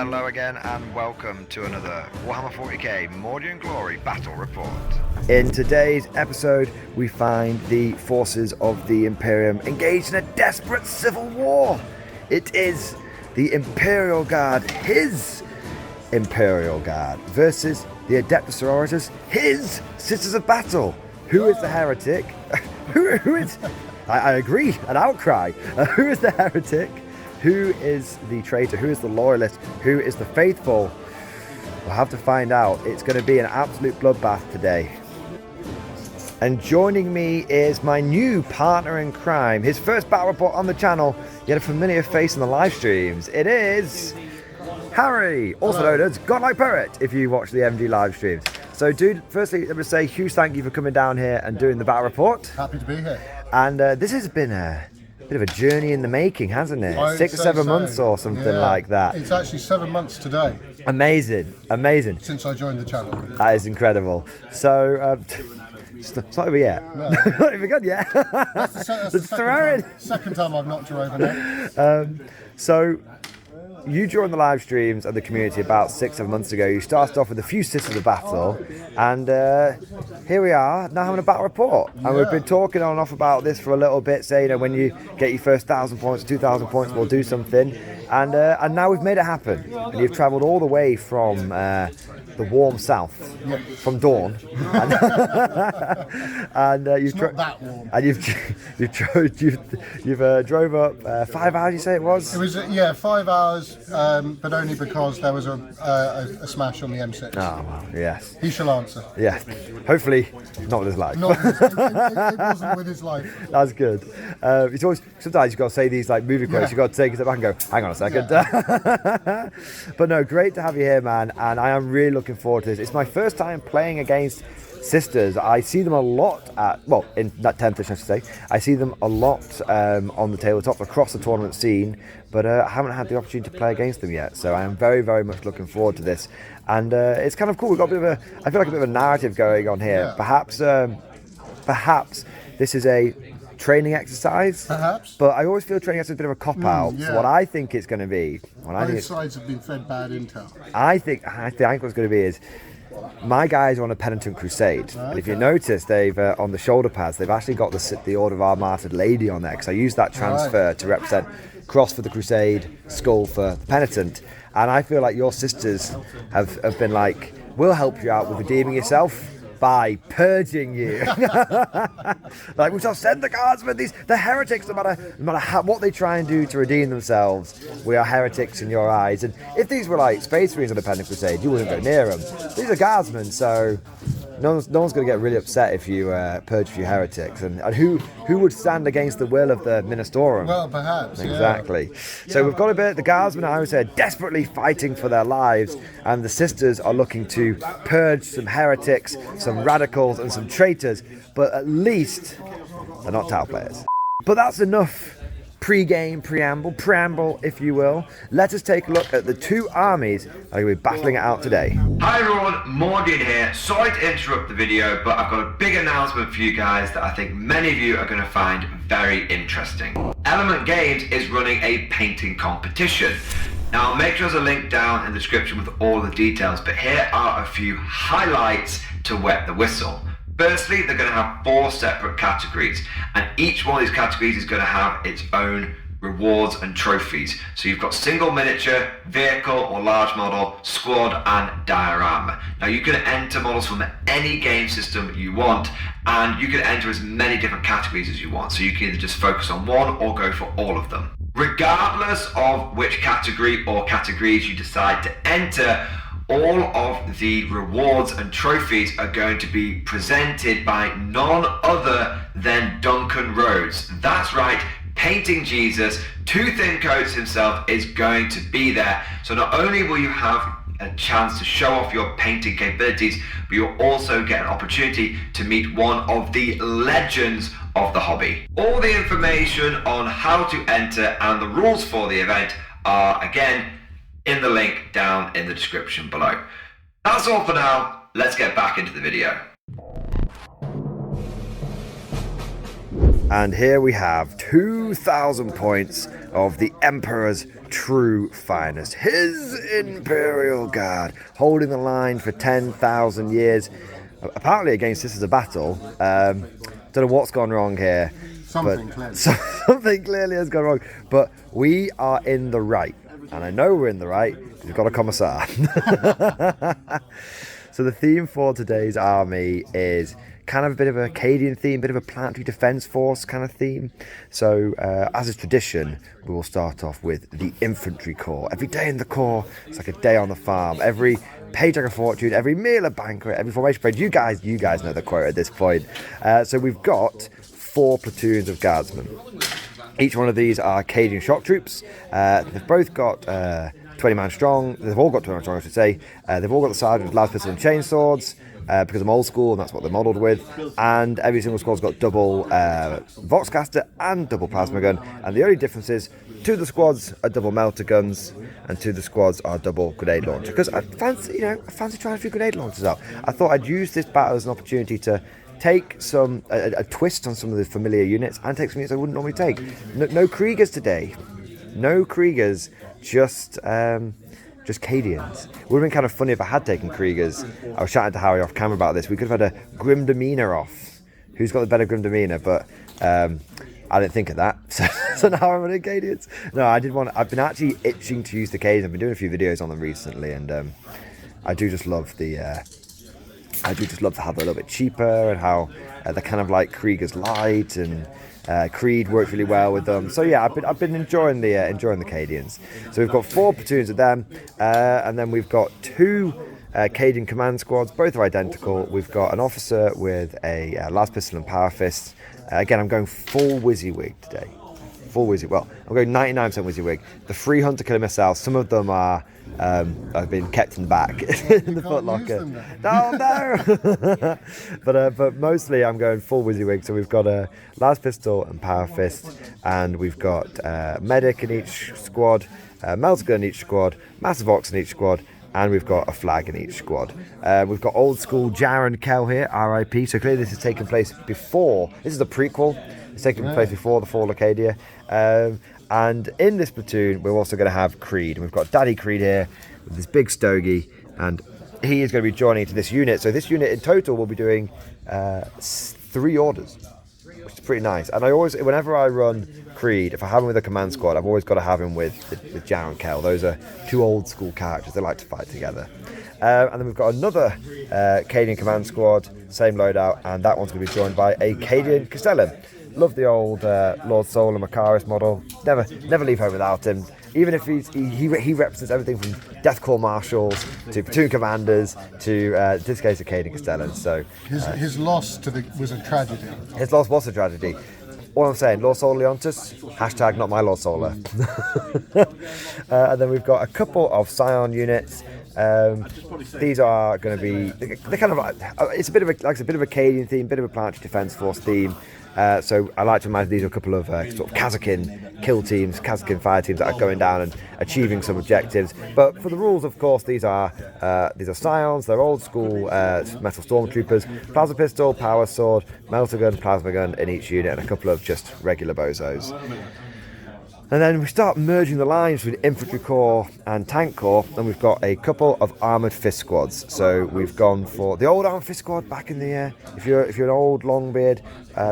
Hello again and welcome to another Warhammer 40k Mordy and Glory Battle Report. In today's episode we find the forces of the Imperium engaged in a desperate civil war. It is the Imperial Guard, his Imperial Guard, versus the Adeptus Sororitas, his Sisters of Battle. Who is the heretic? who is... I agree, an outcry. Who is the heretic? Who is the traitor? Who is the loyalist? Who is the faithful? We'll have to find out. It's going to be an absolute bloodbath today. And joining me is my new partner in crime. His first battle report on the channel, yet a familiar face in the live streams. It is Harry, also known as Godlike Poet, if you watch the MG live streams. So dude, firstly, let me say huge thank you for coming down here and doing the battle report. Happy to be here. And this has been a bit of a journey in the making, hasn't it? 6 or 7 months or something like that. It's actually 7 months today. Amazing, amazing. Since I joined the channel. That is incredible. So, it's not over yet. No. Not even good yet. That's the second time I've knocked you over now. So, you joined the live streams and the community about 6-7 months ago. You started off with a few Sisters of Battle, and here we are now having a battle report. And we've been talking on and off about this for a little bit, saying, you know, when you get your first 1,000 points, 2,000 points, we'll do something. And now we've made it happen. And you've travelled all the way from the warm south, from Dawn, and you've not that warm. And you've drove up 5 hours. You say it was? It was 5 hours, but only because there was a smash on the M6. Oh well, yes. He shall answer. Yes. Hopefully, not with his life. Not it wasn't with his life. That's good. It's always sometimes you've got to say these like movie quotes. You've got to take a step back and go, hang on a second. Yeah. But no, great to have you here, man. And I am really looking forward to this. It's my first time playing against Sisters. I see them a lot in that 10th edition, I should say. I see them a lot on the tabletop across the tournament scene, but I haven't had the opportunity to play against them yet. So I am very, very much looking forward to this. And it's kind of cool. We've got I feel like a bit of a narrative going on here. Yeah. Perhaps this is a training exercise. Perhaps. But I always feel training exercise is a bit of a cop-out. So what I think it's going to be... Both sides have been fed bad intel. I think what's going to be is my guys are on a penitent crusade. Okay. And if you notice, they've on the shoulder pads, they've actually got the Order of Our Martyred Lady on there, because I used that transfer to represent cross for the crusade, skull for the penitent. And I feel like your sisters have been like, we'll help you out with redeeming yourself by purging you. Like, we shall send the guardsmen, the heretics, no matter what they try and do to redeem themselves, we are heretics in your eyes. And if these were like Space Marines on the Penitent Crusade, you wouldn't go near them. These are guardsmen, so no one's going to get really upset if you purge a few heretics. And who would stand against the will of the Ministorum? Well, perhaps. Exactly. Yeah. So we've got a bit. The guardsmen, I would say, are desperately fighting for their lives, and the Sisters are looking to purge some heretics, some radicals, and some traitors. But at least they're not Tau players. But that's enough pre-game preamble, if you will. Let us take a look at the two armies that are going to be battling it out today. Hi everyone, Mordian here. Sorry to interrupt the video, but I've got a big announcement for you guys that I think many of you are going to find very interesting. Element Games is running a painting competition. Now I'll make sure there's a link down in the description with all the details, but here are a few highlights to wet the whistle. Firstly, they're going to have 4 separate categories, and each one of these categories is going to have its own rewards and trophies. So you've got single miniature, vehicle or large model, squad and diorama. Now you can enter models from any game system you want, and you can enter as many different categories as you want. So you can either just focus on one or go for all of them. Regardless of which category or categories you decide to enter, all of the rewards and trophies are going to be presented by none other than Duncan Rhodes. That's right, Painting Jesus, Two Thin Coats himself is going to be there. So not only will you have a chance to show off your painting capabilities, but you'll also get an opportunity to meet one of the legends of the hobby. All the information on how to enter and the rules for the event are, again, in the link down in the description below. That's all for now. Let's get back into the video. And here we have 2,000 points of the Emperor's true finest. His Imperial Guard, holding the line for 10,000 years. Apparently against this as a battle. Don't know what's gone wrong here. Something clearly has gone wrong. But we are in the right. And I know we're in the right because we've got a commissar. So the theme for today's army is kind of a bit of a Acadian theme, bit of a planetary defence force kind of theme. So as is tradition, we will start off with the infantry corps. Every day in the corps, it's like a day on the farm. Every paycheck of fortune, every meal a banquet, every formation parade. You guys know the quote at this point. So we've got 4 platoons of guardsmen. Each one of these are Acadian shock troops. They've both got 20 man strong. They've all got 20 man strong, I should say. They've all got the sergeant with las pistol and chain swords. Because I'm old school and that's what they're modelled with, and every single squad's got double Voxcaster and double plasma gun, and the only difference is 2 of the squads are double melter guns and 2 of the squads are double grenade launcher, because I fancy trying a few grenade launchers out. I thought I'd use this battle as an opportunity to take a twist on some of the familiar units and take some units I wouldn't normally take. No Kriegers today, no Kriegers, just Cadians. It would have been kind of funny if I had taken Kriegers. I was chatting to Harry off camera about this. We could have had a grim demeanour off. Who's got the better grim demeanour? But I didn't think of that. So now I'm running Cadians. No, I've been actually itching to use the Cadians. I've been doing a few videos on them recently, and I do just love how they're a little bit cheaper and how they're kind of like Kriegers Light, and Creed works really well with them. So yeah, I've been enjoying the Cadians. So we've got 4 platoons of them, and then we've got 2 Cadian command squads. Both are identical. We've got an officer with a las pistol and power fist. Again, I'm going full WYSIWYG today. Full WYSIWYG. Well, I'm going 99% WYSIWYG. The 3 hunter killer missiles. Some of them are have been kept in the back in the footlocker. No. But mostly I'm going full WYSIWYG. So we've got a las pistol and power fist, and we've got medic in each squad, melter gun in each squad, massive ox in each squad, and we've got a flag in each squad. We've got old school Jar and Kel here, RIP. So clearly this has taken place before. This is the prequel. It's taken place before the Fall of Acadia. And in this platoon, we're also going to have Creed. And we've got Daddy Creed here with this big stogie, and he is going to be joining to this unit. So this unit in total will be doing 3 orders, which is pretty nice. And I always, whenever I run Creed, if I have him with a command squad, I've always got to have him with Jar and Kel. Those are 2 old school characters. They like to fight together. And then we've got another Cadian command squad, same loadout, and that one's going to be joined by a Cadian Castellan. Love the old Lord Soul and Macaris model. Never leave home without him. Even if he represents everything from Death Corps marshals to platoon commanders to this case, a Cadian Castellan. So his loss was a tragedy. His loss was a tragedy. All I'm saying, Lord Sol Leontus, # not my Lord Solar. And then we've got a couple of Scion units. These are going to be, they're kind of, it's a bit of a Cadian theme, bit of a planetary defence force theme. So I like to imagine these are a couple of sort of Kazakin kill teams, Kazakin fire teams that are going down and achieving some objectives. But for the rules, of course, these are Scions. They're old school metal stormtroopers, plasma pistol, power sword, melter gun, plasma gun in each unit, and a couple of just regular bozos. And then we start merging the lines with infantry corps and tank corps, and we've got a couple of armoured fist squads. So we've gone for the old armoured fist squad back in the if you're an old longbeard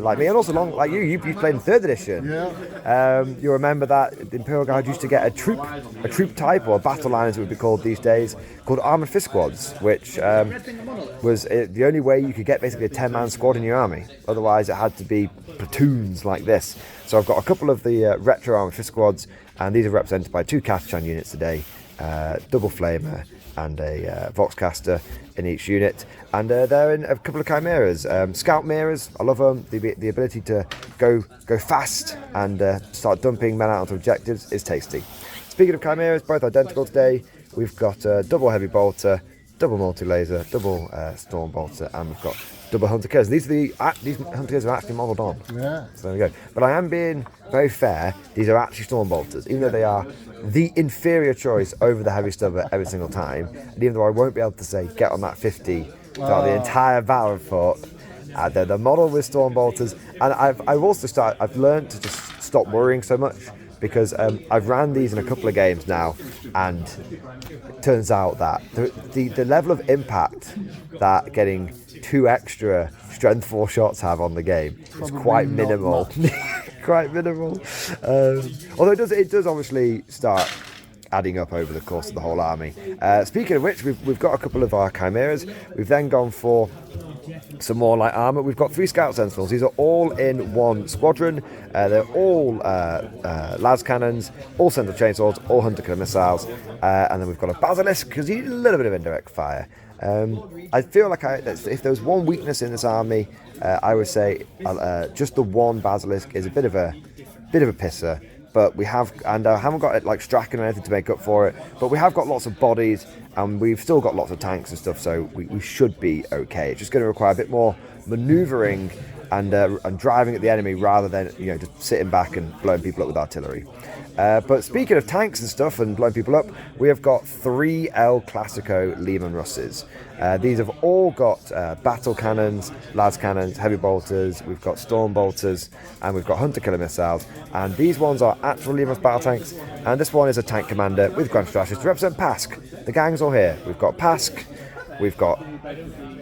like me, and also long like you played in 3rd edition. Yeah. You remember that the Imperial Guard used to get a troop type, or a battle line as it would be called these days, called armoured fist squads, which was the only way you could get basically a 10-man squad in your army. Otherwise, it had to be platoons like this. So I've got a couple of the retro armoured fist squads, and these are represented by 2 Catachan units today, double flamer and a Voxcaster in each unit, and they're in a couple of chimeras, scout mirrors. I love them. The ability to go fast and start dumping men out onto objectives is tasty. Speaking of chimeras, both identical today. We've got double heavy bolter, double multi-laser, double storm bolter, and we've got double hunter killers. These hunter killers are actually modelled on. Yeah. So there we go. But I am being very fair. These are actually storm bolters, even though they are the inferior choice over the heavy stubber every single time. And even though I won't be able to say get on that 50 throughout the entire battle report, the model with Stormbolters, and I've learned to just stop worrying so much, because I've ran these in a couple of games now, and it turns out that the level of impact that getting 2 extra strength 4 shots have on the game is quite minimal. Quite minimal. Although it does obviously start adding up over the course of the whole army. Speaking of which, we've got a couple of our chimeras. We've then gone for some more light armor. We've got 3 scout sentinels. These are all in one squadron. They're all las cannons, all central chainswords, all hunter killer missiles, and then we've got a basilisk because you need a little bit of indirect fire. I feel like if there was one weakness in this army, I would say just the one basilisk is a bit of a pisser. But we have, and I haven't got it like Strachan or anything to make up for it, but we have got lots of bodies, and we've still got lots of tanks and stuff, so we should be okay. It's just going to require a bit more manoeuvring and driving at the enemy rather than just sitting back and blowing people up with artillery. But speaking of tanks and stuff and blowing people up, we have got 3 El Clasico Lehman Russes. These have all got battle cannons, las cannons, heavy bolters, we've got storm bolters, and we've got hunter killer missiles. And these ones are actual Lehman battle tanks, and this one is a tank commander with Grand Strategies to represent Pask. The gang's all here. We've got Pask, we've got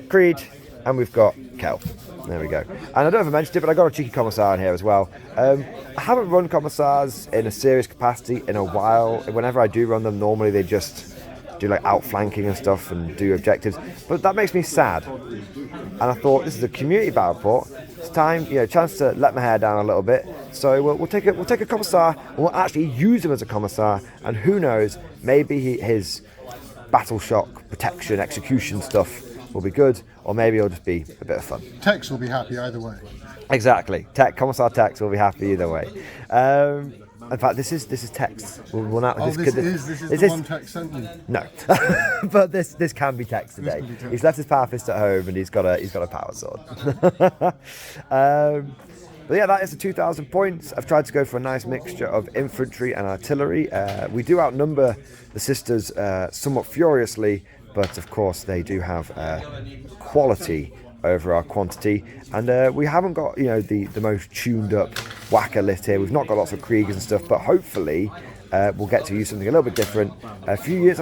Creed, and we've got Kel. There we go. And I don't know if I mentioned it, but I got a cheeky commissar in here as well. I haven't run commissars in a serious capacity in a while. Whenever I do run them, normally they just do like outflanking and stuff and do objectives. But that makes me sad. And I thought, this is a community battle report. It's time, chance to let my hair down a little bit. So we'll take a commissar, and we'll actually use him as a commissar. And who knows, maybe his battle shock, protection, execution stuff will be good, or maybe it'll just be a bit of fun. Tex will be happy either way. Exactly. Commissar Tex will be happy either way. In fact, this is Tex. This is the one Tex sent you. No, but this can be Tex today. He's left his power fist at home, and he's got a power sword. But yeah, that is the 2,000 points. I've tried to go for a nice mixture of infantry and artillery. We do outnumber the sisters somewhat furiously, but of course they do have quality over our quantity, and we haven't got the most tuned up whacker list here. We've not got lots of Kriegers and stuff, but hopefully we'll get to use something a little bit different. A few years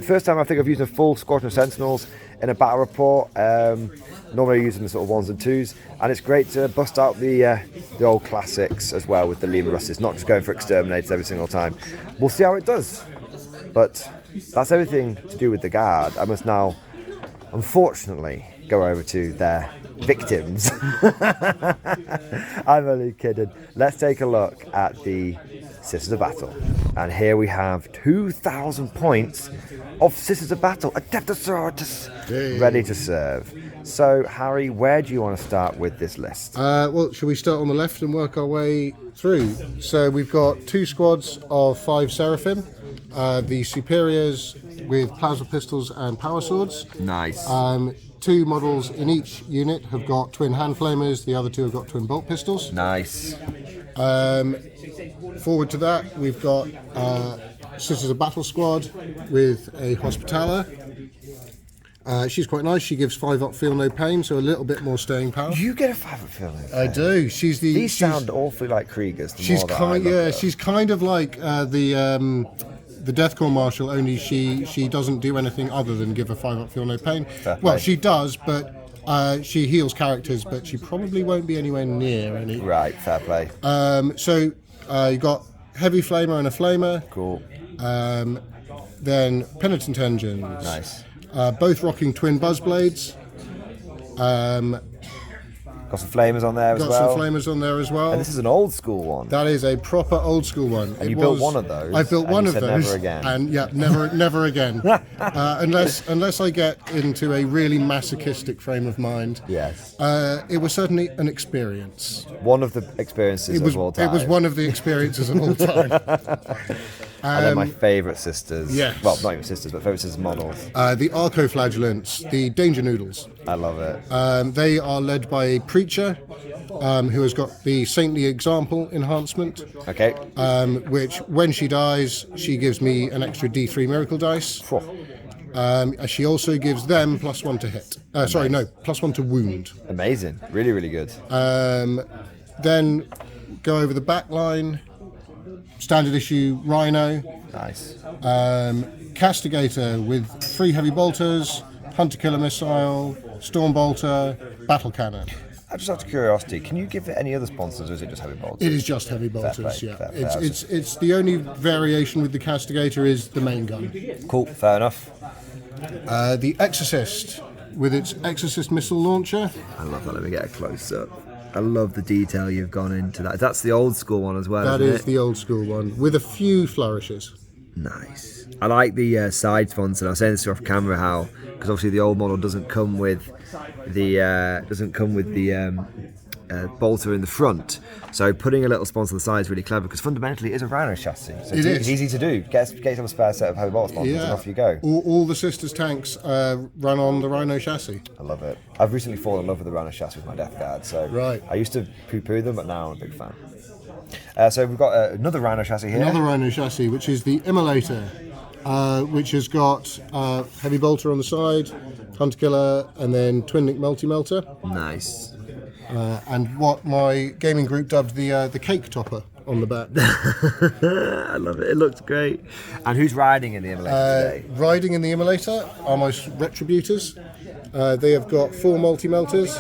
first time I think I've used a full squadron of sentinels in a battle report. Normally I use them as sort of 1s and 2s, and it's great to bust out the old classics as well with the Lehman Russes, not just going for exterminators every single time. We'll see how it does, but that's everything to do with the guard. I must now, unfortunately, go over to their victims. I'm only kidding. Let's take a look at the Sisters of Battle. And here we have 2,000 points of Sisters of Battle, Adeptus ready to serve. So, Harry, where do you want to start with this list? Well, shall we start on the left and work our way through? So we've got 2 squads of 5 Seraphim. The superiors with plasma pistols and power swords. Nice. 2 models in each unit have got twin hand flamers, the other 2 have got twin bolt pistols. Nice. Forward to that, we've got Sisters of Battle squad with a Hospitaller. She's quite nice. She gives 5-up feel no pain, so a little bit more staying power. You get a 5-up feel no pain? I do. These sound awfully like Kriegers. She's kind of like the Death Corps Marshal, only she doesn't do anything other than give a 5-up feel no pain. Well, she does, but she heals characters, but she probably won't be anywhere near any. Right, fair play. So you got Heavy Flamer and a Flamer. Cool. Then Penitent Engines. Nice. Both rocking twin buzz blades. Got some flamers on there as well. Got some flamers on there as well. And this is an old school one. That is a proper old school one. And you built one of those. I built one of those. Never again. And yeah, never again. Unless I get into a really masochistic frame of mind. Yes. It was certainly an experience. One of the experiences of all time. It was one of the experiences of all time. And they're my favourite sisters. Yes. Well, not even sisters, but favourite sisters models. The Arcoflagellants, the Danger Noodles. I love it. They are led by a preacher who has got the Saintly Example enhancement. Okay. Which, when she dies, she gives me an extra D3 miracle dice. She also gives them +1 to hit. +1 to wound. Amazing. Really, really good. Then go over the back line. Standard issue Rhino. Nice. Castigator with 3 heavy bolters, Hunter Killer Missile, Storm Bolter, Battle Cannon. Just out of curiosity, can you give it any other sponsors, or is it just heavy bolters? It is just heavy bolters, play, yeah. fair play. It's the only variation with the Castigator is the main gun. Cool, fair enough. The Exorcist with its Exorcist missile launcher. I love that. Let me get a close up. I love the detail you've gone into that. That's the old school one as well. That isn't is it? the old school one with a few flourishes. Nice. I like the side sponsor. I was saying this off camera how, because obviously the old model doesn't come with the bolter in the front. So putting a little sponsor on the side is really clever, because fundamentally it is a Rhino chassis. So it's easy to do. Get yourself a spare set of heavy bolter sponsors and off you go. All the Sisters tanks run on the Rhino chassis. I love it. I've recently fallen in love with the Rhino chassis with my Death Guard. So I used to poo-poo them, but now I'm a big fan. So we've got another Rhino chassis here. Another Rhino chassis, which is the Immolator, which has got heavy bolter on the side, Hunter Killer, and then Twin Link Multi-Melter. Nice. And what my gaming group dubbed the cake topper on the back. I love it. It looks great. And who's riding in the Immolator today? Riding in the Immolator are my Retributors. They have got 4 multi-melters.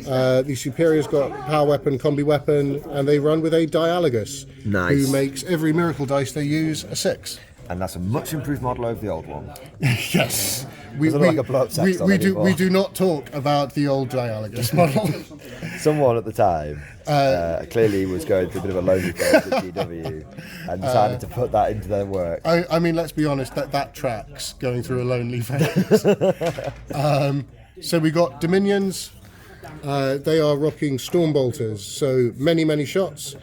The Superior's got power weapon, combi weapon, and they run with a Dialogus, who makes every miracle dice they use a 6. And that's a much improved model over the old one. Yes. We do not talk about the old Dialogus model. Someone at the time clearly was going through a bit of a lonely phase with GW and decided to put that into their work. I mean, let's be honest, that tracks, going through a lonely phase. So we got Dominions. They are rocking Storm Bolters, so many shots.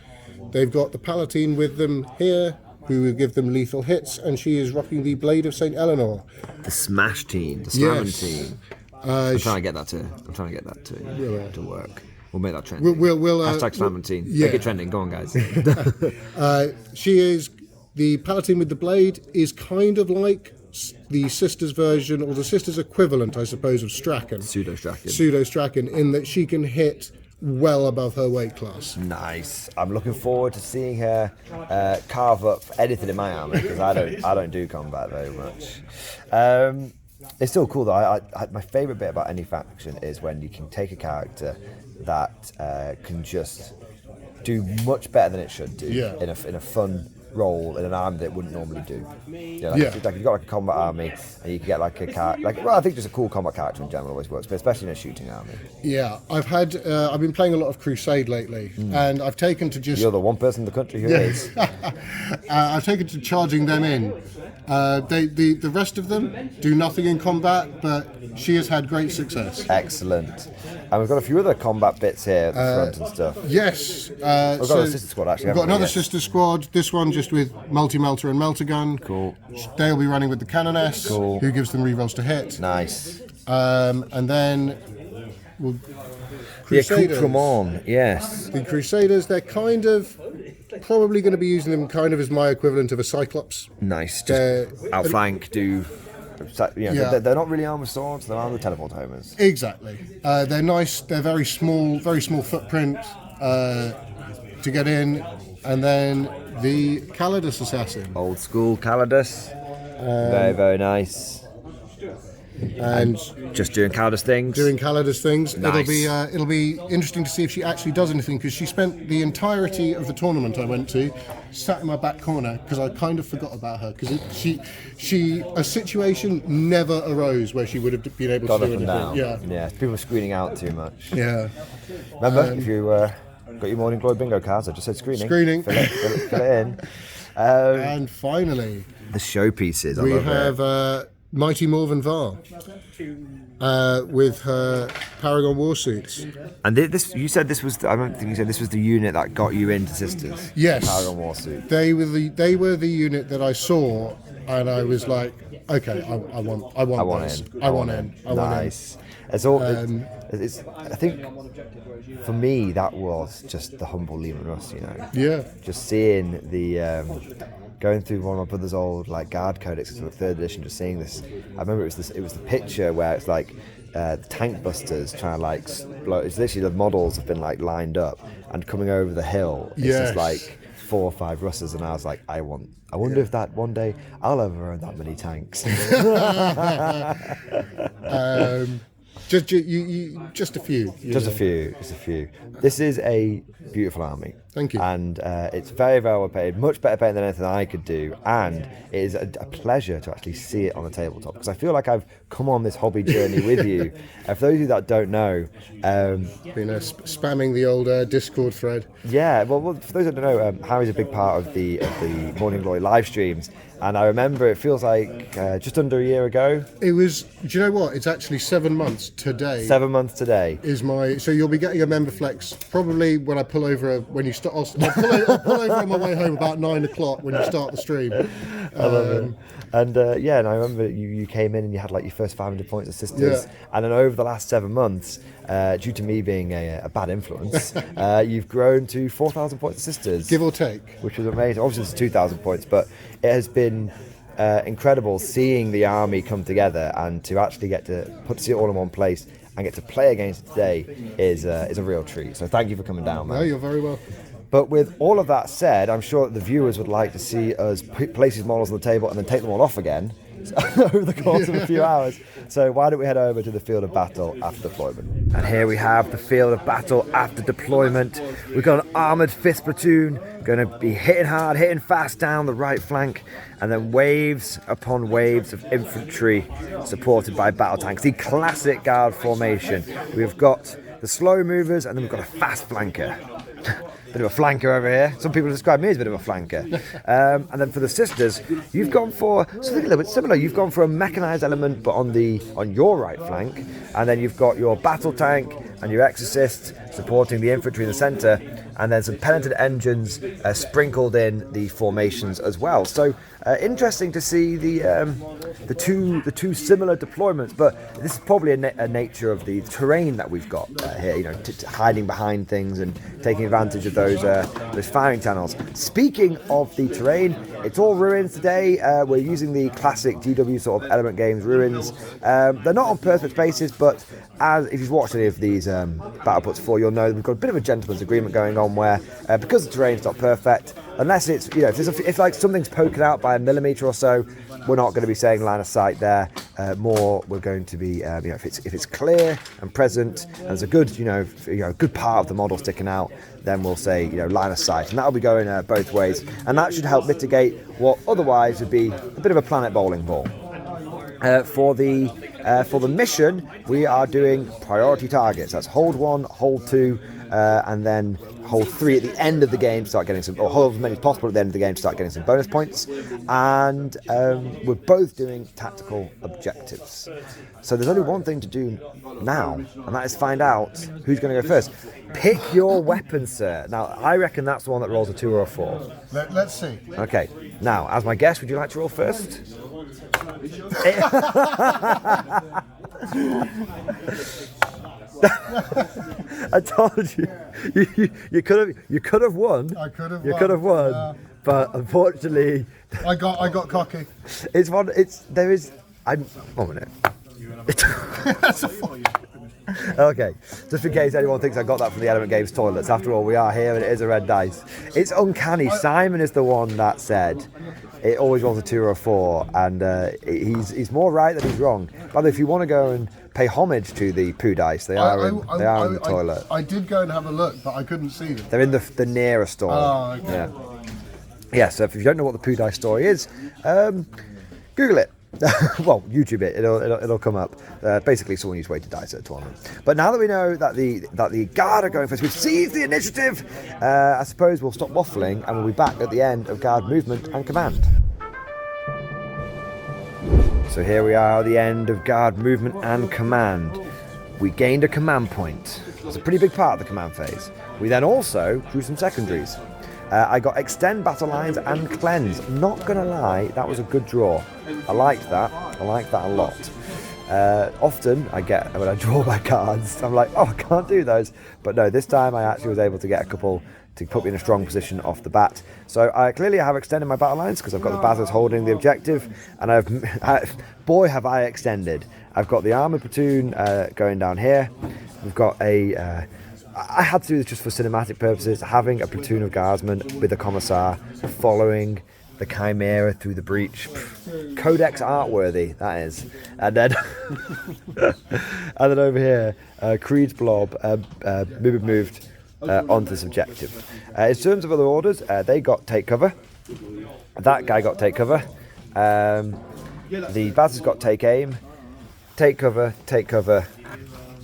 They've got the Palatine with them here, who will give them lethal hits, and she is rocking the Blade of St. Eleanor. The Smash team, the Slamming team. I'm trying to get that to work. We'll make that trend. We'll hashtag Slamming team. Yeah. Make it trending. Go on, guys. She is the Palatine with the Blade is kind of like the Sisters version, or the Sisters equivalent, I suppose, of Strachan. Pseudo Strachan, in that she can hit well above her weight class. Nice. I'm looking forward to seeing her carve up anything in my army, because I don't do combat very much. It's still cool though. My favourite bit about any faction is when you can take a character that can just do much better than it should do in a fun role in an army that it wouldn't normally do. Like you've got like a combat army, and you can get like a character. I think just a cool combat character in general always works, but especially in a shooting army. Yeah, I've been playing a lot of Crusade lately, and I've taken to just. You're the one person in the country who is. I've taken to charging them in. The rest of them do nothing in combat, but she has had great success. Excellent. And we've got a few other combat bits here at the front and stuff. Yes. We've got a sister squad actually. We've got another sister squad. This one just with multi-melter and melter gun. Cool. They'll be running with the Canoness, who gives them rerolls to hit. Nice. And then the accoutrement, yes. The Crusaders, they're kind of probably going to be using them kind of as my equivalent of a Cyclops. Nice. Just outflank, they're not really armoured swords, they're armoured teleport homers. Exactly. They're nice, they're very small footprint to get in. And then the Calidus Assassin. Old school Calidus. Very, very nice. And just doing Calidus things. Nice. It'll be interesting to see if she actually does anything, because she spent the entirety of the tournament I went to sat in my back corner because I kind of forgot about her, because a situation never arose where she would have been able to do anything. Yeah, people were screening out too much. Yeah. Remember, if you got your Morning Glory bingo cards, I just said screening. Fill it in. And finally, the showpieces. We have Mighty Morven Var with her Paragon Warsuits. And you said this was. I don't think you said this was the unit that got you into Sisters. Yes. Paragon Warsuit. They were the unit that I saw, and I was like, okay, I want in. Nice. It's all. I think for me that was just the humble Lehman Russ, Yeah. Just seeing the going through one of my brother's old like guard codex, the 3rd edition, just seeing this. I remember it was the picture where it's like the tank busters trying to like it's literally the models have been like lined up and coming over the hill. It's just like 4 or 5 Russers, and I was like, I wonder if that one day I'll ever own that many tanks. Just a few. Just a few. This is a beautiful army. Thank you. And it's very, very well paid, much better paid than anything I could do. And it is a pleasure to actually see it on the tabletop, because I feel like I've come on this hobby journey with you. For those of you that don't know, spamming the old Discord thread. Yeah, well, for those that don't know, Harry's a big part of the Morning Glory live streams. And I remember it feels like just under a year ago. It was, do you know what? It's actually 7 months today. 7 months today. So you'll be getting a member flex probably when I pull over, when you start. I'll pull over on my way home about 9 o'clock when you start the stream. I love it. And and I remember you came in and you had like your first 500 points of sisters. Yeah. And then over the last 7 months, due to me being a bad influence, you've grown to 4,000 points of sisters. Give or take. Which was amazing. Obviously it's 2,000 points, but it has been incredible seeing the army come together, and to actually get to see it all in one place and get to play against it today is a real treat. So thank you for coming down, man. No, you're very welcome. But with all of that said, I'm sure that the viewers would like to see us place these models on the table and then take them all off again over the course of a few hours. So why don't we head over to the field of battle after deployment? And here we have the field of battle after deployment. We've got an armoured 5th platoon going to be hitting hard, hitting fast down the right flank, and then waves upon waves of infantry supported by battle tanks. The classic guard formation. We've got the slow movers, and then we've got a fast flanker. Bit of a flanker over here. Some people describe me as a bit of a flanker. And then for the sisters, you've gone for something a little bit similar. You've gone for a mechanised element, but on your right flank, and then you've got your battle tank and your exorcist supporting the infantry in the centre, and then some penitent engines sprinkled in the formations as well. So interesting to see the two similar deployments, but this is probably a nature of the terrain that we've got here. Hiding behind things and taking advantage of those firing channels. Speaking of the terrain, it's all ruins today. We're using the classic GW sort of Element Games ruins. They're not on perfect spaces, but if you've watched any of these battle puts before, you'll know we've got a bit of a gentleman's agreement going on where, because the terrain's not perfect, unless it's, if like something's poking out by a millimetre or so, we're not going to be saying line of sight there. More, we're going to be, if it's clear and present, and there's a good, good part of the model sticking out, then we'll say, line of sight, and that'll be going both ways, and that should help mitigate what otherwise would be a bit of a planet bowling ball. For the mission, we are doing priority targets. That's hold 1, hold 2, and then hold 3 at the end of the game to start getting some, or hold as many as possible at the end of the game to start getting some bonus points. And we're both doing tactical objectives. So there's only one thing to do now, and that is find out who's going to go first. Pick your weapon, sir. Now, I reckon that's the one that rolls a 2 or a 4. Let's see. Okay. Now, as my guest, would you like to roll first? I told you, you could have won. I could have. You could have won, but unfortunately, I got cocky. It's one. There is. I'm 1 minute. That's a 4. Okay, just in case anyone thinks I got that from the Element Games toilets. After all, we are here and it is a red dice. It's uncanny. Simon is the one that said it always rolls a 2 or a 4, and he's more right than he's wrong. By the way, if you want to go and pay homage to the poo dice, they are in the toilet. I did go and have a look, but I couldn't see them. They're in the nearer store. Oh, okay. Yeah. Yeah. So if you don't know what the poo dice story is, Google it. Well, YouTube it. It'll come up. Basically, someone used weighted dice at a tournament. But now that we know that the guard are going first, we've seized the initiative. I suppose we'll stop waffling and we'll be back at the end of guard movement and command. So here we are at the end of guard movement and command. We gained a command point. It's a pretty big part of the command phase. We then also drew some secondaries. I got extend battle lines and cleanse. Not gonna lie, that was a good draw. I liked that a lot. Often when I draw my cards, I'm like, oh, I can't do those. But no, this time I actually was able to get a couple to put me in a strong position off the bat. So I clearly have extended my battle lines because I've got the Basilisk holding the objective, and boy have I extended. I've got the armoured platoon going down here. We've got I had to do this just for cinematic purposes, having a platoon of guardsmen with a commissar following the Chimera through the breach. Codex art-worthy, that is. And then, and then over here, Creed's blob moved onto this objective. In terms of other orders, they got take cover. That guy got take cover. The Basilisk got take aim. Take cover, take cover,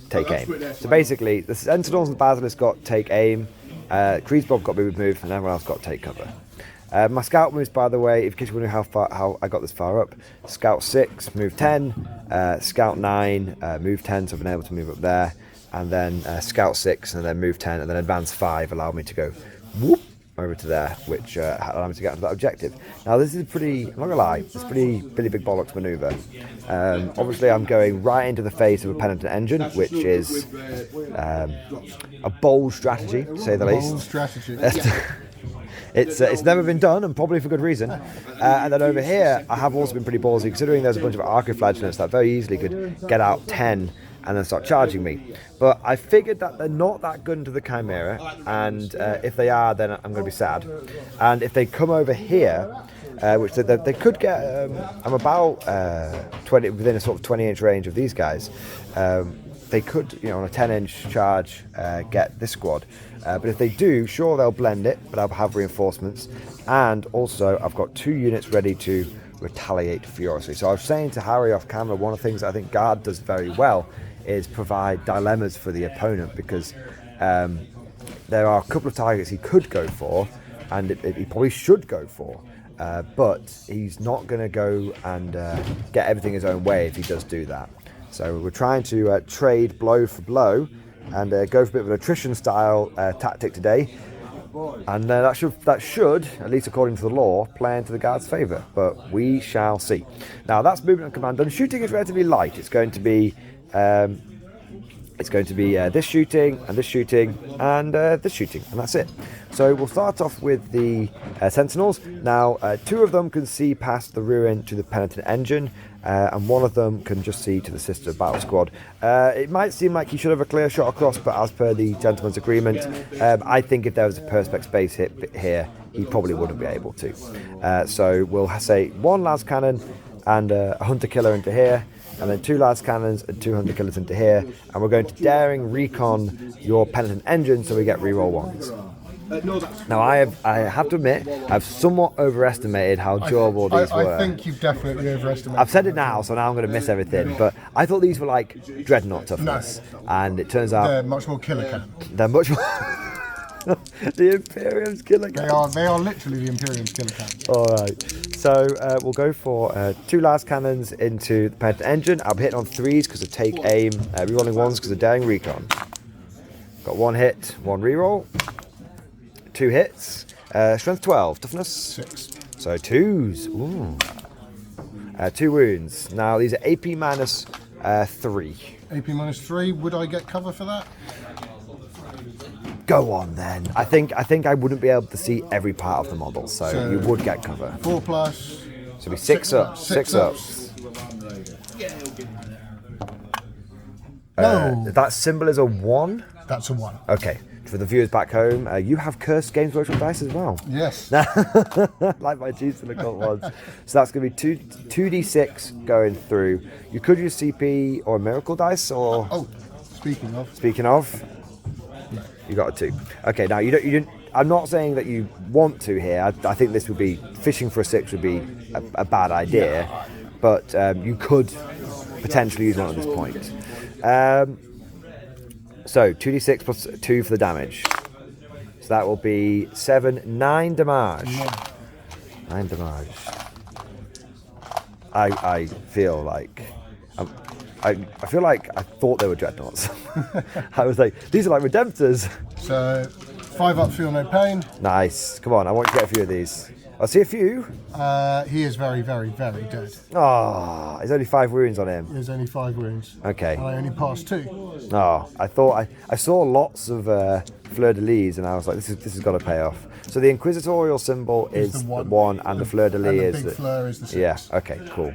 take aim. So basically, the Sentinels and the Basilisk got take aim. Creed's blob got moved, and everyone else got take cover. My scout moves, by the way, in case you're wondering how I got this far up. Scout 6, move 10. Scout 9, move 10, so I've been able to move up there. And then Scout 6, and then move 10, and then Advance 5 allowed me to go whoop over to there, which allowed me to get to that objective. Now this is pretty, I'm not gonna lie, it's a pretty big bollocks manoeuvre. Obviously I'm going right into the face of a penitent engine, which is a bold strategy, to say the least. Bold strategy. It's never been done, and probably for good reason. And then over here, I have also been pretty ballsy, considering there's a bunch of archiflagellants that very easily could get out 10 and then start charging me. But I figured that they're not that good into the Chimera, and if they are, then I'm going to be sad. And if they come over here, which they could get, I'm about 20 within a sort of 20-inch range of these guys. They could, on a 10-inch charge, get this squad. But if they do, sure, they'll blend it, but I'll have reinforcements. And also, I've got 2 units ready to retaliate furiously. So I was saying to Harry off camera, one of the things I think Guard does very well is provide dilemmas for the opponent, because there are a couple of targets he could go for, and he probably should go for. But he's not going to go and get everything his own way if he does do that. So we're trying to trade blow for blow and go for a bit of an attrition style tactic today, and that should, at least according to the law, play into the Guard's favour, but we shall see. Now that's movement and command done. Shooting is relatively light. It's going to be this shooting and this shooting and this shooting, and that's it. So we'll start off with the Sentinels. Now 2 of them can see past the ruin to the penitent engine, and 1 of them can just see to the sister battle squad. It might seem like he should have a clear shot across, but as per the gentleman's agreement, I think if there was a perspex base hit here, he probably wouldn't be able to. So we'll say 1 las cannon and a hunter killer into here, and then 2 las cannons and 2 hunter killers into here, and we're going to daring recon your penitent engine so we get reroll 1s. Now I have to admit, I've somewhat overestimated how durable these were. I think you've definitely overestimated. I've said it now, so now I'm going to miss everything. But I thought these were like dreadnought toughness, and it turns out they're much more killer cannon. They're much more the Imperium's killer cannon. They are literally the Imperium's killer cannon. All right, so we'll go for 2 las cannons into the penitent engine. I'll be hitting on 3s because of take aim, rerolling 1s because of daring recon. Got 1 hit, 1 reroll. 2 hits, strength 12, toughness 6. So 2s. Ooh. 2 wounds. Now these are AP minus 3. AP minus 3. Would I get cover for that? Go on then. I think I wouldn't be able to see every part of the model, so you would get cover. 4 plus. So it'll be 6 ups. 6 ups. No. That symbol is a 1. That's a 1. Okay. For the viewers back home, you have cursed Games Workshop dice as well. Yes. Like my Jeeves and the Cult ones. So that's going to be 2d6 going through. You could use CP or Miracle dice, or... Oh, speaking of, no. You got a 2. Okay, now you don't. I'm not saying that you want to here. I think this would be, fishing for a 6 would be a bad idea, but you could potentially use one at this point. So 2d6 plus 2 for the damage. So that will be 7, 9 damage. 9 damage. I feel like I feel like I thought they were dreadnoughts. I was like, these are like Redemptors. So 5 up, feel no pain. Nice. Come on, I want you to get a few of these. I see a few. He is very, very, very dead. Oh, there's only 5 wounds on him. There's only 5 wounds. Okay. And I only passed 2. Oh, I thought I saw lots of fleur-de-lis, and I was like, this has got to pay off. So the inquisitorial symbol is the 1, and the fleur-de-lis is the big fleur is the 6. Yeah. Okay. Cool.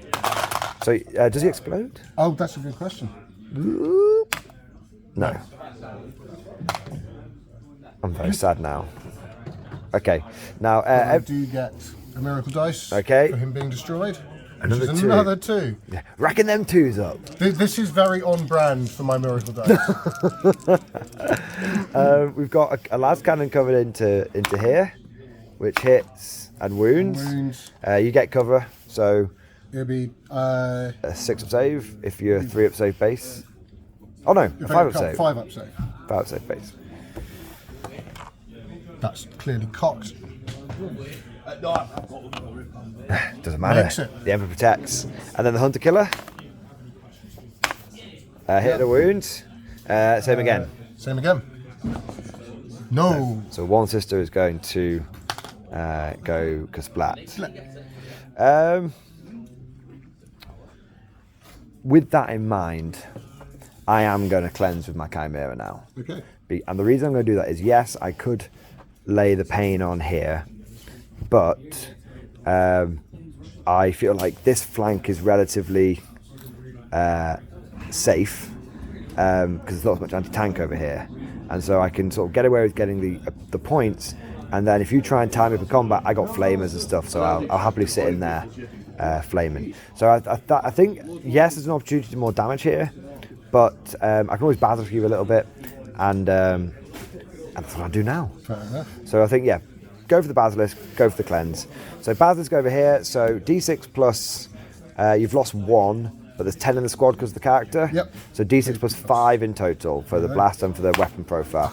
So does he explode? Oh, that's a good question. No. I'm very sad now. Okay. Now I do get a miracle dice for him being destroyed. Another 2. Another 2. Yeah. Racking them 2s up. This is very on brand for my miracle dice. We've got a las cannon covered into here, which hits and wounds. You get cover, so it'll be a 6 up save if you're 3 up save base. Oh no, a 5 up save. 5 up save. 5 up save base. That's clearly cocked. Doesn't matter. The Emperor protects. And then the Hunter Killer. Hit the wound. Same again. Same again. No. So one sister is going to go Kasplat. With that in mind, I am going to cleanse with my Chimera now. Okay. And the reason I'm going to do that is, yes, I could lay the pain on here, but I feel like this flank is relatively safe because there's not as much anti-tank over here, and so I can sort of get away with getting the points, and then if you try and tie me up in combat, I got flamers and stuff, so I'll happily sit in there flaming. So I think, yes, there's an opportunity to do more damage here, but I can always battle for you a little bit, and that's what I'll do now. Fair enough. So I think, yeah, go for the Basilisk, go for the cleanse. So Basilisk over here, so D6 plus, you've lost 1, but there's 10 in the squad because of the character. Yep. So D6 plus 5 in total for the blast and for the weapon profile.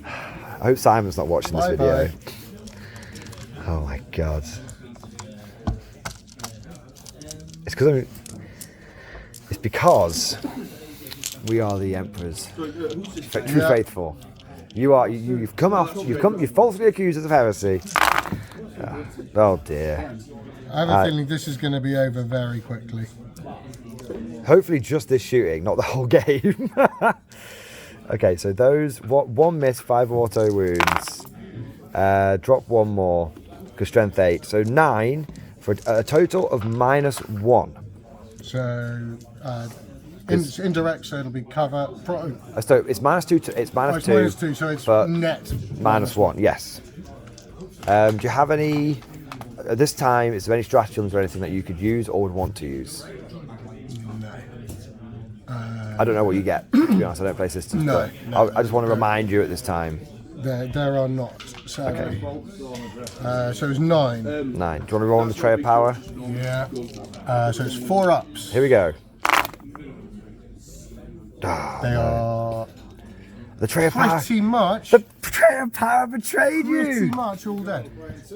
I hope Simon's not watching this video. Oh my god. It's because we are the Emperors, true faithful. You've falsely accused us of heresy. Oh dear. I have a feeling this is going to be over very quickly. Hopefully just this shooting, not the whole game. Okay, so those, 1 miss, 5 auto wounds. Drop 1 more, because strength 8. So 9 for a total of -1. So it's indirect, so it'll be cover. So it's -2 to it's -2. -2, so it's but net -1. Yes. Do you have any? At this time, is there any stratagems or anything that you could use or would want to use? No. I don't know what you get. To be honest, I don't play systems. No. I just want to remind you at this time. There are not. So, okay. So it's 9. 9. Do you want to roll on the tray of power? Yeah. So it's 4 ups. Here we go. They are. The tray of power. Pretty much. The tray of power betrayed you. Pretty much all dead.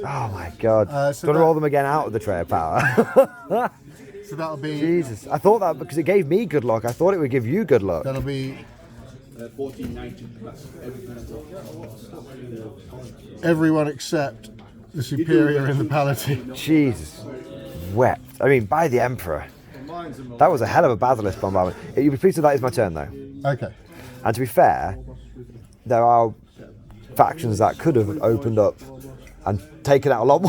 Oh my god. So do you want to roll them again out of the tray of power? So that'll be. Jesus. I thought that because it gave me good luck. I thought it would give you good luck. That'll be. 1490. Everyone except the superior in the palatine. Jesus. Wept. I mean, by the Emperor. That was a hell of a basilisk bombardment. You'll be pleased with that is my turn though. Okay. And to be fair, there are factions that could have opened up and taken out a lot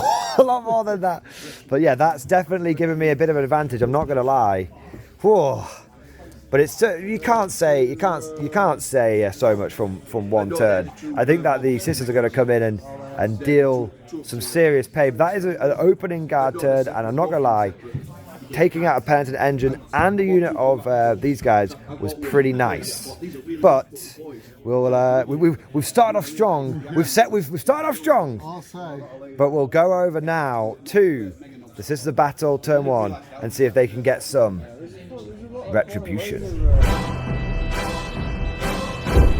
more than that. But yeah, that's definitely given me a bit of an advantage. I'm not going to lie. Whoa. But it's you can't say so much from one turn. I think that the sisters are going to come in and deal some serious pain. That is an opening guard turn, and I'm not going to lie, taking out a penitent engine and a unit of these guys was pretty nice. But we've started off strong. We've started off strong. I'll say. But we'll go over now to the Sisters of Battle turn 1 and see if they can get some retribution.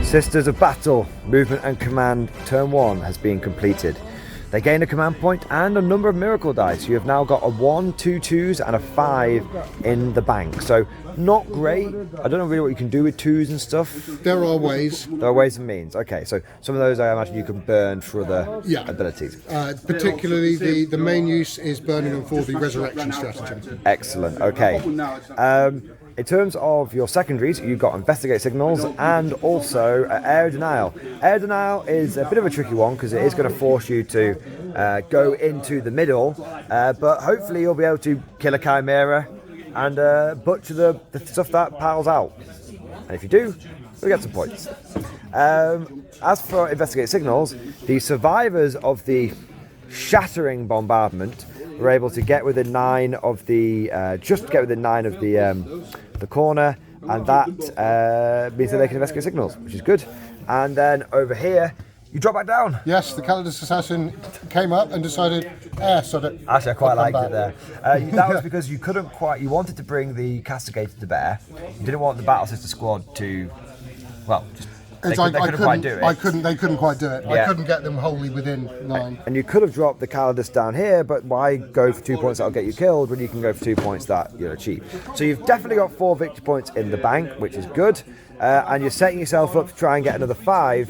Sisters of Battle movement and command turn 1 has been completed. They gain a command point and a number of miracle dice. You have now got a 1, 2 2s and a 5 in the bank. So not great. I don't know really what you can do with 2s and stuff. There are ways. There are ways and means. Okay, so some of those I imagine you can burn for other abilities. Particularly the main use is burning them for the resurrection stratagem. Excellent. Okay. In terms of your secondaries, you've got Investigate Signals and also Air Denial. Air Denial is a bit of a tricky one because it is going to force you to go into the middle, but hopefully you'll be able to kill a Chimera and butcher the stuff that piles out. And if you do, you'll get some points. As for Investigate Signals, the survivors of the shattering bombardment were able to get within 9 of the the corner, and that means that they can investigate signals, which is good. And then over here, you drop back down. Yes, the Calidus assassin came up and decided, sod it. Actually, I quite liked it there. That was because you couldn't quite. You wanted to bring the castigator to bear. You didn't want the battle sister squad to, well, just. They couldn't quite do it. They couldn't quite do it. Yeah. I couldn't get them wholly within 9. And you could have dropped the Calidus down here, but why go for 2 points that'll get you killed when you can go for 2 points that you'll achieve? So you've definitely got 4 victory points in the bank, which is good. And you're setting yourself up to try and get another 5,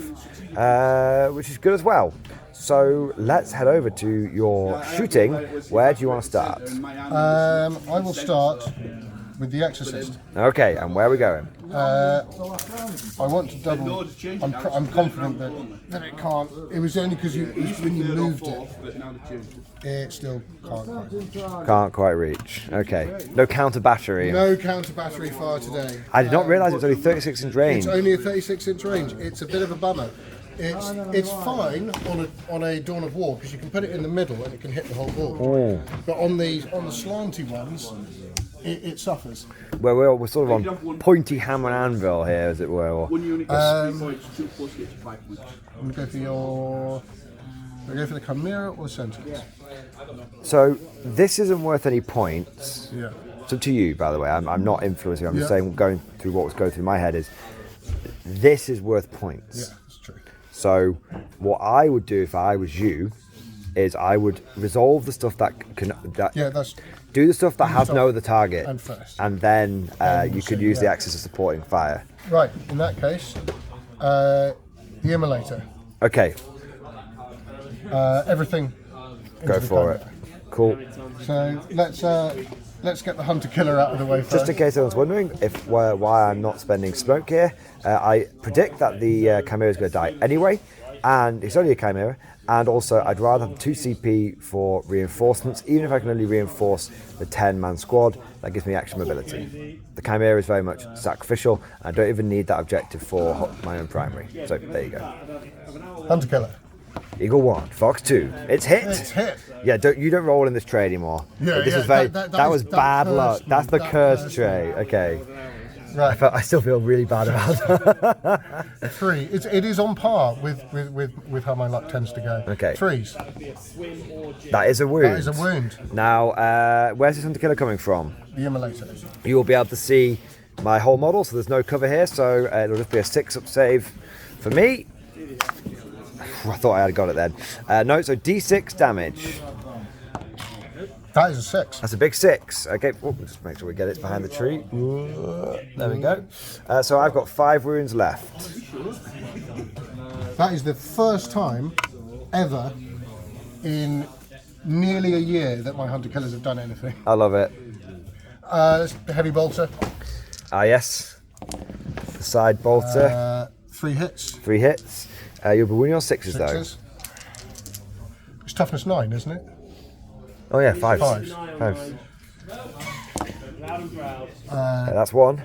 which is good as well. So let's head over to your shooting. Where do you want to start? I will start with the Exorcist. Okay, and where are we going? I want to double. I'm confident that it can't. It was only because when you moved it, it still Can't quite reach. Okay, no counter battery. No counter battery fire today. I did not realise it was only 36-inch range. It's only a 36-inch range. It's a bit of a bummer. It's fine on a Dawn of War because you can put it in the middle and it can hit the whole board. But on the slanty ones, it suffers. Well, we're sort of on pointy hammer and anvil here, as it were. I'm going to go for the Chimera or Sentinels. So this isn't worth any points. Yeah. It's up to you, by the way. I'm not influencing. I'm just saying, going through what was going through my head is this is worth points. Yeah, that's true. So what I would do if I was you is I would resolve the stuff that can. Do the stuff that has no other target, and then you could use the axis of supporting fire. Right, in that case, the Immolator. Okay. Everything. Go for it. Cool. So let's get the Hunter Killer out of the way first. Just in case anyone's wondering why I'm not spending smoke here, I predict that the Chimera is going to die anyway, and it's only a Chimera. And also, I'd rather have 2 CP for reinforcements, even if I can only reinforce the 10-man squad. That gives me extra mobility. The Chimera is very much sacrificial. I don't even need that objective for my own primary. So there you go. Hunter Killer. Eagle 1, Fox 2. It's hit. It's hit. Yeah, you don't roll in this tray anymore. Yeah, this is very. That was bad luck. That's the cursed tray. Okay. Right. I still feel really bad about that. 3. It is on par with how my luck tends to go. Okay. 3s. That is a wound. That is a wound. Now, where's this Hunter Killer coming from? The Immolator. You will be able to see my whole model, so there's no cover here, so it'll just be a 6-up save for me. I thought I had got it then. No, so D6 damage. That is a 6. That's a big 6. Okay, just make sure we get it behind the tree. There we go. So I've got 5 wounds left. That is the first time ever in nearly a year that my Hunter Killers have done anything. I love it. That's the heavy bolter. Ah, yes. The side bolter. 3 hits. 3 hits. You'll be winning on 6s though. It's toughness 9, isn't it? Oh yeah, 5s. 5s. That's 1. Do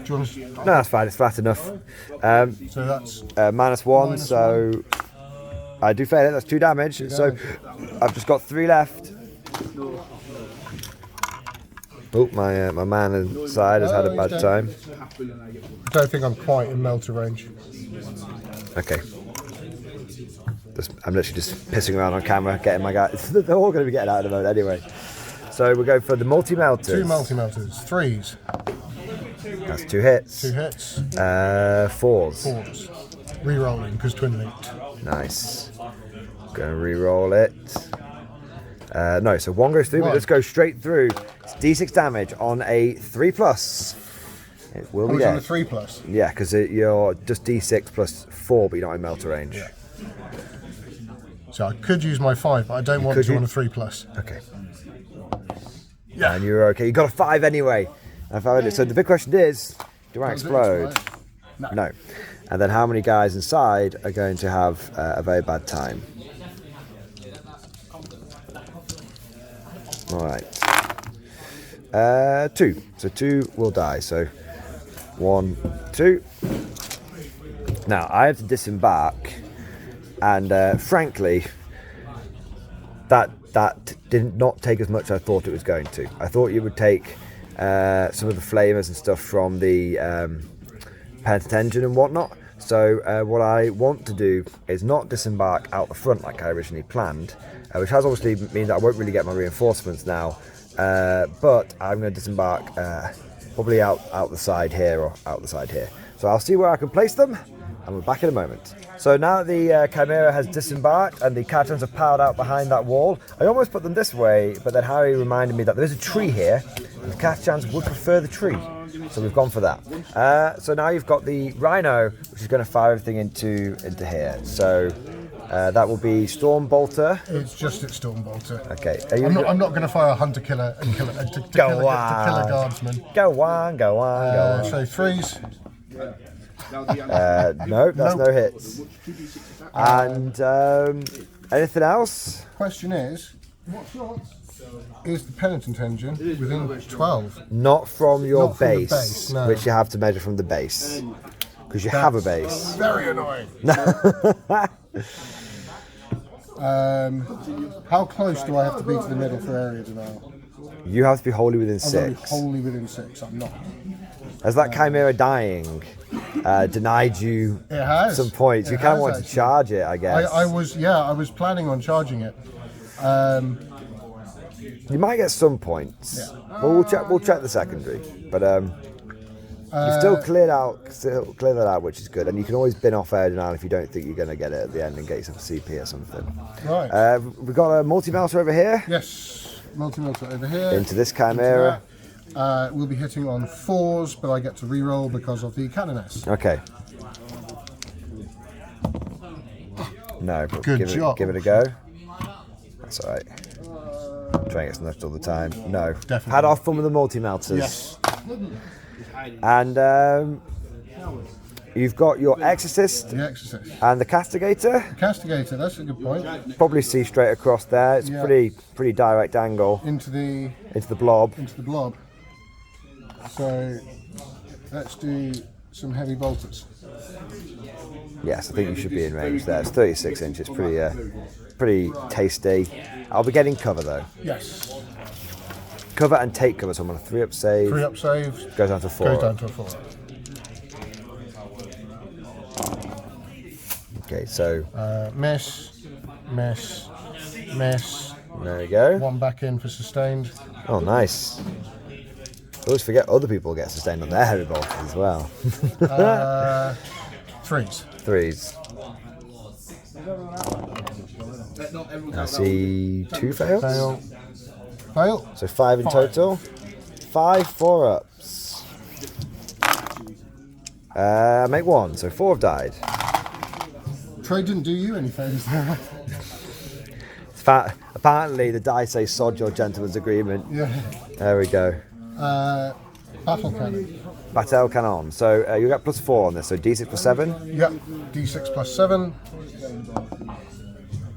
you want to... No, that's fine. It's flat enough. So that's -1. So I do fail it. That's 2 damage. So I've just got 3 left. Oh, my man inside has had a bad time. I don't think I'm quite in melter range. Okay. I'm literally just pissing around on camera, getting my guys. They're all going to be getting out of the mode anyway. So we're going for the multi-melters. 2 multi-melters. 3s. That's 2 hits. 2 hits. 4s. 4s. Re-rolling because twin linked. Nice. Gonna re-roll it. No, so 1 goes through, but let's go straight through. It's D6 damage on a 3+. It will be dead. On a 3+. Yeah, because you're just D6 plus 4, but you're not in melter range. Yeah. So I could use my 5, but I don't want to on a 3+. Okay. Yeah. And you're okay. You got a 5 anyway. So the big question is, do I explode? No. And then how many guys inside are going to have a very bad time? All right. 2. So 2 will die. So 1, 2. Now I have to disembark, and frankly, that did not take as much as I thought it was going to. I thought you would take some of the flamers and stuff from the penitent engine and whatnot. So what I want to do is not disembark out the front like I originally planned, which has obviously means that I won't really get my reinforcements now. But I'm going to disembark probably out the side here or out the side here. So I'll see where I can place them, and we're back in a moment. So now the Chimera has disembarked and the Catatons have piled out behind that wall. I almost put them this way, but then Harry reminded me that there is a tree here, and the Catatons would prefer the tree. So we've gone for that. So now you've got the Rhino, which is going to fire everything into here. So that will be Storm Bolter. It's just its Storm Bolter. Okay. I'm not going to fire a Hunter Killer and kill to kill a guardsman. Go on. So 3s. No, that's no hits. And anything else? Question is the penitent engine within 12? Not from your Not from the base, base, no. which you have to measure from the base. Because you have a base. Very annoying. How close do I have to be to the middle for area denial? You have to be wholly within I'm going to 6. be wholly within 6. I'm not. Has that Chimera dying denied you It has. some points? You kind of wanted to charge it, I guess. I was planning on charging it. You might get some points. Yeah. Well, we'll check the secondary. But you've still cleared that out, which is good. And you can always bin off air denial if you don't think you're going to get it at the end and get yourself a CP or something. Right. We've got a multi-melter over here. Yes. Multi-melter over here. Into this Chimera. We'll be hitting on 4s, but I get to reroll because of the Canoness. Okay. No, but Good job. Give it a go. That's all right. Trying to get left all the time. No. Definitely. Had our fun with the multi-melters. Yes. And you've got your Exorcist. The Exorcist. And the Castigator. The Castigator, that's a good point. Probably see straight across there. It's pretty direct angle. Into the blob. Into the blob. So let's do some heavy bolters. Yes, I think you should be in range there. It's 36 inches, pretty tasty. I'll be getting cover though. Yes. Cover and take cover, so I'm on a 3-up save. 3-up save. Goes down to 4. Goes down to a 4. Okay, so miss. There we go. 1 back in for sustained. Oh, nice. Always forget other people get sustained on their heavy bolters as well. 3s. 3s. I see 2 fails. Fail. So 5 in total. 5 4-ups. Make 1, so 4 have died. Trade didn't do you any favours there. Apparently the die say sod your gentleman's agreement. Yeah. There we go. Battle cannon. Battle cannon. So you got +4 on this, so D6 plus 7? Yep. D6 plus 7.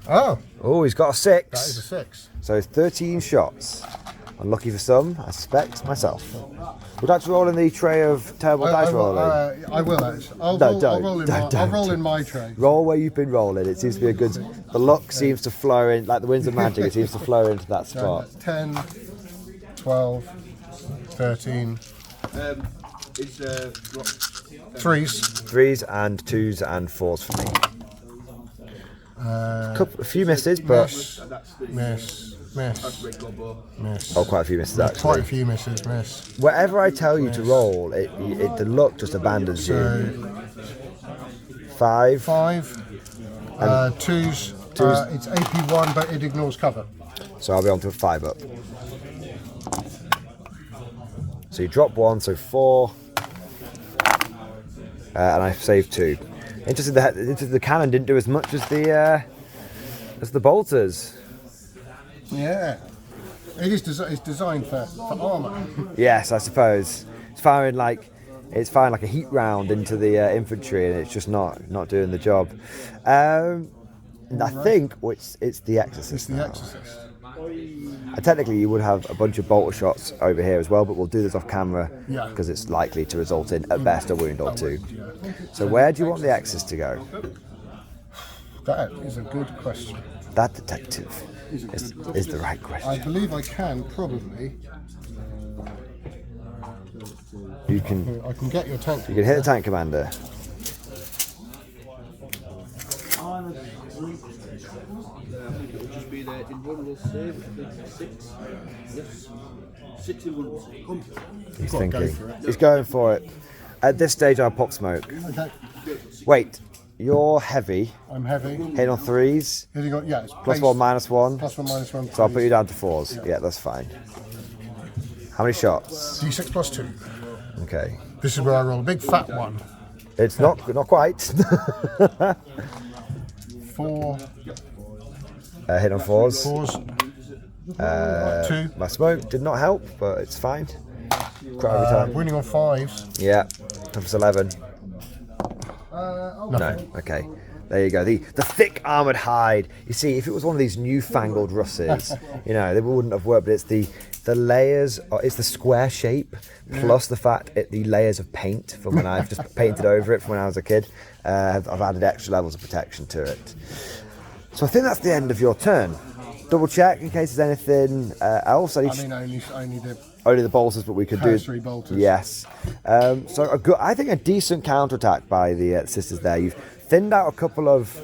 Oh, he's got a 6. that is a 6. So it's 13 shots. Unlucky for some, I suspect myself. Would you like to roll in the tray of terrible dice rolling? I will actually. I'll roll in my tray. Roll where you've been rolling. It seems to be a good. The luck seems to flow in, like the winds of magic. It seems to flow into that spot. 10, 12, 13. It's 3s. 3s and 2s and 4s for me. A few misses, but Miss. oh, quite a few misses actually. Quite a few misses, miss. Wherever I tell you to roll, the luck just abandons you. 5. 5. 2s It's AP1, but it ignores cover. So I'll be on to a 5 up. So you drop 1, so 4. And I saved 2. Interesting, the cannon didn't do as much as the bolters. Yeah. It's designed for armour. Yes, I suppose. It's firing like a heat round into the infantry, and it's just not doing the job. I think it's the Exorcist. It's the now. Exorcist. Technically, you would have a bunch of bolter shots over here as well, but we'll do this off camera because it's likely to result in, at best, a wound or 2. So where do you want the Exorcist to go? That is a good question. That detective is the right question. I believe I can probably. You can I can get your tank. you can hit the tank commander. It'll just be there in one will save 6. Yes. 6 in one will save. Come. He's Go on, go thinking. for it. He's going for it. At this stage, I'll pop smoke. Okay. Wait, you're heavy. I'm heavy. Hitting on 3s. Here you go. Yeah, it's Plus 1, minus 1. +1, -1. So I'll put you down to 4s. Yeah, that's fine. How many shots? D6 +2. Okay. This is where I roll a big fat one. It's not quite. 4. Hit on 4s. 4s. 2. My smoke did not help, but it's fine. Cry every time. Winning on 5s. Yeah. Toughest 11. Nothing. No. Okay. There you go. The thick armoured hide. You see, if it was one of these newfangled Russes, they wouldn't have worked. But it's the layers. It's the square shape plus the fact the layers of paint from when I've just painted over it from when I was a kid. I've added extra levels of protection to it. So I think that's the end of your turn. Double check in case there's anything else. Only Only the bolters, but we could do 3 bolters. Yes. So I think a decent counterattack by the sisters there. You've thinned out a couple of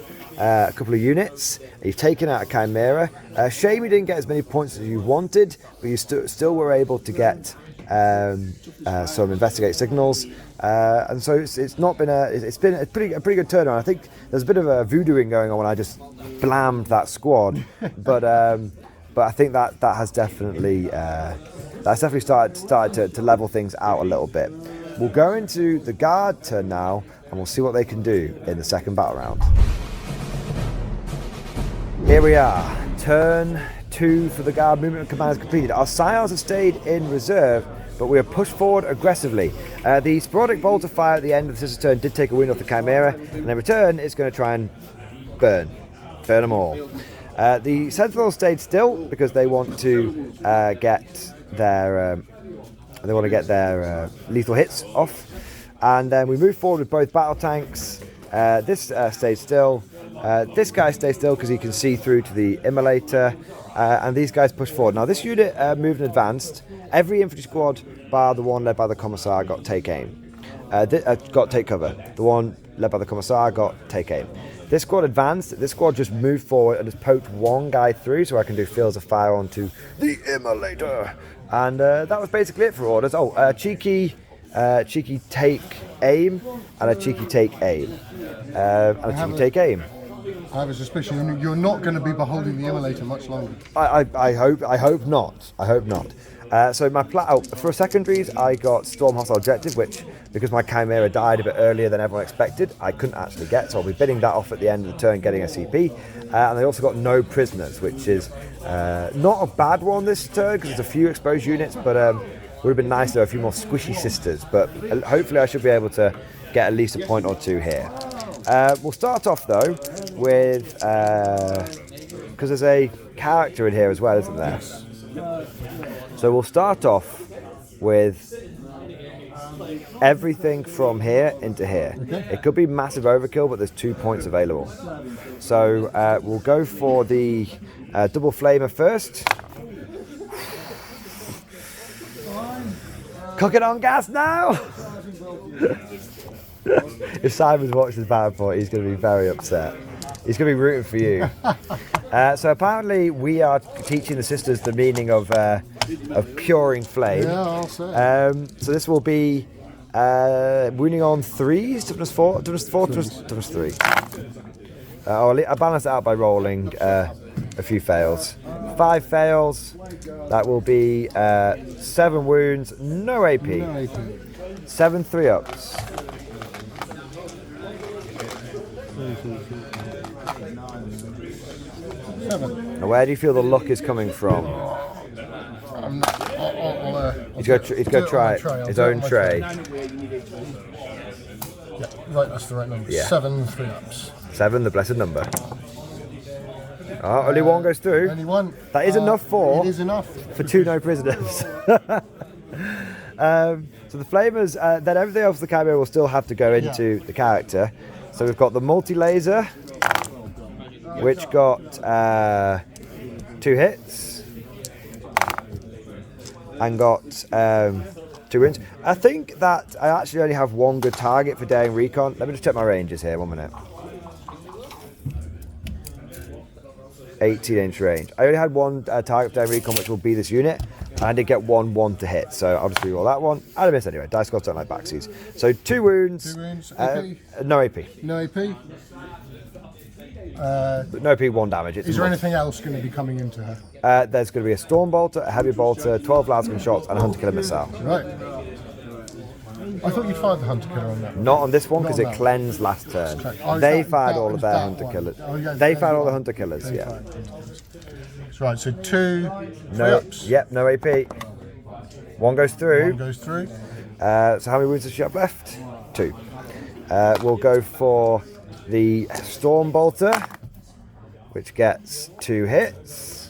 units. You've taken out a Chimera. Shame you didn't get as many points as you wanted, but you still were able to get some investigate signals. And so it's been a pretty good turnaround. I think there's a bit of a voodooing going on when I just blammed that squad, but I think that has definitely started to level things out a little bit. We'll go into the guard turn now, and we'll see what they can do in the second battle round. Here we are, turn 2 for the guard. Movement and command is completed. Our scions have stayed in reserve, but we are pushed forward aggressively. The sporadic bolter fire at the end of the sister's turn did take a wind off the Chimera, and in return it's going to try and burn them all. The Sentinels stayed still because they want to get their lethal hits off, and then we move forward with both battle tanks. This stayed still. This guy stays still because he can see through to the immolator, and these guys push forward. Now this unit moved and advanced. Every infantry squad, bar the one led by the commissar, got take aim. Got take cover. The one led by the commissar got take aim. This squad advanced. This squad just moved forward and just poked one guy through, so I can do fields of fire onto the immolator. And that was basically it for orders. Cheeky take aim, and a cheeky take aim, and a cheeky take aim. I have a suspicion you're not going to be beholding the immolator much longer. I hope not. So my for secondaries, I got Storm Hostile Objective, which, because my Chimera died a bit earlier than everyone expected, I couldn't actually get, so I'll be bidding that off at the end of the turn, getting a CP. And I also got No Prisoners, which is not a bad one this turn, because there's a few exposed units, but would have been nice to have a few more squishy sisters, but hopefully I should be able to get at least a point or 2 here. We'll start off though with, because there's a character in here as well, isn't there? So we'll start off with everything from here into here. Okay. It could be massive overkill, but there's 2 points available. So we'll go for the double flamer first. Cook it on gas now! If Simon's watched this battle point, he's going to be very upset. He's going to be rooting for you. So apparently we are teaching the sisters the meaning of puring flame. Yeah, I'll say. So this will be wounding on 3s, toughness 4, toughness 4, toughness 3. I balance it out by rolling a few fails. 5 fails. That will be 7 wounds, no AP. 7 3-ups. Now, where do you feel the luck is coming from? He's going to try it. His own tray. Yeah, right, that's the right number. Yeah. 7 3-ups. 7, the blessed number. Oh, only 1 goes through. Only 1. That is enough for. It is enough. For 2 no prisoners. So the flamers, then everything else the camera will still have to go into the character. So we've got the multi-laser, which got 2 hits and got 2 wins. I think that I actually only have 1 good target for daring recon. Let me just check my ranges here, 1 minute. 18-inch range. I only had 1 target for daring recon, which will be this unit. And I did get 1 to hit, so I'll just reroll that one. I'd have missed anyway. Dice gods don't like backsies. So 2 wounds. 2 wounds. AP? No AP. No AP. No AP, 1 damage. Is there anything else going to be coming into her? There's going to be a storm bolter, a heavy bolter, 12 lasgun shots, and a hunter killer missile. Right. I thought you fired the hunter killer on that. Not on this one because Not it on that. cleansed last turn. Oh, They that- fired that all of was their that hunter one. killers. Oh, yeah, They they fired all the fired. hunter killers. They Yeah. fired. That's right. So 2 No. 3-ups. Yep. No AP. 1 goes through. 1 goes through. So how many wounds does she have left? 2. We'll go for the storm bolter, which gets 2 hits.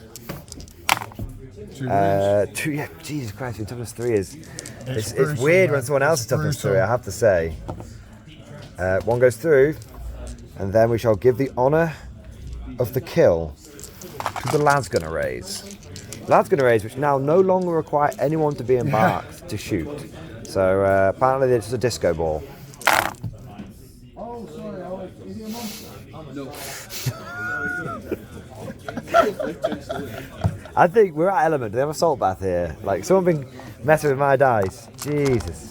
2 wounds. 2. Yeah. Jesus Christ, your toughness 3 is. It's brutal, weird man. when someone else is It's toughness 3. brutal. I have to say. 1 goes through, and then we shall give the honour of the kill to the lasgun arrays. Lasgun arrays, which now no longer require anyone to be embarked to shoot. So apparently they're just a disco ball. Oh, sorry, is he a monster? No. I think we're at Element. They have a salt bath here. Like someone been messing with my dice. Jesus.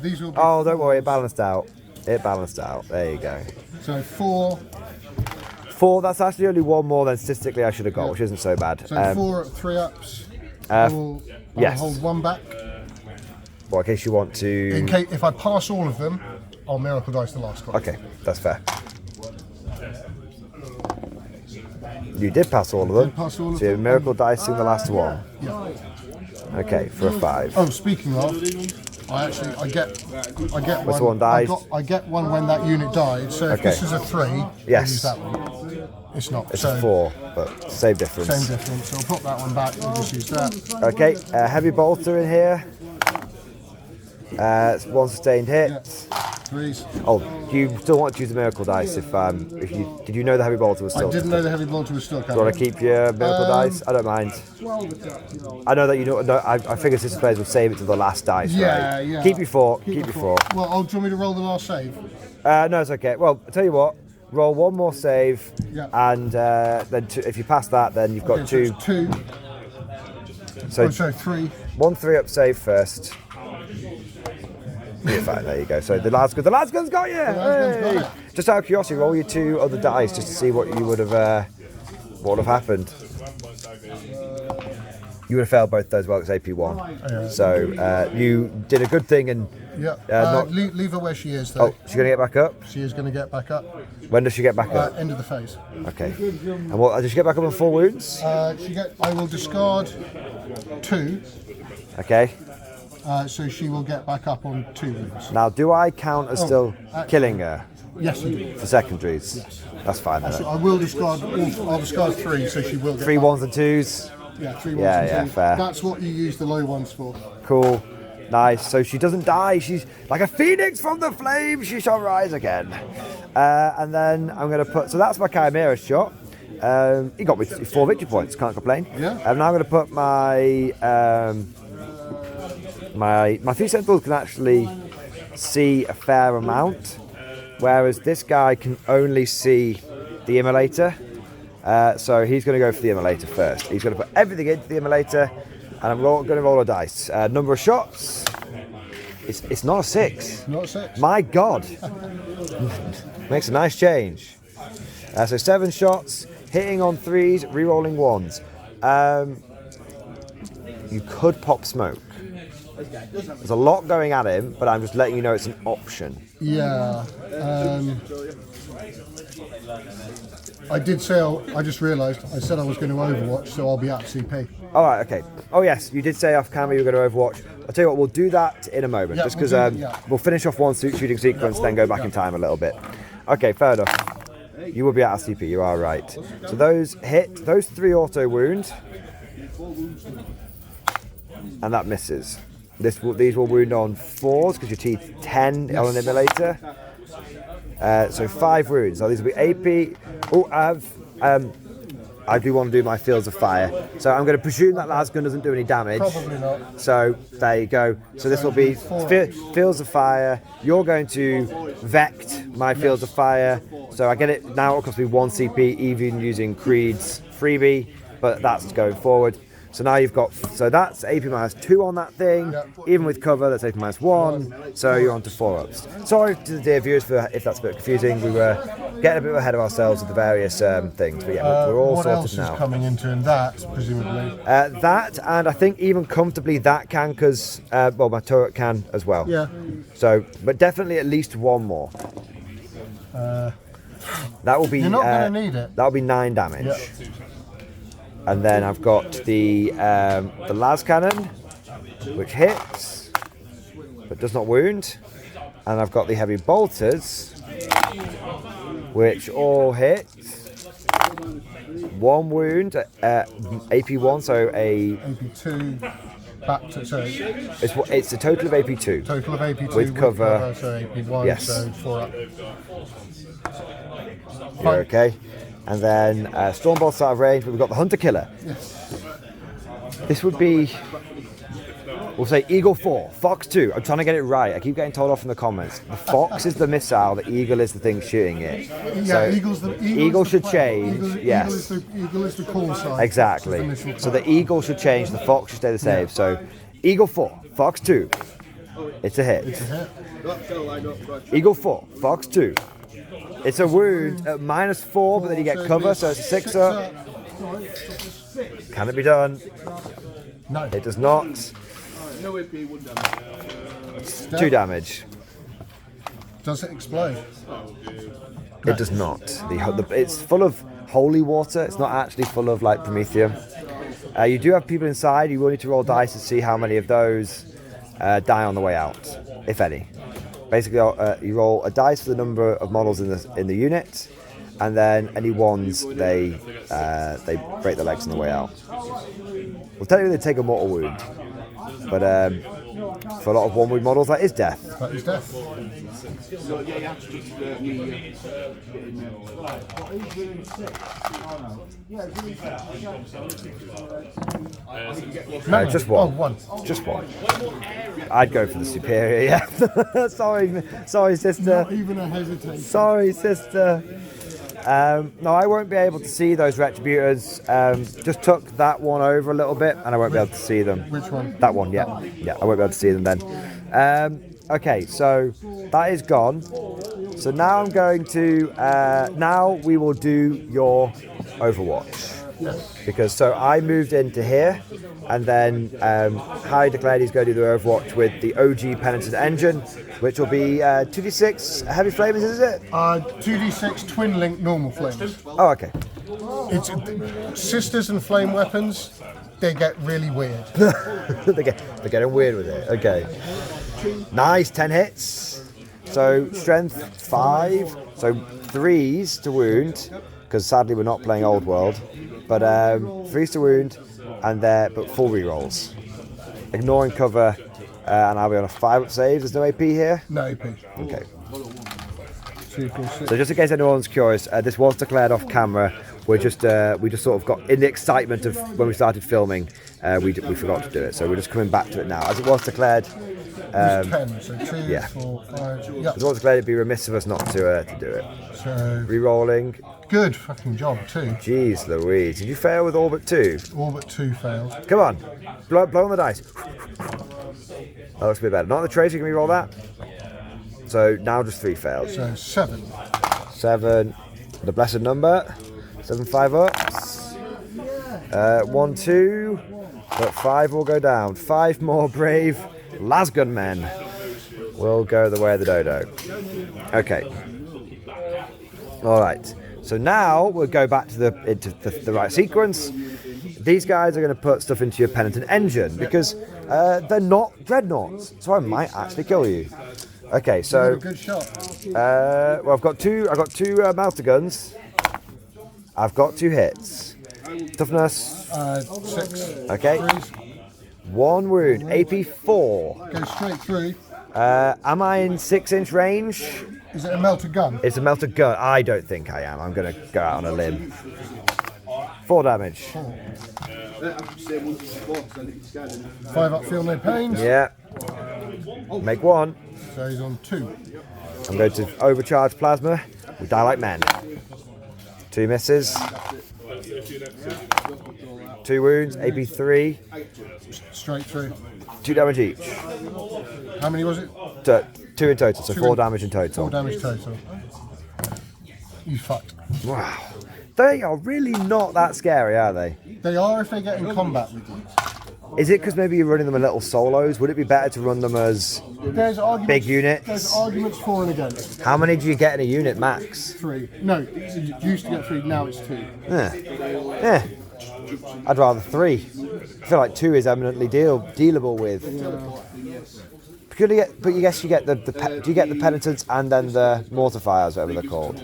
These will be Oh, don't worry, it balanced out. It balanced out. There you go. So 4. 4. That's actually only 1 more than statistically I should have got, which isn't so bad. So 4 3-ups. I will yes. hold 1 back. Well, in case you want to. In case if I pass all of them, I'll miracle dice the last one. Okay, that's fair. You did pass all of them. pass all of So you're them. miracle dicing the last one. Yeah. Okay, for a 5. Oh, speaking of, I get What's one. the one died? I get one when that unit died. So if Okay. this is a 3, I'll Yes. use that one. It's not. It's so a 4, but same difference. Same difference. So I'll put that one back. We'll just use that. Okay, heavy bolter in here. It's 1 sustained hit. Yeah. 3s. Oh, do you still want to use the miracle dice? If you did you know the heavy bolter was still? I didn't know the heavy bolter was still Do you want coming. to keep your miracle dice? I don't mind. 12 attack, you know. I know that you know. No, I figure system players will save it to the last dice, Yeah, right? yeah. Keep your 4. Keep your 4. Well, do you want me to roll the last save? No, it's okay. Well, I'll tell you what. Roll 1 more save, Yeah. and then if you pass that, then you've got Okay, 2. so it's 2. So Sorry, 3. 1 3-up save first. You're fine. There you go. So the lasgun's got you. lasgun's got Hey! it. Just out of curiosity, roll your 2 other dice just to see what you would have, what would have happened. You would have failed both those. Well, it's AP1. Yeah. So you did a good thing, and Yeah. not- Leave her where she is, though. oh, she's gonna get back up. She is going to get back up. When does she get back up? End of the phase. Okay. And what? Does she get back up on 4 wounds? I will discard 2, Okay. so she will get back up on 2 wounds. Now, do I count as still killing her Yes, you do. for secondaries? That's fine. Then. So I will discard. I'll discard 3, so she will get 3 back. 1s and 2s. Yeah, 3 ones Yeah, and yeah, 2. fair. That's what you use the low ones for. Cool. Nice. So she doesn't die. She's like a phoenix from the flames. She shall rise again. And then I'm going to put. So that's my Chimera shot. He got me 4 victory points. Can't complain. Yeah. And now I'm going to put my my 3 sentinels can actually see a fair amount, whereas this guy can only see the immolator. So he's going to go for the immolator first. He's going to put everything into the immolator, and I'm going to roll a dice. Number of shots. It's not a 6. Not a 6. My God. Makes a nice change. So 7 shots, hitting on 3s, re-rolling 1s. You could pop smoke. There's a lot going at him, but I'm just letting you know it's an option. Yeah. I did say, I just realised, I said I was going to Overwatch, so I'll be at CP. All right, okay. Oh yes, you did say off camera you were going to Overwatch. I'll tell you what, we'll do that in a moment, just because we'll finish off one shooting sequence, then go back in time a little bit. Okay, fair enough. You will be at CP, you are right. So those hit, those 3 auto wound, and that misses. These will wound on 4s because your teeth 10 on an emulator. So 5 wounds. So these will be AP. Oh, I do want to do my Fields of Fire. So I'm going to presume that lasgun doesn't do any damage. Probably not. So there you go. So this will be Fields of Fire. You're going to Vect my Fields of Fire. So I get it now. It'll cost me 1 CP, even using Creed's freebie, but that's going forward. So now you've got, so that's AP -2 on that thing. Even with cover, that's AP -1. So you're on to 4-ups. Sorry to the dear viewers for if that's a bit confusing. We were getting a bit ahead of ourselves with the various things. But yeah, we're all what sorted else now. is coming into in that, presumably? That, and I think even comfortably that can, because, well, my turret can as well. Yeah. So, but definitely at least 1 more. That will be. You're not going to need it. That will be 9 damage. Yeah. And then I've got the las cannon, which hits, but does not wound. And I've got the heavy bolters, which all hit. 1 wound, AP1, so a... AP2, back to, so... It's a total of AP2. Total of AP2 with cover, so AP1, yes. so 4 up. You're okay. And then Stormbolt's out of range, but we've got the Hunter Killer. Yes. This would be, we'll say Eagle 4, Fox 2. I'm trying to get it right. I keep getting told off in the comments. The Fox is the missile, the Eagle is the thing shooting it. Yeah, so Eagle should change. Yes. Eagle is the call sign. Exactly. So the Eagle should change, the Fox should stay the same. So Eagle 4, Fox 2. It's a hit. It's a hit. Eagle 4, Fox 2. It's a wound at -4, but then you get cover, so it's a 6-up. Can it be done? No. It does not. No AP, 1 damage. 2 damage. Does it explode? It does not. It's full of holy water. It's not actually full of like Promethium. You do have people inside. You will need to roll dice to see how many of those die on the way out, if any. Basically, you roll a dice for the number of models in the unit, and then any ones they break their legs on the way out. Well, technically they take a mortal wound, but for a lot of 1 wound models that is death. That is death. So yeah, you have to just Just 1. Oh, 1. Just 1. I'd go for the superior. Yeah. sorry, sister. Not even a hesitation. Sorry, sister. No, I won't be able to see those Retributors. Just took that one over a little bit, and I won't be able to see them. Which one? That one, yeah. Yeah, I won't be able to see them then. Okay, so that is gone. So now I'm going to... now we will do your Overwatch. Because so I moved into here, and then Harry declared he's going to do the Overwatch with the OG Penitent engine, which will be 2d6 heavy flames, is it? 2d6 twin link normal flames. Oh, okay. It's sisters and flame weapons. They get really weird. They're getting weird with it. Okay. Nice, 10 hits. So strength 5. So 3s to wound, because sadly we're not playing Old World. But 3s to wound, and but full rerolls. Ignoring cover, and I'll be on a 5-up save. There's no AP here? No AP. Okay. 2, 4, 6. So just in case anyone's curious, this was declared off camera. We just sort of got in the excitement of when we started filming, we forgot to do it. So we're just coming back to it now. As it was declared, It's 10, so 2, yeah. 4, 5. As it was declared, it'd be remiss of us not to do it. So Re-rolling. good fucking job too. Jeez Louise, did you fail with all but 2? All but 2 failed. Come on, blow on the dice. That looks a bit better. Not the traitor, can we roll that? So now just 3 fails. So 7. 7, the blessed number. 7 5-ups. 1, 2, but 5 will go down. 5 more brave lasgun men will go the way of the dodo. Okay. All right. So now we'll go back to the right sequence. These guys are going to put stuff into your penitent engine because they're not dreadnoughts, so I might actually kill you. Okay, so Good shot. well, I've got two melter guns. I've got 2 hits. Toughness. 6. Okay. Threes. 1 wound. AP 4. Go straight through. Am I in 6-inch range? Is it a melted gun? It's a melter gun. I don't think I am. I'm going to go out on a limb. 4 damage. 5 up, feel no pain. Yeah. Make 1. So he's on 2. I'm going to overcharge plasma. We die like men. 2 misses. 2 wounds. AP 3. Straight through. 2 damage each. How many was it? 2 in total, so 2 4 damage in total. 4 damage total. You fucked. Wow. They are really not that scary, are they? They are if they get in combat with you. Is it because maybe you're running them in little solos? Would it be better to run them as There's arguments, big units? There's arguments for and against. How many do you get in a unit max? 3. No, you used to get 3, now it's 2. Yeah. I'd rather 3. I feel like 2 is eminently dealable with. But you guess you get do you get the penitents and then the mortifiers, whatever they're called?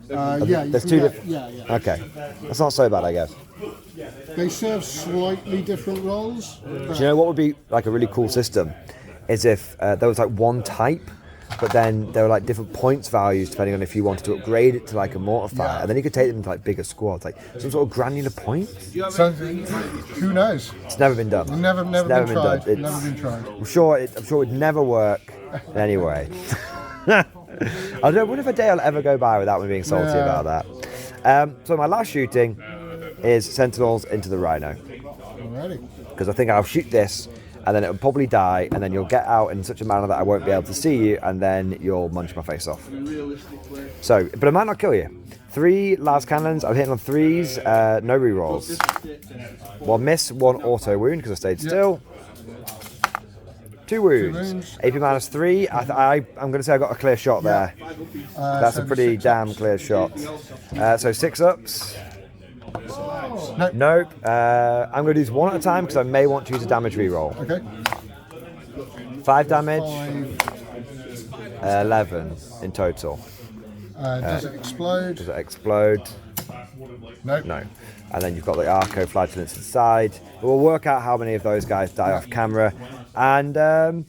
Yeah, There's 2 different. Yeah. Okay, that's not so bad, I guess. They serve slightly different roles. Do you know what would be like a really cool system? Is if there was like one type, but then there were like different points values depending on if you wanted to upgrade it to like a mortifier, and then you could take them into like bigger squads, like some sort of granular points. So, who knows? It's never been done. Never been tried. It's- Never been tried. I'm sure it would never work anyway. I wonder if a day I'll ever go by without me being salty Yeah. about that. So my last shooting is Sentinels into the Rhino, Alrighty. because I think I'll shoot this and then it'll probably die, and then you'll get out in such a manner that I won't be able to see you, and then you'll munch my face off. So, but I might not kill you. 3 las cannons, I'm hitting on 3s, no rerolls. 1 miss, 1 auto wound because I stayed still. 2 wounds. AP minus 3. I'm going to say I got a clear shot there. That's a pretty damn clear shot. So 6 ups. Nope. I'm going to do this 1 at a time because I may want to use a damage reroll. Okay. 5 damage. 11 in total. Does it explode? Does it explode? No. No. And then you've got the Arco flagellants inside. But we'll work out how many of those guys die off camera. And the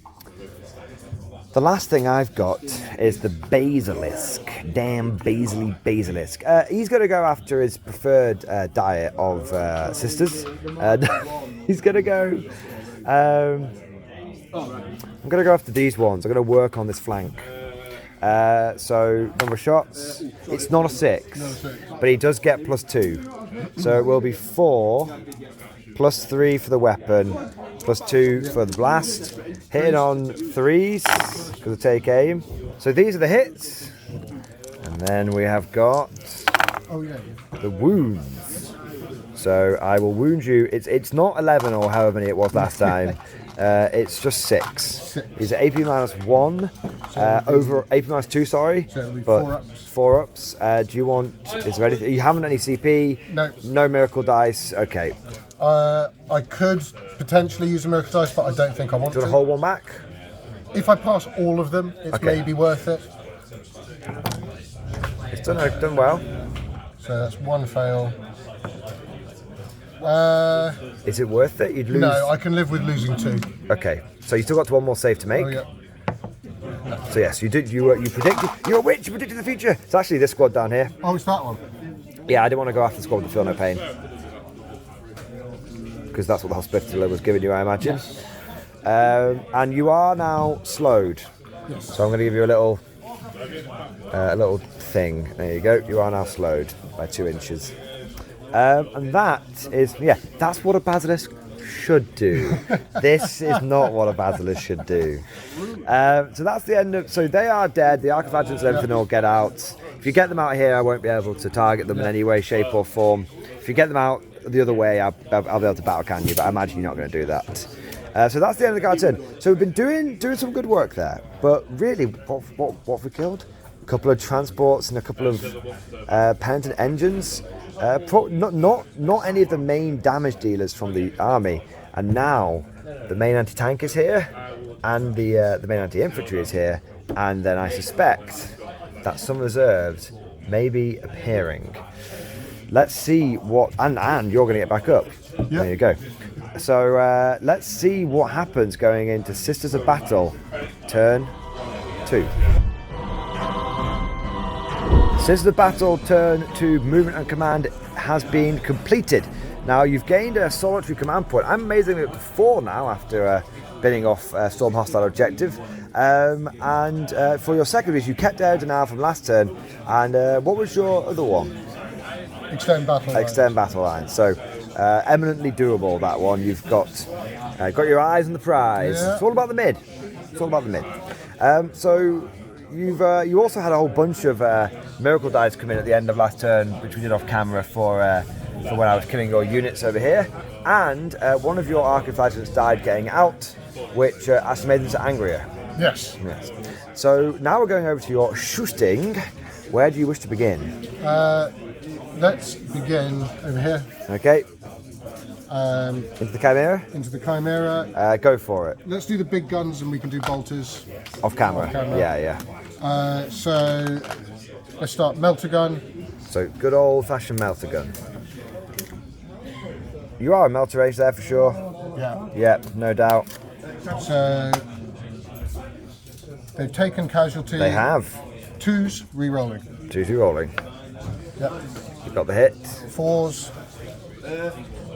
last thing I've got is the Basilisk. Damn Basilisk. He's going to go after his preferred diet of sisters. He's going to go... I'm going to go after these ones. I'm going to work on this flank. So, number of shots. It's not a 6, but he does get +2. So it will be 4, +3 for the weapon, +2 for the blast. Hitting on 3s, because I take aim. So these are the hits. And then we have got the wounds. So I will wound you. It's not 11 or however many it was last time. It's just 6. He's at AP minus 1, over AP minus 2, sorry. So it'll be but 4 ups. Do you want? Is there anything? You haven't any CP? No. No miracle dice. Okay. I could potentially use a miracle dice, but I don't think I want Do you to. want to hold 1 back? If I pass all of them, it's Okay. maybe worth it. It's done well. So that's 1 fail. Is it worth it? You'd lose. No, I can live with losing 2. Okay. So you still got 1 more save to make. Oh, yeah. So yes, you did. You predicted. You're a witch. You predicted the future. It's actually this squad down here. Oh, it's that one. Yeah, I didn't want to go after the squad with Feel No Pain. Because that's what the hospital was giving you, I imagine. And you are now slowed. Yes. So I'm going to give you a little thing. There you go. You are now slowed by 2 inches. And that is, that's what a basilisk should do. This is not what a basilisk should do. So that's the end of... So they are dead. The archiflagelants and everything will get out. If you get them out here, I won't be able to target them in any way, shape or form. If you get them out the other way, I'll be able to battle can you, but I imagine you're not going to do that. So that's the end of the guard turn. So we've been doing some good work there, but really, what have we killed? A couple of transports and a couple of penitent engines. Not any of the main damage dealers from the army, and now the main anti-tank is here, and the main anti-infantry is here, and then I suspect that some reserves may be appearing. Let's see what... And you're going to get back up. Yep. There you go. So let's see what happens going into Sisters of Battle, turn 2. Sisters of Battle, turn 2, movement and command has been completed. Now you've gained a solitary command point. I'm amazingly up to 4 now after binning off Storm Hostile Objective. And for your secondaries, you kept Air Denial from last turn. And what was your other one? Extend Battle Line. Extend Battle Line. So eminently doable, that one. You've got your eyes on the prize. Yeah. It's all about the mid. It's all about the mid. So you also had a whole bunch of miracle dice come in at the end of last turn, which we did off camera for when I was killing your units over here. And one of your archiflagelants died getting out, which actually made them to angrier. Yes. So now we're going over to your shooting. Where do you wish to begin? Let's begin over here. Okay. Into the Chimera? Into the Chimera. Go for it. Let's do the big guns and we can do bolters. Off camera. Yeah. So let's start melter gun. So good old fashioned melter gun. You are a melter age there for sure. Yeah. Yep, no doubt. So they've taken casualty. They have. 2s re-rolling. 2s re-rolling. Yep. You've got the hit. 4s.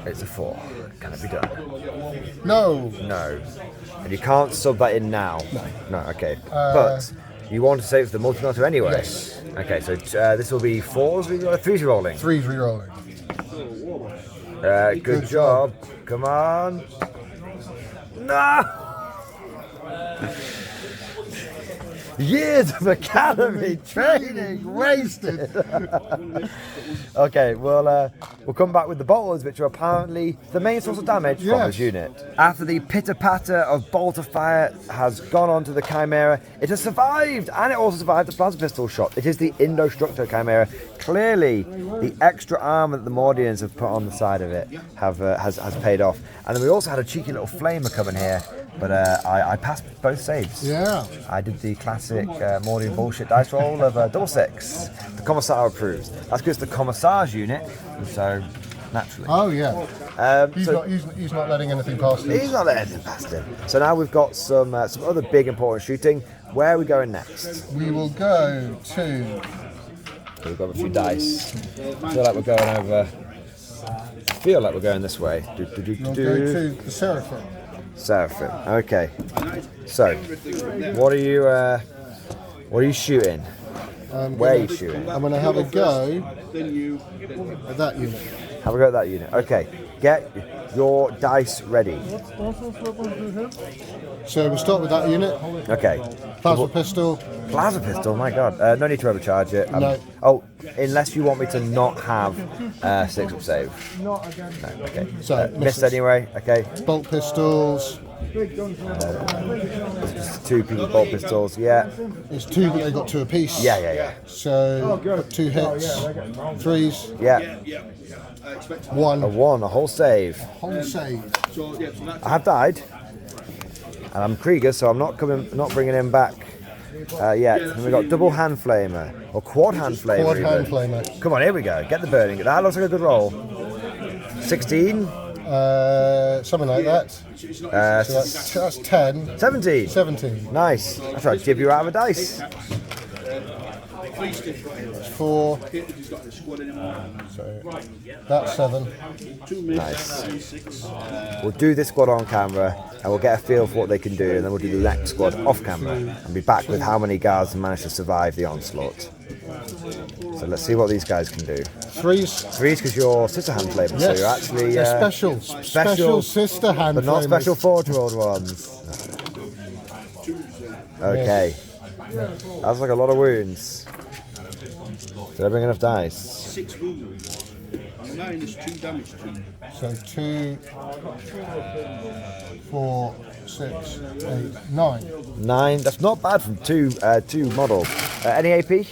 It's a 4. Can it be done? No. And you can't sub that in now? No, okay. But you want to save the multi-melter anyway? Yes. Okay, so this will be 4s re-rolling? 3s re-rolling? 3s re-rolling. Good job. Come on. No! Years of academy training wasted. Okay, we'll come back with the bolters, which are apparently the main source of damage from this unit. After the pitter-patter of bolter fire has gone on to the Chimera, it has survived, and it also survived the plasma pistol shot. It is the Indostructor Chimera. Clearly, the extra armor that the Mordians have put on the side of it has paid off. And then we also had a cheeky little flamer coming here, but I passed both saves. Yeah. I did the classic Mordian bullshit dice roll of double 6. The Commissar approves. That's because it's the Commissar's unit, and so naturally. Oh yeah. He's not letting anything past him. He's not letting anything past him. So now we've got some other big important shooting. Where are we going next? We will go to... We've got a few dice. I feel like we're going over... feel like we're going this way. We'll go to the Seraphim. Seraphim. Okay. So, what are you shooting? Where are you shooting? I'm going to have a go at that unit. Have a go at that unit. Okay. Get your dice ready. So we'll start with that unit. Okay. Plasma pistol. Plasma pistol, my god. No need to overcharge it. No. Oh, unless you want me to not have 6-up save. No, okay. So missed anyway, okay. Bolt pistols. Just 2 people bolt pistols, yeah. It's 2, but they got 2 apiece. Yeah. So 2 hits, 3s. Yeah. 1. A whole save. Whole save. I have died, and I'm Krieger, so I'm not bringing him back yet. And we've got double hand flamer or quad hand flamer. Quad hand flamer. Come on, here we go. Get the burning. That looks like a good roll. 16. Something like that. So that's 10. 17. 17. Nice. That's right. Jib you out of a dice. It's 4. So that's 7. Nice. We'll do this squad on camera and we'll get a feel for what they can do, and then we'll do the next squad off camera and be back with how many guards manage to survive the onslaught. So let's see what these guys can do. 3s. 3s because you're sister hand flamers, so you're actually special sister hand but not flamers. special forge-rolled ones. Okay. That's like a lot of wounds. Did I bring enough dice? 6 wounds. 9 is 2 damage to you. So 2, 4, 6, 8, 9. 9. That's not bad from two models. Any AP?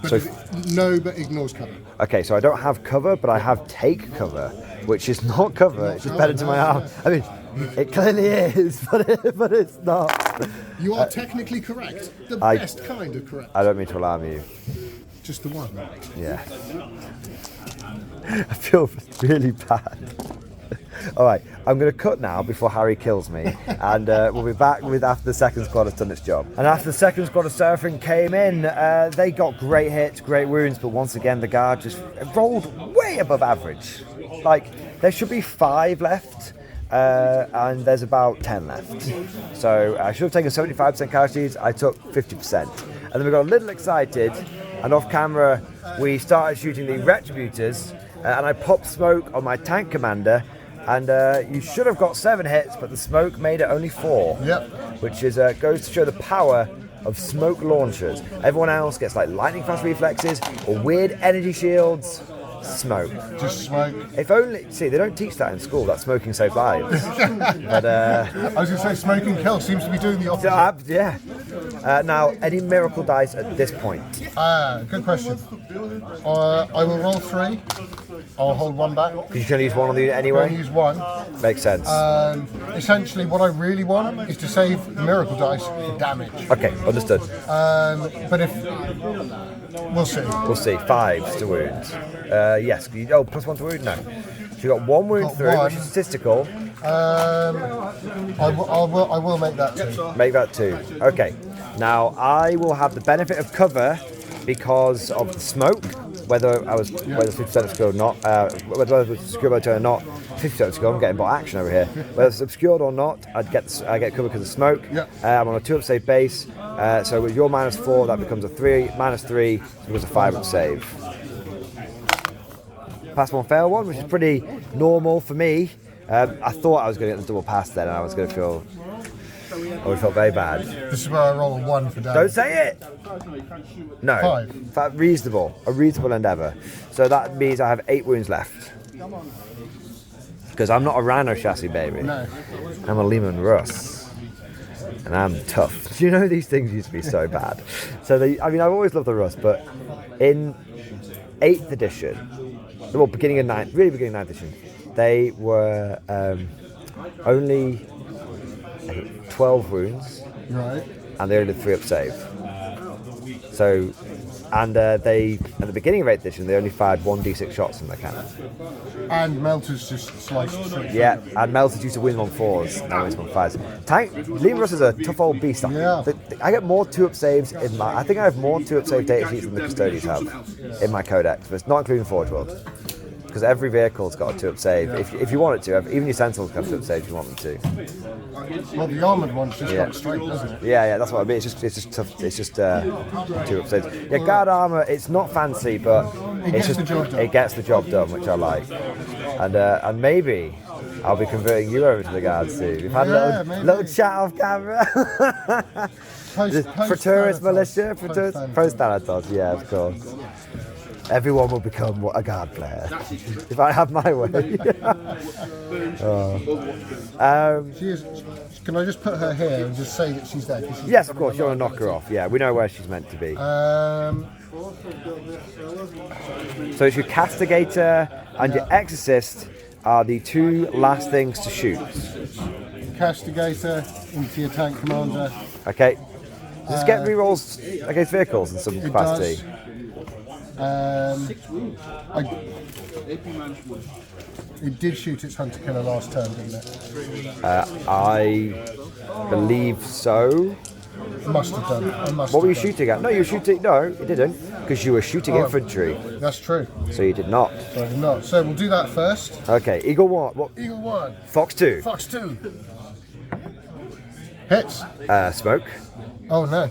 But no, but ignores cover. Okay, so I don't have cover, but I have take cover, which is not cover. It's just better to my arm. I mean, it clearly is, but it's not. You are technically correct. The best kind of correct. I don't mean to alarm you. Just the one. Yeah. I feel really bad. All right, I'm going to cut now before Harry kills me, and we'll be back with after the second squad has done its job. And after the second squad of Seraphim came in, they got great hits, great wounds, but once again the guard just rolled way above average. Like, there should be 5 left, and there's about 10 left. So I should have taken 75% casualties, I took 50%. And then we got a little excited, and off camera we started shooting the Retributors, and I popped smoke on my tank commander, and you should have got 7 hits, but the smoke made it only 4. Yep. Which is goes to show the power of smoke launchers. Everyone else gets like lightning fast reflexes or weird energy shields. Smoke. Just smoke. If only, see, they don't teach that in school, that smoking saves lives. But I was going to say smoking kill seems to be doing the opposite. yeah. Now, any miracle dice at this point? Good question. I will roll 3. I'll hold 1 back. Because you can only use 1 on the unit I'm anyway? going to use 1. Makes sense. Essentially, what I really want is to save the miracle dice for damage. Okay, understood. But if... We'll see. We'll see. 5 to wounds. Yes. Plus 1 to wound? No. So you got 1 wound Got through, 1. which is statistical. I will make that 2. Make that 2. Okay. Now I will have the benefit of cover because of the smoke, whether 50% obscured or not, whether it was obscured by turn or not. 50% obscured. I'm getting bot action over here. Whether it's obscured or not, I get cover because of smoke. Yep. I'm on a 2 up save base, so with your -4, that becomes a 3. -3 becomes a 5 up save. Pass 1, fail 1, which is pretty normal for me. I thought I was going to get the double pass then, and I would feel very bad. This is where I roll a 1 for damage. Don't say it! No. 5. A reasonable endeavour. So that means I have 8 wounds left. Because I'm not a Rhino chassis, baby. No. I'm a Lehman Russ. And I'm tough. Do you know these things used to be so bad? So I've always loved the Russ, but in 8th edition, well, beginning of 9th edition, they were only 12 wounds, Right. and they only did 3 up save. So, and they at the beginning of 8th edition, they only fired 1d6 shots from their cannon. And Melters just sliced through. Yeah, and Melters used to win on 4s, now wins on 5s. Lehman Russ is a tough old beast. Yeah. I get more 2 up saves in my. I think I have more 2 up save data sheets than the Custodians have in my codex, but it's not including Forge World. Because every vehicle's got a 2 up save. If you want it to, even your Sentinels can have 2 up saves if you want them to. Well, the armoured one's just got straight, doesn't it? Yeah, that's what I mean. It's just tough. It's just 2 up saves. Yeah, guard armour. It's not fancy, but it gets the job done, which I like. And maybe I'll be converting you over to the guards too. We've had a little chat off camera. Fraterus Militia, Post Thanatos. Yeah, of course. Everyone will become a guard player if I have my way. She is. Can I just put her here and just say that she's there? Yes, of course. You want to knock her off. Yeah, we know where she's meant to be. So it's your Castigator and your Exorcist are the 2 last things to shoot. Castigator into your tank commander. Okay. Does this get rerolls against vehicles in some capacity? It did shoot its hunter killer last turn, didn't it? I believe so. Must have done. What were you shooting at? No, you were shooting. No, it didn't. because you were shooting infantry. That's true. So you did not. So I did not. So we'll do that first. Okay, Eagle 1. What? Eagle 1. Fox 2. Fox 2. Hits. Smoke. Oh no.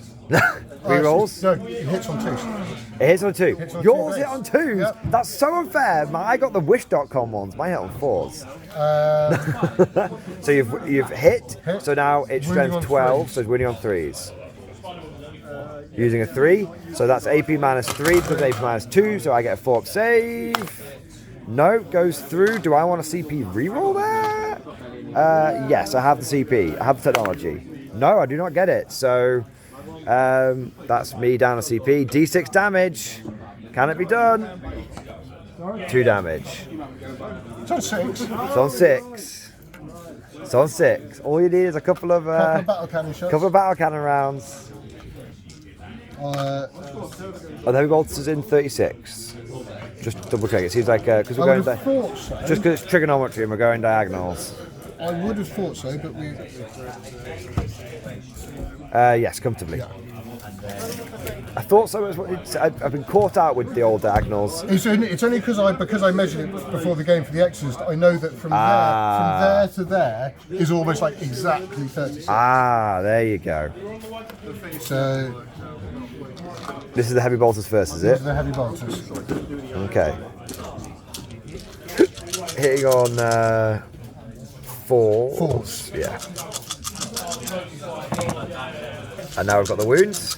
Rerolls? No, it hits on 2s. It hits on 2. Hits on Yours 2 hit on 2s? Yep. That's so unfair. I got the wish.com ones. Mine hit on 4s. So you've hit. So now it's Winning strength on 12, 3s. so it's winning on 3s. Using a 3, so that's AP minus 3 because AP minus 2, so I get a 4-up save. No, goes through. Do I want a CP reroll there? Yes, I have the CP. I have the technology. No, I do not get it. So that's me down a CP. D6 damage. Can it be done? 2 damage. It's on 6. It's on 6. It's on 6. All you need is a couple of battle cannon shots. couple of battle cannon rounds. The heavy bolts is in 36. Just double check. It seems like because we're going just because it's trigonometry and we're going diagonals. I would have thought so, but we. Yes, comfortably. Yeah. I thought so. I've been caught out with the old diagonals. It's only because I measured it before the game for the Exorcist. I know that from there to there is almost like exactly 36. There you go. So this is the heavy bolters first, is these it? are the heavy bolters. Okay. Hitting on 4. 4s. Yeah. And now we've got the wounds.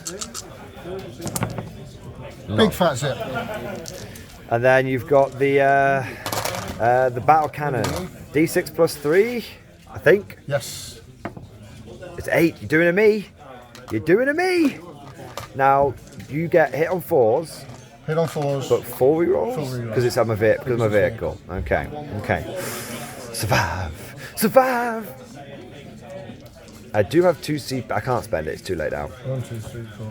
Big fat zip. And then you've got the battle cannon. D6 plus 3, I think. Yes. It's 8. You're doing a me. You're doing a me. Now you get hit on 4s. Hit on 4s. But 4 rerolls? 4 rerolls. Because it's on my vehicle. Okay. Survive. Survive. I do have 2 CP. I can't spend it. It's too late now. 1, 2, 3, 4.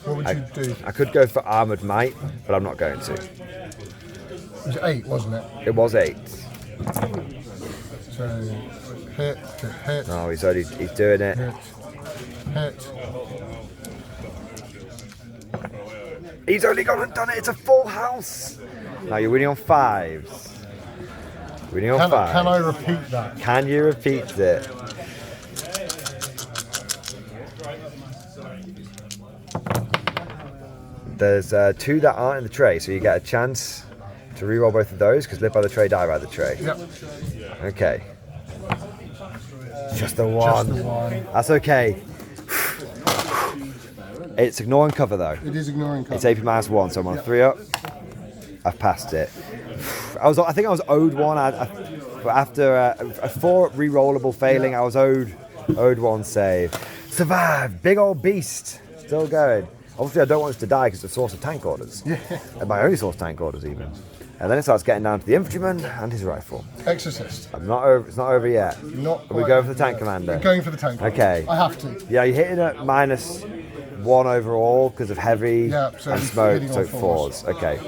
What would you do? I could go for armored might, but I'm not going to. It was 8, wasn't it? It was 8. So hit. Oh, he's doing it. Hit. He's only gone and done it. It's a full house. Now you're winning on 5s. Winning on 5s. Can I repeat that? Can you repeat it? There's 2 that aren't in the tray, so you get a chance to reroll both of those because live by the tray, die by the tray. Yep. Okay. Just the 1. Just the 1. That's okay. It's ignoring cover though. It is ignoring cover. It's AP minus 1, so I'm on 3 up. I've passed it. I think I was owed 1. After a 4 rerollable failing, I was owed 1 save. Survive! Big old beast. Still going. Obviously, I don't want us to die because it's a source of tank orders. Yeah. And my only source of tank orders, even. And then it starts getting down to the infantryman and his rifle. Exorcist. It's not over yet. Not Are we going for the tank commander? We're going for the tank. Okay. I have to. Yeah, you're hitting at minus 1 overall because of heavy Yeah, so and he's smoke, hitting so on 4s. Okay.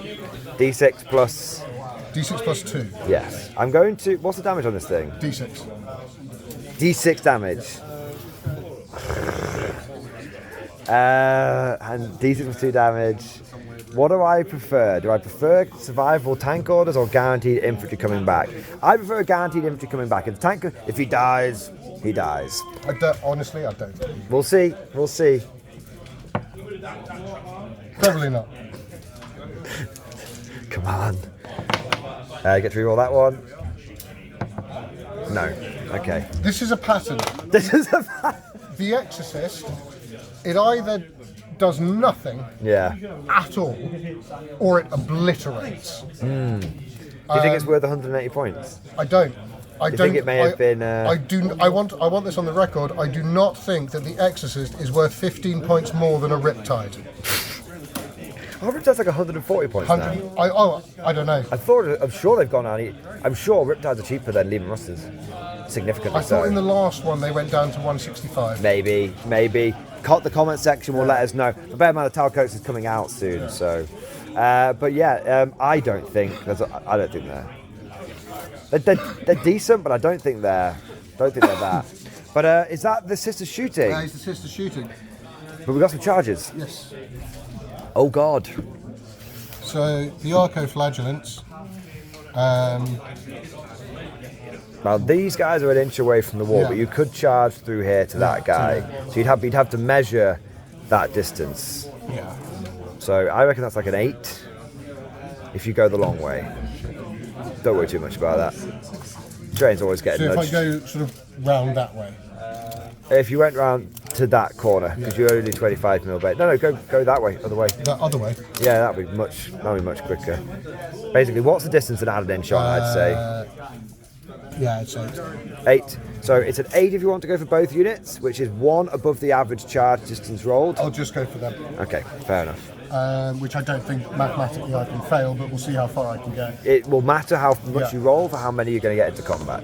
D6 plus. D6 plus 2. Yes. I'm going to. What's the damage on this thing? D6. D6 damage. And D6 plus 2 damage. What do I prefer? Do I prefer survival tank orders or guaranteed infantry coming back? I prefer guaranteed infantry coming back. If the tank, if he dies, he dies. Honestly, I don't. We'll see. We'll see. Probably not. Come on. Get to reroll that one. No. Okay. This is a pattern. This is a pattern. The Exorcist, it either does nothing at all, or it obliterates. Do you think it's worth 180 points? I don't. I think it may have been. I do. I want this on the record. I do not think that the Exorcist is worth 15 points more than a Riptide. Oh, Riptide's like 140 points now. I don't know. I'm sure they've gone on. I'm sure Riptides are cheaper than Lehman Rusters. Significantly I thought so. in the last one they went down to 165. Maybe. The comment section will let us know. But bear in mind the Talcoats is coming out soon, so. But yeah, I don't think they're. They're decent, but I don't think they're that. But is that the sister shooting? That is the sister shooting. But we got some charges. Yes. Oh God. So the arco-flagellants. Now these guys are an inch away from the wall, Yeah. but you could charge through here to that guy. So you'd have to measure that distance. Yeah. So I reckon that's like an 8 if you go the long way. Don't worry too much about that. Trains always get So if I nudged. go sort of round that way. If you went round to that corner, because you only do 25mm bait. No, go that way, other way. That other way. Yeah, that'd be much quicker. Basically, what's the distance an added in shot? I'd say Yeah, it's 8. 8. So it's an 8 if you want to go for both units, which is 1 above the average charge distance rolled. I'll just go for them. Okay, fair enough. Which I don't think mathematically I can fail, but we'll see how far I can go. It will matter how much Yeah. you roll for how many you're going to get into combat.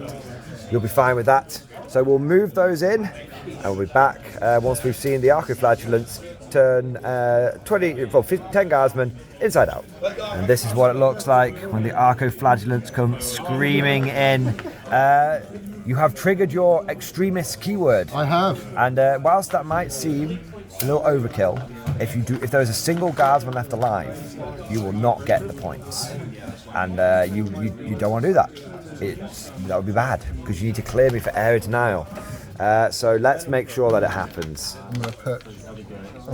You'll be fine with that. So we'll move those in, and we'll be back once we've seen the arco-flagellants turn 10 guardsmen inside out. And this is what it looks like when the arco-flagellants come screaming in. You have triggered your extremist keyword. I have. And whilst that might seem a little overkill, if there is a single guardsman left alive, you will not get the points, and you don't want to do that. That would be bad because you need to clear me for area denial. So let's make sure that it happens. I'm going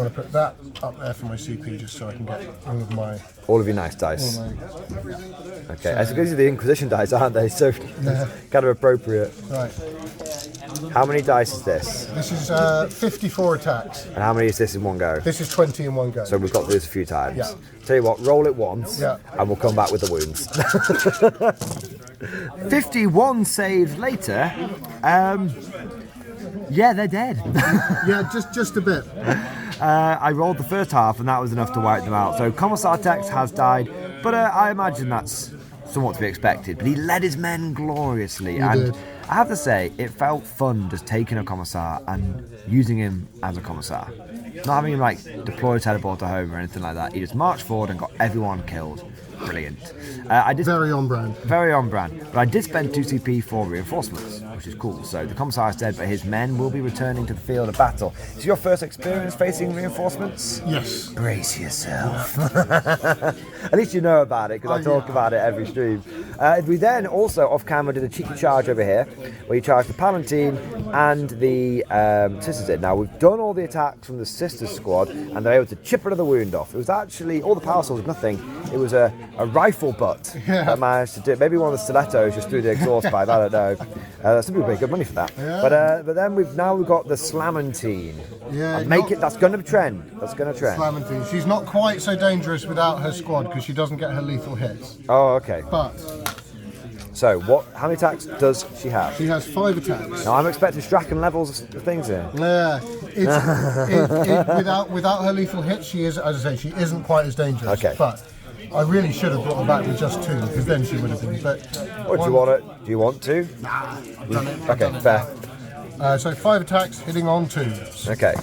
to put that up there for my CP just so I can get All of your nice dice. all my Okay, I suppose these are the Inquisition dice, aren't they? So kind of appropriate. right. How many dice is this? This is 54 attacks. And how many is this in one go? This is 20 in one go. So we've got to do this a few times. Yeah. Tell you what, roll it once, Yeah. and we'll come back with the wounds. 51 saves later. Yeah, they're dead. yeah, just a bit. I rolled the first half, and that was enough to wipe them out. So Commissar Tex has died, but I imagine that's somewhat to be expected. But he led his men gloriously, and did. I have to say, it felt fun just taking a Commissar and using him as a Commissar. Not having him like deploy a teleporter home or anything like that. He just marched forward and got everyone killed. Brilliant. I did Very on brand. very on brand, but I did spend 2 CP for reinforcements, which is cool. So the Commissar is dead, but his men will be returning to the field of battle. Is your first experience facing reinforcements? Yes. Brace yourself. At least you know about it, because I talk about it every stream. We then also, off camera, did a cheeky charge over here, where you charge the Palatine and the Sisters in. Now, we've done all the attacks from the Sisters squad, and they're able to chip another wound off. It was actually, all the power source was nothing. It was a rifle butt that managed to do it. Maybe one of the stilettos just through the exhaust pipe, I don't know. Some people pay good money for that. Yeah. But then we've got the Slamantine. Yeah, That's going to trend. That's going to trend. Clementine. She's not quite so dangerous without her squad because she doesn't get her lethal hits. Oh, okay. But So, how many attacks does she have? she has 5 attacks. Now, I'm expecting Strachan levels of things here. Yeah, without her lethal hits, she is, as I say, she isn't quite as dangerous. Okay. But I really should have brought her back with just 2 because then she would have been. But Or do you want it? Do you want to? I've done it. Okay, fair. So 5 attacks, hitting on 2s. Okay.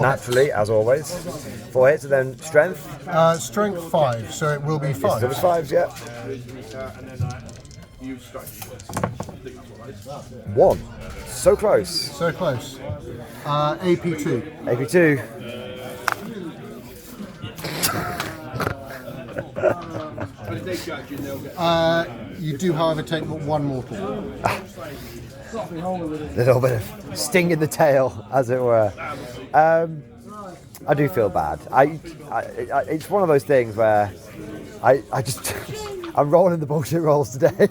Naturally, as always. 4 hits and then strength. Strength 5, so it will be 5. There was 5s, yeah. 1. So close. So close. AP2. AP2. You do, however, take 1 mortal. Little bit of sting in the tail, as it were. I do feel bad. It's one of those things where I just I'm rolling the bullshit rolls today.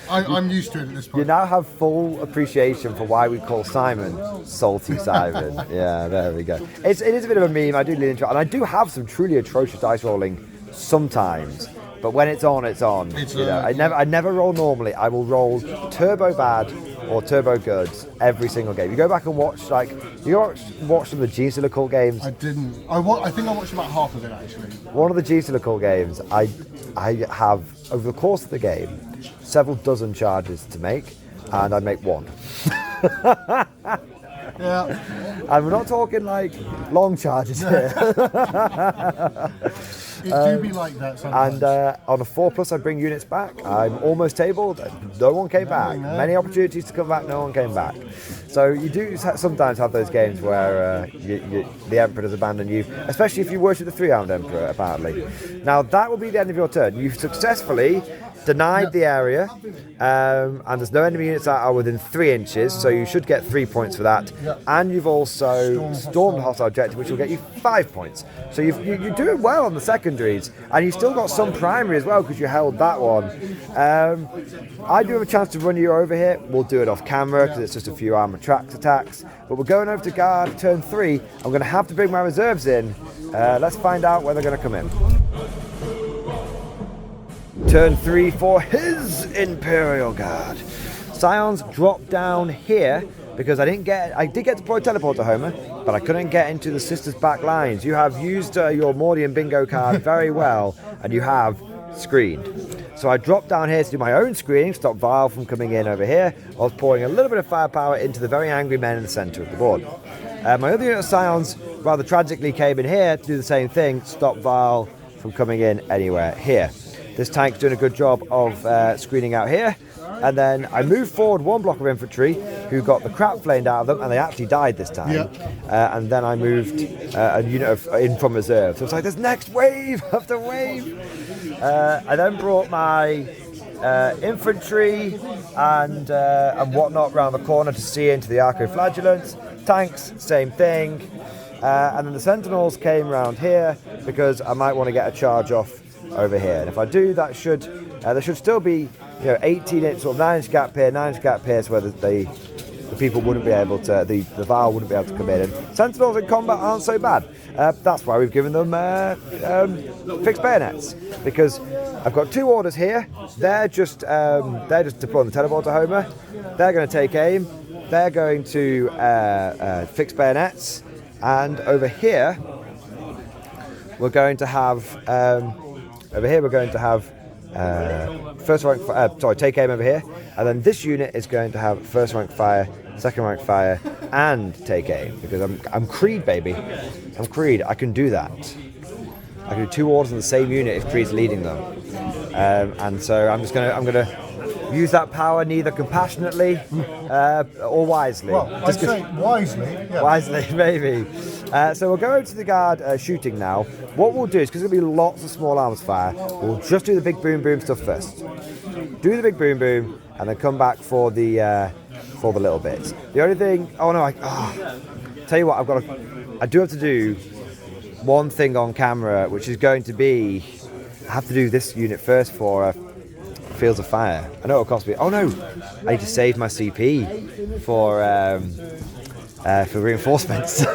I'm used to it at this You point. now have full appreciation for why we call Simon Salty Simon. Yeah, there we go. It is a bit of a meme. I do really enjoy it. And I do have some truly atrocious dice rolling sometimes. But when it's on, it's on. I never roll normally. I will roll turbo bad or turbo good every single game. You go back and watch watch some of the G Silicol games. I didn't. I think I watched about half of it actually. One of the G Silicol games, I have over the course of the game several dozen charges to make, and I make 1. Yeah. And we're not talking like long charges here. It do be like that sometimes. And on a 4+, I bring units back. I'm almost tabled. No one came back. no. Many opportunities to come back. No one came back. So you do sometimes have those games where the Emperor does abandon you, especially if you worship the 3-armed Emperor, apparently. Now, that will be the end of your turn. You've successfully denied the area, and there's no enemy units that are within 3 inches, so you should get 3 points for that. And you've also stormed the hostile objective, which will get you 5 points. So you're doing well on the secondaries, and you've still got some primary as well because you held that one. I do have a chance to run you over here. We'll do it off camera because it's just a few armor tracks attacks. But we're going over to guard turn 3. I'm going to have to bring my reserves in. Let's find out where they're going to come in. Turn 3 for his Imperial Guard. Scions drop down here because I did get deployed teleporter, Homer, but I couldn't get into the sisters' back lines. You have used your Mordian bingo card very well, and you have screened. So I dropped down here to do my own screening, stop Vile from coming in over here. I was pouring a little bit of firepower into the very angry men in the centre of the board. My other unit of Scions rather tragically came in here to do the same thing, stop Vile from coming in anywhere here. This tank's doing a good job of screening out here. And then I moved forward one block of infantry who got the crap flamed out of them, and they actually died this time. And then I moved a unit in from reserve. So it's like this next wave after wave. I then brought my infantry and whatnot round the corner to see into the Arco-Flagellants. Tanks, same thing. And then the Sentinels came round here because I might want to get a charge off over here. And if I do, that should there should still be 18 inch sort of 9-inch gap here, 9-inch gap here, so where the people wouldn't be able to, the Val wouldn't be able to come in. And Sentinels in combat aren't so bad. That's why we've given them fixed bayonets, because I've got 2 orders here. They're just deploying the teleporter, Homer. They're going to take aim. They're going to fix bayonets, and over here we're going to have first rank take aim over here, and then this unit is going to have first rank fire, second rank fire, and take aim, because I'm Creed, baby. I'm Creed. I can do that. I can do 2 orders in the same unit if Creed's leading them, and so I'm gonna use that power neither compassionately or wisely. Well, I'd say wisely. Yeah. Wisely, maybe. So we'll go over to the guard shooting now. What we'll do is, because there's going to be lots of small arms fire, we'll just do the big boom boom stuff first. Do the big boom boom, and then come back for the little bits. The only thing, tell you what, I do have to do one thing on camera, which is going to be, I have to do this unit first for Fields of Fire. I know it'll cost me. Oh no, I need to save my CP for reinforcements.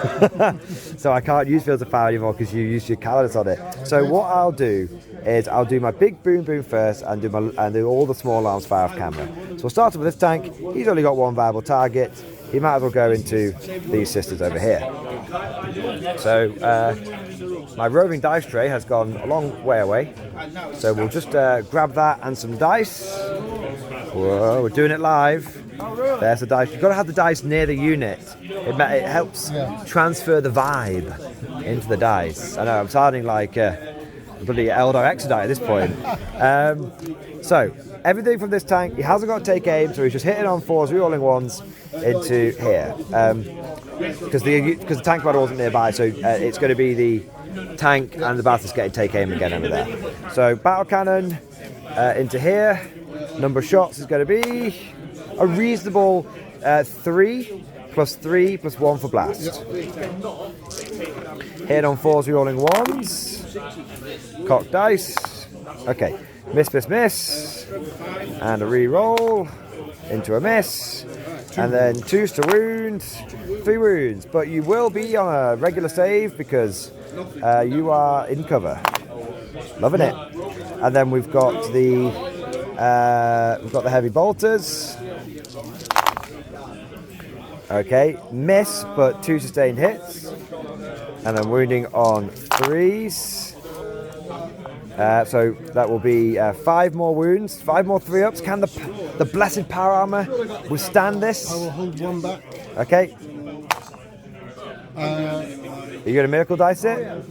So I can't use Fields of Fire anymore because you used your calories on it. So what I'll do is I'll do my big boom boom first and do all the small arms fire off camera. So we'll start with this tank. He's only got 1 viable target. He might as well go into these sisters over here. So my roving dice tray has gone a long way away. So we'll just grab that and some dice. Whoa, we're doing it live. There's the dice. You've got to have the dice near the unit. It helps transfer the vibe into the dice. I know, I'm sounding like bloody Eldar Exodite at this point. So, everything from this tank, he hasn't got to take aim, so he's just hitting on 4s, re-rolling 1s into here. Because the tank commander wasn't nearby, so it's going to be the tank and the Baptist getting take aim again over there. So, battle cannon into here. Number of shots is going to be a reasonable 3 plus 3 plus 1 for blast. Hit on 4s, re-rolling 1s. Cock dice. Okay. Miss, miss, miss. And a re-roll into a miss. And then 2s to wound. 3 wounds. But you will be on a regular save because you are in cover. Loving it. And then we've got the heavy bolters. Okay, miss, but 2 sustained hits. And then wounding on 3s. So that will be 5 more wounds, 5 more 3-ups. Can the blessed power armor withstand this? I will hold 1 back. Okay. Are you going to miracle dice it?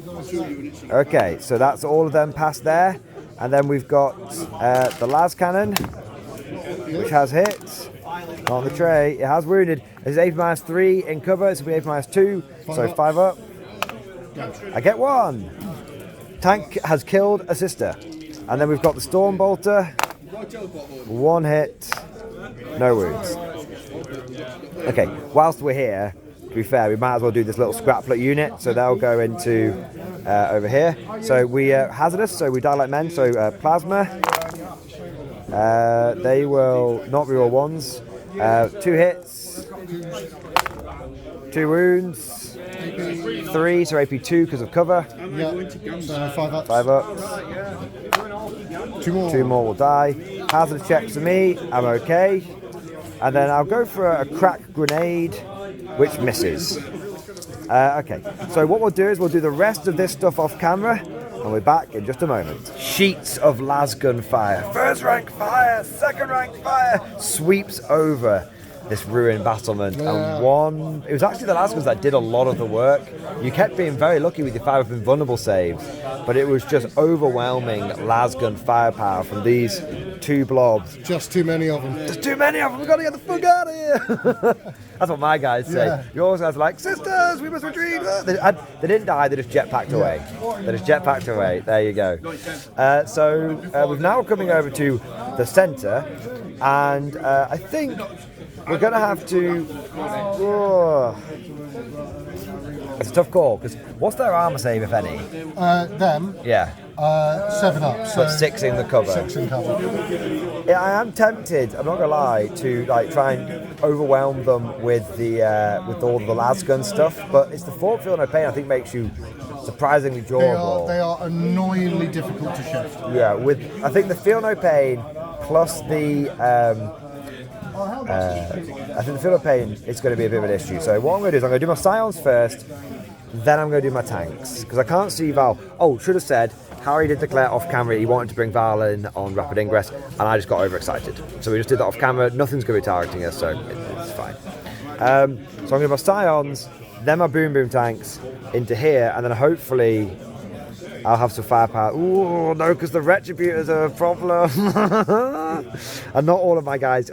Okay, so that's all of them past there. And then we've got the las cannon, which has hit. Not on the tray. It has wounded. It's AP -3 in cover. It's AP -2. So 5 up. I get 1. Tank has killed a sister. And then we've got the Storm Bolter. 1 hit. No wounds. Okay, whilst we're here, to be fair, we might as well do this little scraplet unit. So they'll go into over here. So we hazardous, so we die like men. So plasma. They will not reroll 1s. 2 hits. 2 wounds. 3, so AP 2 because of cover. Yeah, so 5 up. 5 up. 2 more. 2 more will die. Hazard checks for me. I'm okay. And then I'll go for a crack grenade, which misses. Okay, so what we'll do is we'll do the rest of this stuff off camera, and we're back in just a moment. Sheets of lasgun fire. First rank fire, second rank fire sweeps over this ruined battlement. And it was actually the lasguns that did a lot of the work. You kept being very lucky with your 5 up invulnerable saves, but it was just overwhelming lasgun firepower from these 2 blobs. Just too many of them. There's too many of them, we've got to get the fuck out of here. That's what my guys say. Yeah. You always guys are like, sisters, we must retreat. They didn't die, they just jetpacked away. They just jetpacked away, there you go. So we're now coming over to the centre, and I think we're going to have to... It's a tough call, because what's their armour save, if any? Them? Yeah. 7 up. So But 6 in the cover. 6 in cover. Yeah, I am tempted, I'm not going to lie, to like try and overwhelm them with with all the lasgun stuff, but it's the Fort Feel No Pain I think makes you surprisingly durable. They are annoyingly difficult to shift. Yeah, I think the Feel No Pain plus the I think the Feel No Pain is going to be a bit of an issue. So what I'm going to do is I'm going to do my Scions first, then I'm going to do my tanks, because I can't see Val. Oh, should have said, Harry did declare off camera he wanted to bring Val in on rapid ingress, and I just got overexcited. So we just did that off camera. Nothing's going to be targeting us, so it's fine. So I'm going to do my Scions, then my Boom Boom tanks into here, and then hopefully I'll have some firepower. Ooh, no, because the Retributors are a problem. And not all of my guys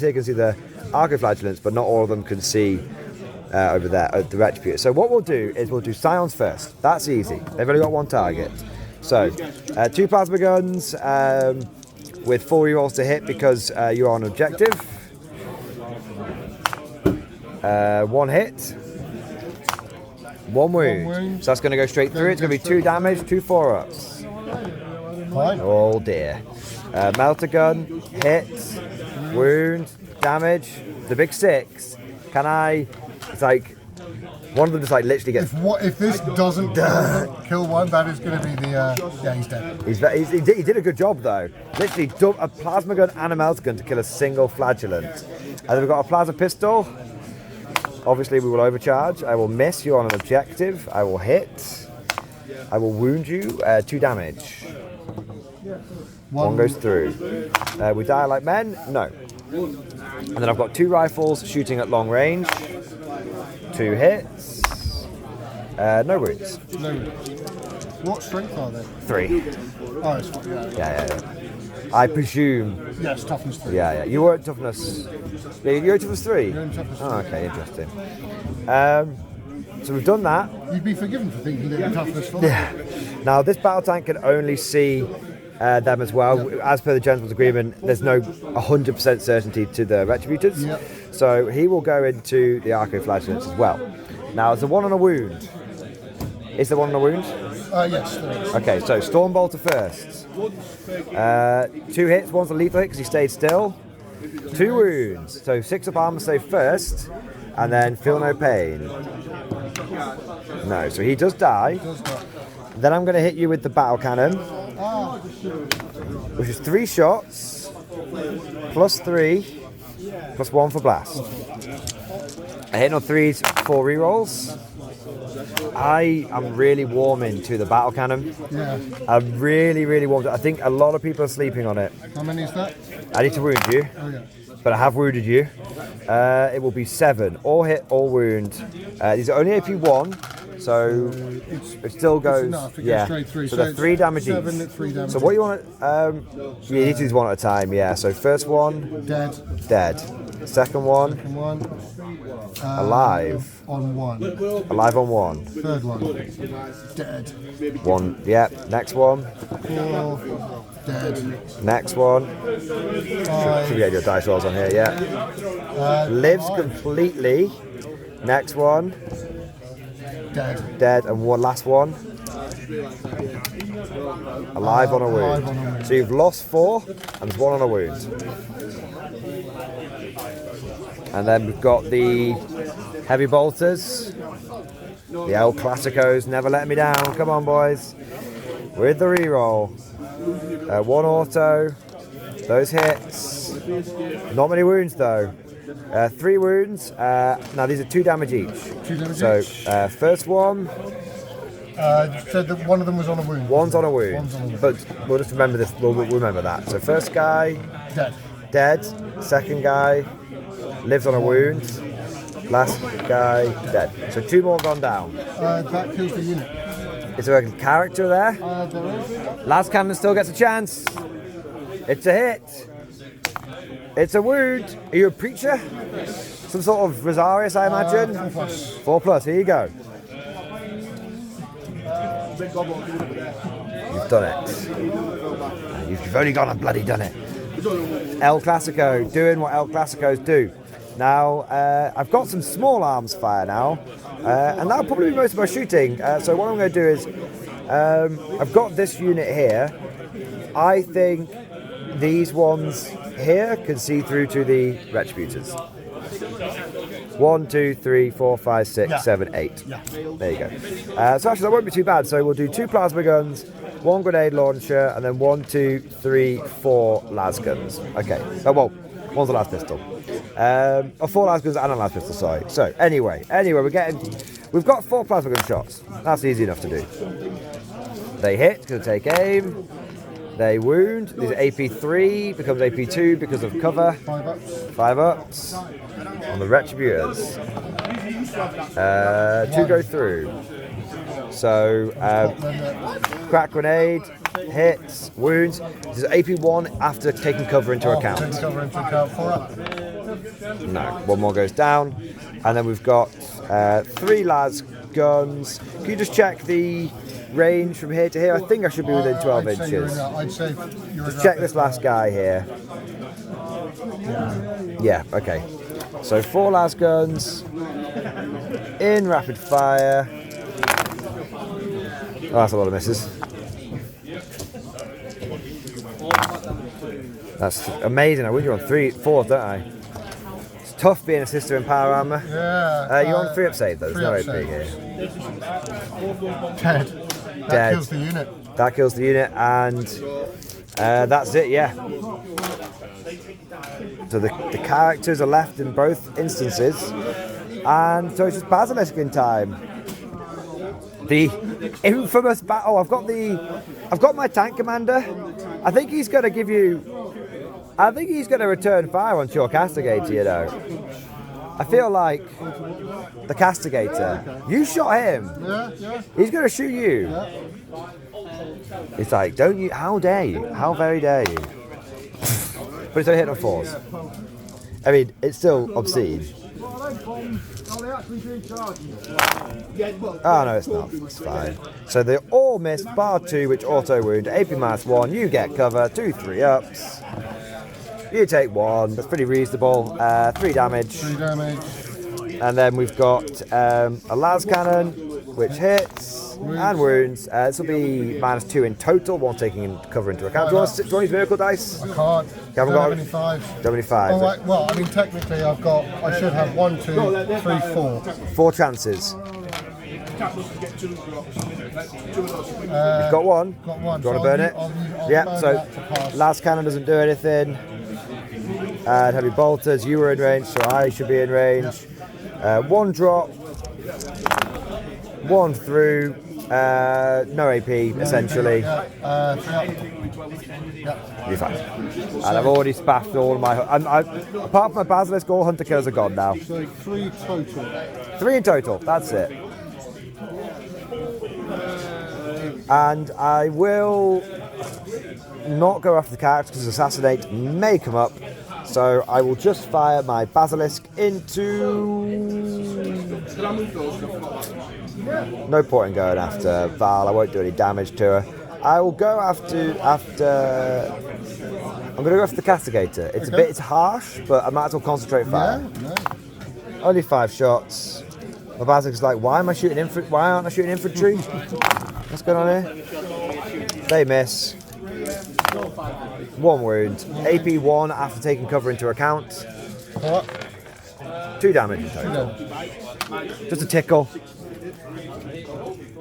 here can see the Archoflagellants, but not all of them can see over there, the Retributors. So what we'll do is we'll do Scions first. That's easy. They've only got 1 target. So 2 plasma guns with 4 rerolls to hit because you're on objective. 1 hit. 1 wound. So that's going to go straight through. It's going to be 2 damage, 2 4-ups. Fine. Oh dear. Melter gun, hit, wound, damage. The big 6. Can I? It's like one of them just like literally gets. If this doesn't kill one, that is going to be the. Yeah, he's dead. He did a good job though. Literally a plasma gun and a melter gun to kill a single flagellant. And then we've got a plasma pistol. Obviously we will overcharge. I will miss you on an objective. I will hit. I will wound you. 2 damage. 1 goes through. We die like men? No. And then I've got 2 rifles shooting at long range. 2 hits. No wounds. No. What strength are they? 3. Oh, it's fine. Yeah. I presume. Yes, toughness 3. Yeah. You were at toughness. You're at toughness 3? You're in toughness 3. Oh, okay, interesting. So we've done that. You'd be forgiven for thinking that you're toughness 4. Yeah. Now this battle tank can only see them as well. Yep. As per the gentleman's agreement, there's no 100% certainty to the Retributors. Yep. So he will go into the Archoflagellants as well. Now, is there 1 on a wound? Is there 1 on a wound? Yes, there is. Okay, so Storm Bolter first. 2 hits, 1's a lethal hit because he stayed still. 2 wounds. So 6 up armor save first, and then Feel No Pain. No, so he does die. Then I'm going to hit you with the battle cannon, which is 3 shots, plus 3, plus 1 for blast. I hit on 3s, 4 rerolls. I am really warming to the battle cannon. Yeah. I'm really warmed. I think a lot of people are sleeping on it. How many is that? I need to wound you, but I have wounded you. It will be 7. All hit, all wound. These are only AP 1. So it still goes. Enough. It goes straight through. So they're 3 damage each. 7 at 3 damage. So what you want to? You need to do these one at a time. Yeah. So first one. Dead. Second one. Second one. Alive. On 1. Alive on 1. Third one. Dead. 1. Yeah. Next one. 4. Dead. Next one. 5. Should we get your dice rolls on here? Yeah. Lives 5. completely. Next one. Dead. And one last one. Alive on a wound. So you've lost 4 and there's 1 on a wound. And then we've got the heavy bolters. The El Clasicos, never let me down. Come on, boys. With the reroll. 1 auto. Those hits. Not many wounds though. 3 wounds. Now these are 2 damage each. 2 damage so each. First one. Said that one of them was on a wound. One's on a wound. But we'll just remember this. We'll remember that. So first guy. Dead. Second guy. Lives on a wound. Last guy. Dead. So 2 more gone down. That kills the unit. Is there a character there? There is. Last cannon still gets a chance. It's a hit. It's a wound. Are you a preacher? Some sort of Rosarius, I imagine? 4+. 4+. Here you go. You've done it. You've only gone and bloody done it. El Clasico, doing what El Clasicos do. Now, I've got some small arms fire now, and that'll probably be most of my shooting. So what I'm going to do is, I've got this unit here. I think these ones here can see through to the Retributors. 1, 2, 3, 4, 5, 6, 7, 8. Yeah. There you go. So actually that won't be too bad. So we'll do 2 plasma guns, 1 grenade launcher, and then 1, 2, 3, 4 las guns. Okay. Oh well, 1's a las pistol. 4 las guns and a las pistol. Sorry. So anyway, we've got 4 plasma gun shots. That's easy enough to do. They hit. Gonna take aim. They wound. These are AP3 becomes AP2 because of cover. 5 ups. 5 ups on the Retributors. 2 go through. So crack grenade, hits, wounds. This is AP1 after taking cover into account. Taking cover into account. 4 up. No, 1 more goes down, and then we've got 3 las guns. Can you just check the range from here to here? I think I should be within 12 inches. I'd say you're Just check this last guy here. Yeah, okay. So 4 las guns in rapid fire. Oh, that's a lot of misses. That's amazing. I win you on 3, 4, don't I? It's tough being a sister in power armor. Yeah. You're on 3 up save though. There's no AP save. here. Dead. That kills the unit. That kills the unit, and that's it. Yeah. So the characters are left in both instances, and so it's just Basilisk in time. The infamous battle. I've got my tank commander. I think he's going to return fire onto your castigator. You know, I feel like the castigator. You shot him. Yeah. He's going to shoot you. Yeah. It's like, don't you? How dare you? How very dare you? But it's only hit on 4s. I mean, it's still obscene. Oh no, it's not. It's fine. So they all missed, bar 2, which auto wound. AP -1. You get cover. 2 3 ups. You take 1. That's pretty reasonable. 3 damage. 3 damage. And then we've got a las cannon, which hits and wounds. This will be -2 in total, 1 taking cover into account. Do you want to use miracle dice? I can't. You haven't got any 5s. Don't have any 5s. Oh, right. Well, I mean, technically, I should have 1, 2, 3, 4. 4 chances. You've got 1. Got 1. Do you want to burn it? Yeah. So last cannon doesn't do anything. And heavy bolters. You were in range, so I should be in range. 1 drop. 1 through. No AP, essentially. You're fine. And I've already spaffed all of my... apart from my Basilisk, all Hunter Killers are gone now. So 3 total. 3 in total, that's it. And I will not go after the character because Assassinate may come up. So I will just fire my Basilisk into... No point in going after Val, I won't do any damage to her. I will go after... I'm going to go after the Castigator. It's it's harsh, but I might as well concentrate fire. Yeah, no. Only 5 shots. My Basilic's like, why aren't I shooting infantry? What's going on here? They miss. 1 wound. AP 1 after taking cover into account. What? 2 damage in total. Just a tickle.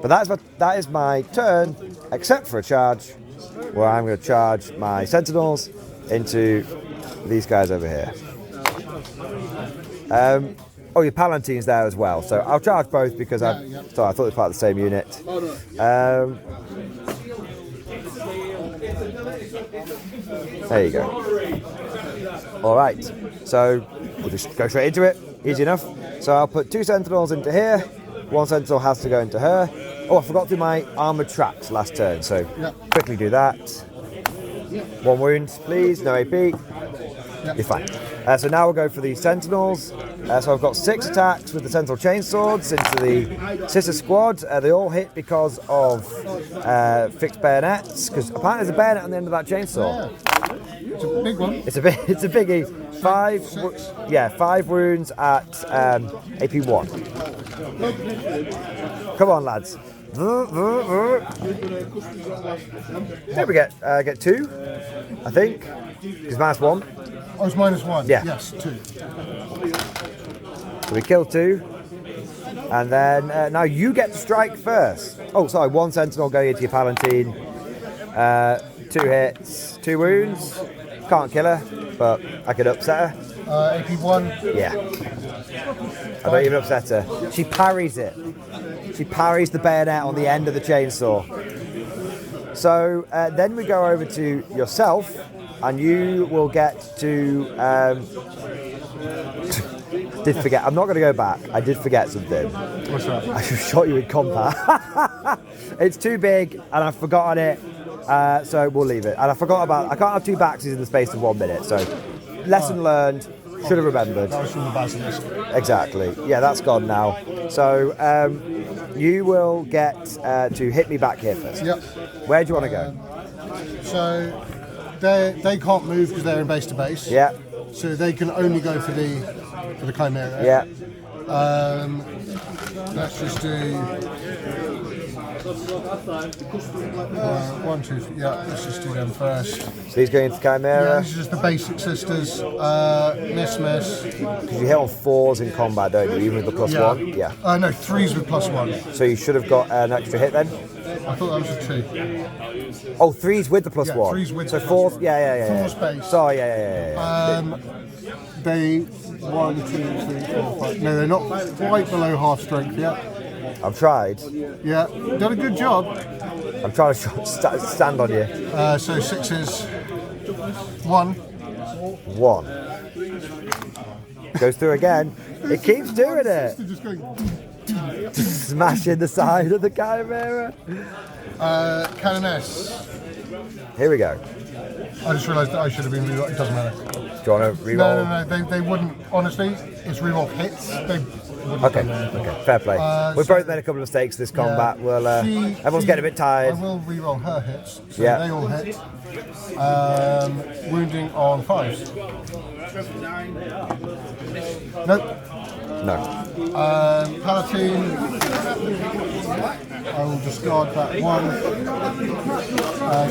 But that is my turn, except for a charge, where I'm going to charge my Sentinels into these guys over here. Oh, your Palatine's there as well, so I'll charge both because I thought it was part of the same unit. There you go. All right, so we'll just go straight into it. Easy enough. So I'll put 2 Sentinels into here. 1 Sentinel has to go into her. Oh, I forgot to do my armoured tracks last turn, so quickly do that. 1 wound, please. No AP. You're fine. So now we'll go for the Sentinels. So I've got 6 attacks with the Sentinel Chainswords into the Sister Squad. They all hit because of fixed bayonets, because apparently there's a bayonet on the end of that chainsaw. It's a big one. It's a biggie. 5 wounds at AP 1. Come on, lads. There we get 2, I think. Because -1. Oh, it's -1. Yeah. Yes, 2. So we kill 2. And then now you get to strike first. Oh, sorry, 1 Sentinel going into your Palatine. 2 hits, 2 wounds. Can't kill her, but I could upset her. AP 1. Yeah. I don't even upset her. She parries it. She parries the bayonet on the end of the chainsaw. So then we go over to yourself, and you will get to... did forget. I'm not going to go back. I did forget something. What's that? I should have shot you in combat. It's too big, and I've forgotten it. So we'll leave it. And I forgot about... I can't have 2 Baxes in the space of 1 minute. So lesson learned. Should have remembered. That was from the Basilisk. Exactly. Yeah, that's gone now. So you will get to hit me back here first. Yep. Where do you want to go? So they can't move because they're in base to base. Yeah. So they can only go for the Chimera. Yeah. Let's just do 1, 2, 3. Yeah, let's just do them first. So he's going to Yeah, Chimera. this is just the basic sisters. Miss. Because you hit on 4s in combat, don't you? Even with the +1? Yeah. No, 3s with +1. So you should have got an extra hit then? I thought that was a 2. Oh, 3s with the +1. 3s with so the 4s, +1. yeah. 4 space. Sorry, yeah. They 1, 2, 3, 4, 5. No, they're not quite below half strength yet. I've tried. Yeah, done a good job. I'm trying to stand on you. So 6s. 1. 1. Goes through again. It keeps doing it. They're just going. Smashing the side of the Chimera. Canoness. Here we go. I just realised that I should have been reroll. It doesn't matter. Do you want to reroll? No. They wouldn't. Honestly, it's reroll hits. They wouldn't Okay, have done anything. okay, fair play. We've both made a couple of mistakes this combat. We'll, everyone's getting a bit tired. I will reroll her hits. So Yeah. they all hit. Wounding on 5s. Nope. No. Palatine. I will discard that 1.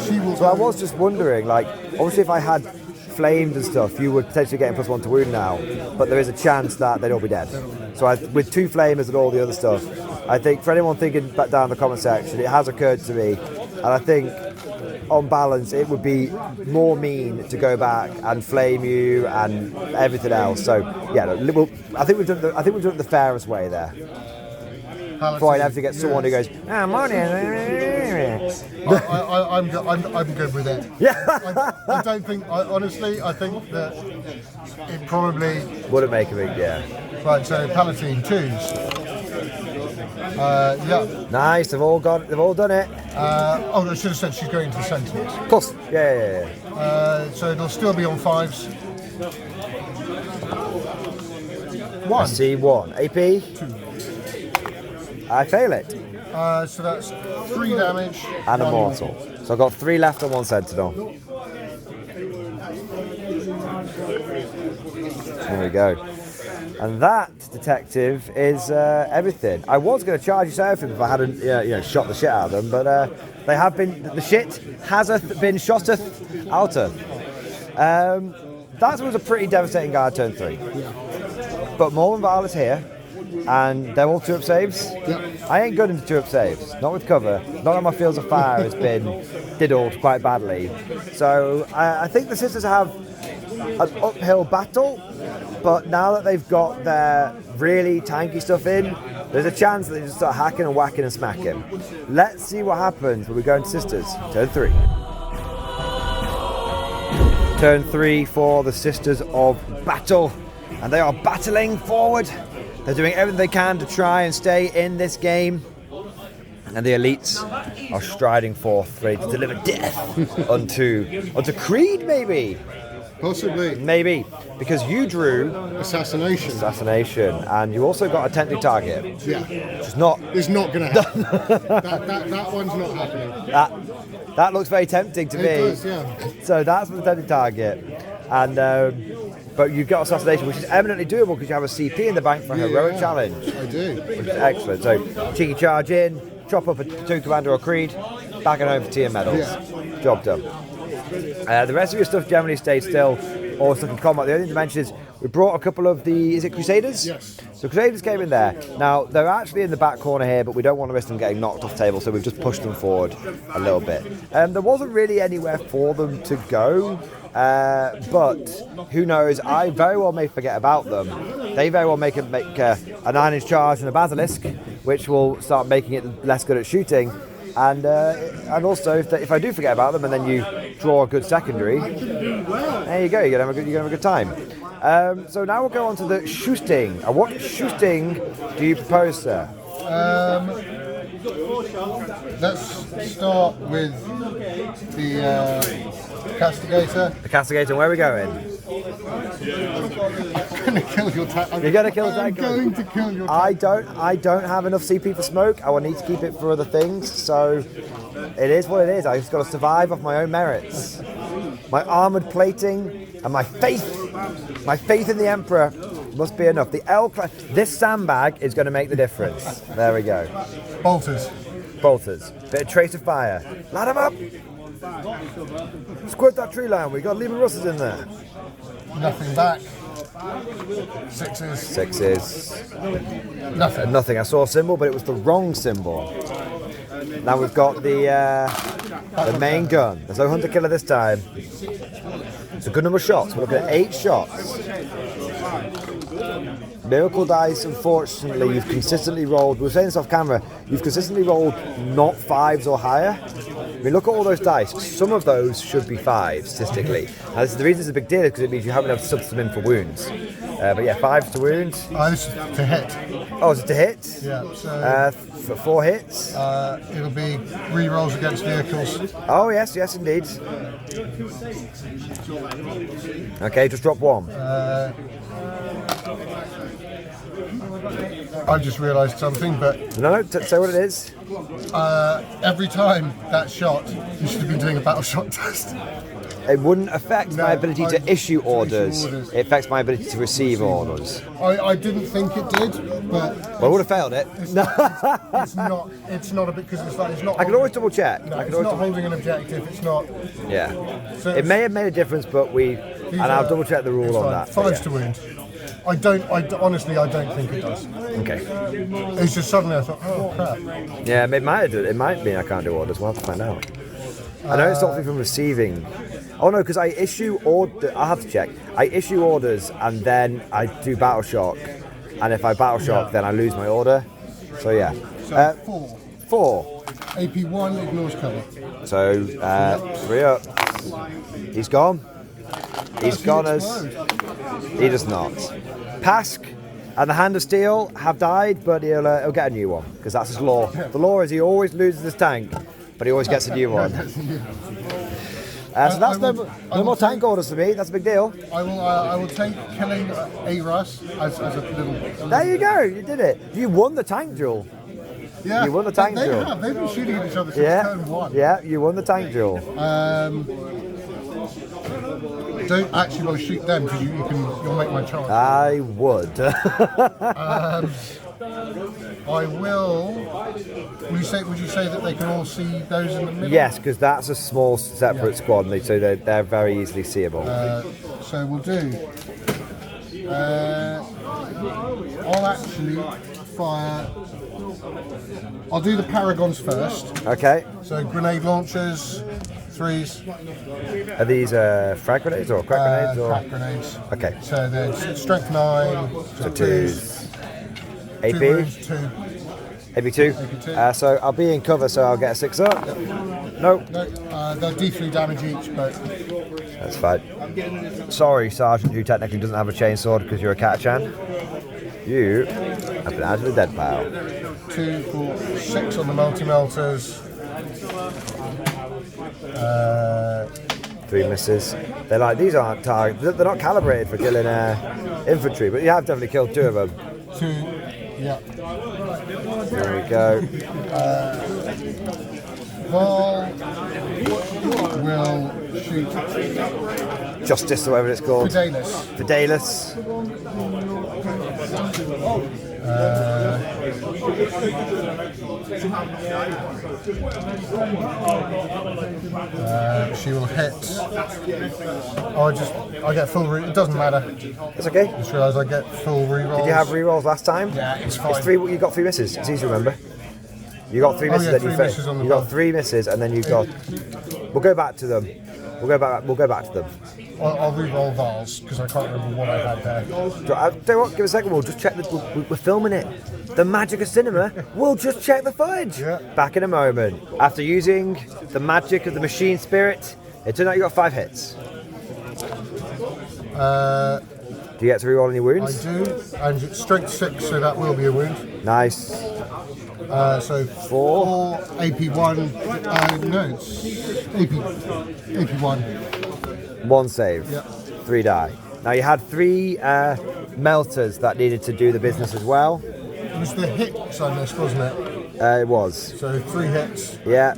She will. So I was just wondering, like, obviously if I had flamed and stuff, you would potentially get a +1 to wound now, but there is a chance that they'd all be dead. So with 2 flamers and all the other stuff, I think for anyone thinking back down in the comment section, it has occurred to me, and I think on balance it would be more mean to go back and flame you and everything else. So yeah, I think we've done it the fairest way there. Before I have to get someone who goes, morning. I'm good with it. Yeah. I don't think. Honestly, I think that it probably Wouldn't make a big, yeah. Right. So Palatine 2s. Yeah. Nice, they've all done it. Oh, I should have said she's going to the Sentinels. Of course. Yeah. So it'll still be on 5s. I 1. see 1. AP. 2. I fail it. So that's 3 damage. And a 1 mortal. So I've got 3 left on 1 Sentinel. There we go. And that, detective, is everything. I was going to charge you something if I hadn't shot the shit out of them, but they have been, the shit hasn't been shotted out of. That was a pretty devastating guard turn 3. But Mormon Val is here, and they're all 2-up saves. Yep. I ain't good into 2-up saves, not with cover. Not that my Fields of Fire has been diddled quite badly. So I think the Sisters have an uphill battle, but now that they've got their really tanky stuff in, there's a chance that they just start hacking and whacking and smacking. Let's see what happens when we go into Sisters. Turn 3. Turn 3 for the Sisters of Battle, and they are battling forward. They're doing everything they can to try and stay in this game, and the elites are striding forth, ready to deliver death onto Creed, maybe. Possibly. Maybe, because you drew Assassination, and you also got a tempting target. Yeah. It's not going to happen. that one's not happening. That looks very tempting to me. It does, yeah. So that's the tempting target, and but you've got Assassination, which is eminently doable because you have a CP in the bank for a heroic challenge. I do. Which is excellent. So cheeky charge in, chop up a 2 Commander or Creed, back and home for tier medals. Yeah. Job done. The rest of your stuff generally stays still or stuck in combat. The only thing to mention is we brought a couple of the, is it Crusaders? Yes. So Crusaders came in there. Now, they're actually in the back corner here, but we don't want to risk them getting knocked off the table, so we've just pushed them forward a little bit. There wasn't really anywhere for them to go, but who knows, I very well may forget about them. They very well make a 9-inch charge and a Basilisk, which will start making it less good at shooting. And also, if I do forget about them and then you draw a good secondary, there you go, you're going to have a good time. So now we'll go on to the shooting. What shooting do you propose, sir? Let's start with the Castigator. The Castigator, where are we going? I'm going to kill your tank. You're going to kill the tank? I'm going to kill your tank. I don't have enough CP for smoke. I will need to keep it for other things, so it is what it is. I just got to survive off my own merits. My armoured plating and my faith in the Emperor must be enough. This sandbag is going to make the difference. There we go. Bolters. Bit of trace of fire. Light them up. Squirt that tree line. We got Lehman Russes in there. Nothing back. 6s. 6s. Nothing. I saw a symbol, but it was the wrong symbol. Now we've got the main gun. There's no hunter killer this time. It's a good number of shots. We're looking at 8 shots. Miracle dice, unfortunately, you've consistently rolled, we were saying this off camera, you've consistently rolled not 5s or higher. I mean, look at all those dice. Some of those should be 5s, statistically. Now, the reason it's a big deal is because it means you haven't enough subs them in for wounds. But yeah, 5s to wound. This is to hit. Oh, is it to hit? Yeah, so... for 4 hits? It'll be re-rolls against vehicles. Oh, yes, indeed. Okay, just drop 1. I just realised something, but... No, say what it is. Every time that shot, you should have been doing a battle shot test. It wouldn't affect my ability to issue orders. It affects my ability to receive orders. I didn't think it did, but... Well, I would have failed it. It's not a bit, because it's not... I can always double check. No, it's not holding an objective, it's not... Yeah. So it may have made a difference, but and I'll double check the rule on that. 5s to wound. Honestly, I don't think it does. Okay. It's just suddenly I thought, oh crap. Yeah, it might do. It might mean I can't do orders. We'll have to find out. I know it stops me from receiving. Oh no, because I issue orders. I have to check. I issue orders and then I do battle shock, and if I battle shock, then I lose my order. So yeah. So 4. AP1 ignores cover. So 3 up. He's gone. He's gone as. He does not. Pask And the Hand of Steel have died, but he'll get a new one, because that's his law. The law is he always loses his tank, but he always gets a new one. So that's no more tank orders for me. That's a big deal. I will take killing a Russ as a little. There you go. You did it. You won the tank duel. Yeah, you won the tank duel. They've been shooting at each other since turn 1. Yeah, you won the tank duel. Don't actually want to shoot them because you'll make my charge. I would. I will. Would you say that they can all see those in the middle? Yes, because that's a small separate squad, so they're very easily seeable. So we'll do. I'll actually fire. I'll do the Paragons first. Okay. So grenade launchers, 3s. Are these frag grenades or crack grenades? Crack grenades. Okay. So there's strength 9. So 2s. AP? 2 wounds, 2. AP2? AP2. So I'll be in cover, so I'll get a 6 up. Nope. No, they're D3 damage each, but... That's fine. Sorry, Sergeant, who technically doesn't have a chainsaw because you're a Catachan. You have been added to the dead pile. 2, 4, 6 on the multi-melters. 3 misses. They're like, these aren't targets. They're not calibrated for killing infantry, but you have definitely killed 2 of them. 2, yeah. There we go. Val will shoot Justice, or whatever it's called. Fidelis. She will hit. I get full it doesn't matter. It's okay. Just realised I get full rerolls. Did you have rerolls last time? Yeah, it's fine. You got 3 misses. It's easy to remember. You got 3 misses. Yeah, 3 misses on the you got 3 misses, and then you got. We'll go back to them. We'll go back to them. I'll re-roll Vals because I can't remember what I had there. Tell you what, give a second. We'll just check we're filming it. The magic of cinema. We'll just check the footage. Yeah. Back in a moment. After using the magic of the machine spirit, it turned out you got 5 hits. Do you get to reroll any wounds? I do, and it's strength 6, so that will be a wound. Nice. So 4 AP1. No, it's AP1. 1 save. Yeah. 3 die. Now you had 3 melters that needed to do the business as well. It was the hits I missed, wasn't it? It was. So 3 hits. Yeah.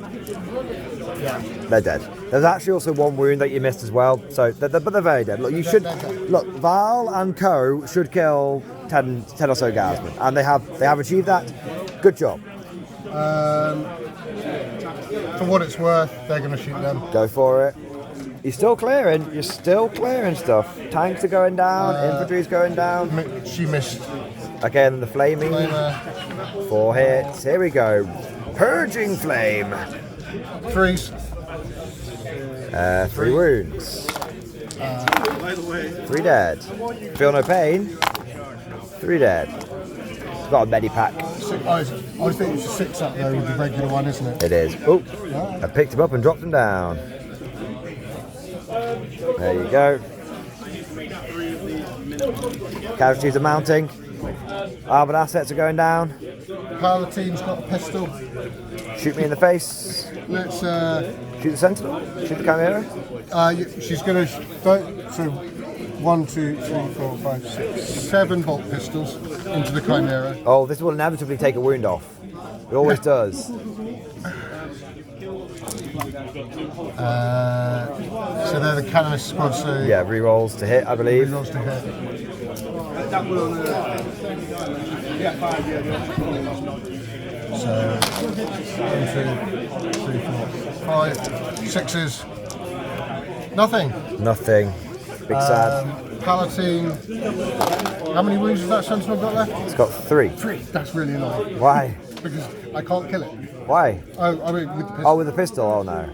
Yeah. They're dead. There's actually also 1 wound that you missed as well. So, but they're very dead. Look, look. Val and Co should kill 10 or so guardsmen, and they have achieved that. Good job. For what it's worth, they're going to shoot them. Go for it. You're still clearing. You're still clearing stuff. Tanks are going down. Infantry's going down. She missed. Again, the flaming. 4 hits. Here we go. Purging flame. 3s. 3 wounds. 3 dead. Feel no pain. 3 dead. It's got a medipack. I think it's a 6 up there with the regular one, isn't it? It is. Oh, I picked him up and dropped him down. There you go. Casualties are mounting. Armoured assets are going down. Palatine's got a pistol. Shoot me in the face. Let's shoot the sentinel. Shoot the chimera. She's going to so 1, 2, 3, 4, 5, 6, 7 bolt pistols into the chimera. Oh, this will inevitably take a wound off. It always does. So they're the canonist squad. So yeah, rerolls to hit, I believe. Rerolls to hit. So 1, 2, 3, 4, 5, 6s. Nothing. Big sad. Palatine. How many wounds has that sentinel got left? It's got 3. 3. That's really annoying. Why? Because I can't kill it. Why? Oh, I mean with the pistol. Oh, with the pistol. Oh no.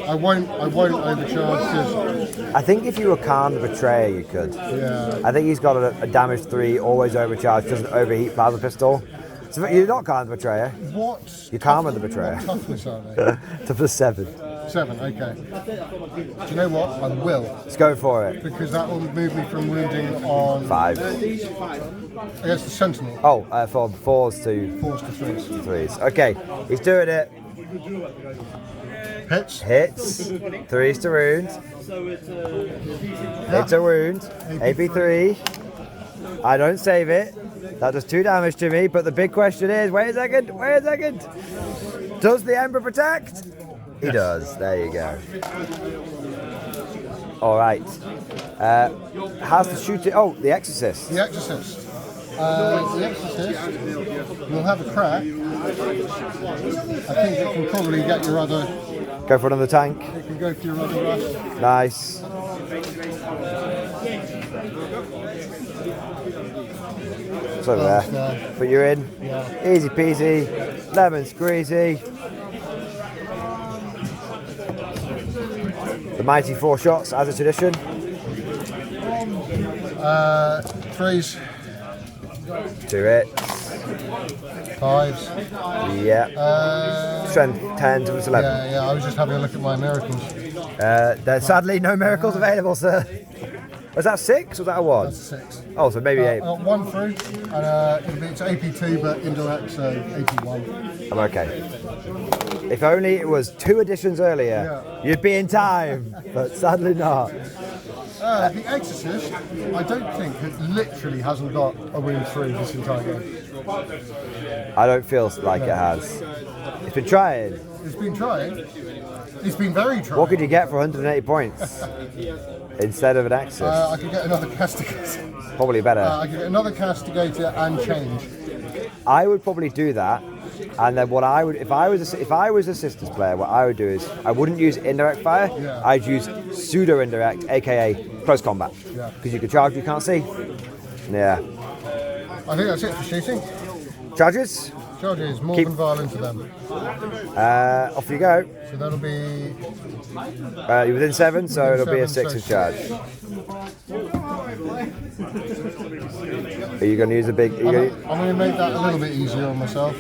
I won't overcharge because I think if you were Khan the Betrayer, you could. Yeah. I think he's got a damage 3, always overcharged, doesn't overheat plasma pistol. So you're not Khan the Betrayer. What? You're Khan with the Betrayer. What toughness are they? Toughness 7. 7, okay. Do you know what? I will. Let's go for it. Because that will move me from wounding on 5. Against the Sentinel. Oh, from 4s to 4s to 3s. 3s. Okay, he's doing it. Hits. Hits. 3s to wound. Hits a wound. AP3. I don't save it. That does 2 damage to me, but the big question is, wait a second. Does the Ember protect? He does. There you go. All right. How's the shooting? Oh, the Exorcist. The Exorcist. The Exorcist will have a crack. I think it can probably get your other... Go for another tank. It can go for your other rush. Nice. It's over there. But you're in. Yeah. Easy peasy. Lemon squeezy. The mighty 4 shots as a tradition. 3s. 2 hits. 5s. Yeah. Strength 10 to 11. Yeah, I was just having a look at my miracles. There's sadly no miracles available, sir. Was that 6 or was that a 1? That's a 6. Oh, so maybe 8. I got 1 through, and it's AP2 but indirect, so AP1. I'm okay. If only it was 2 editions earlier, you'd be in time, but sadly not. The Exorcist, I don't think, it literally hasn't got a wound through this entire game. I don't feel like it has. It's been trying. It's been trying. It's been very trying. What could you get for 180 points instead of an Exorcist? I could get another castigator. Probably better. I could get another castigator and change. I would probably do that, and then what I would, if I was a Sisters player, what I would do is I wouldn't use indirect fire. Yeah. I'd use pseudo indirect, aka close combat, because you can charge, you can't see. Yeah. I think that's it for shooting. Charges. Charges, more than violent to them. Off you go. So that'll be... You're within 7, so it'll be a 7, 6 in so charge. Are you going to use a big... I'm going to make that a little bit easier on myself.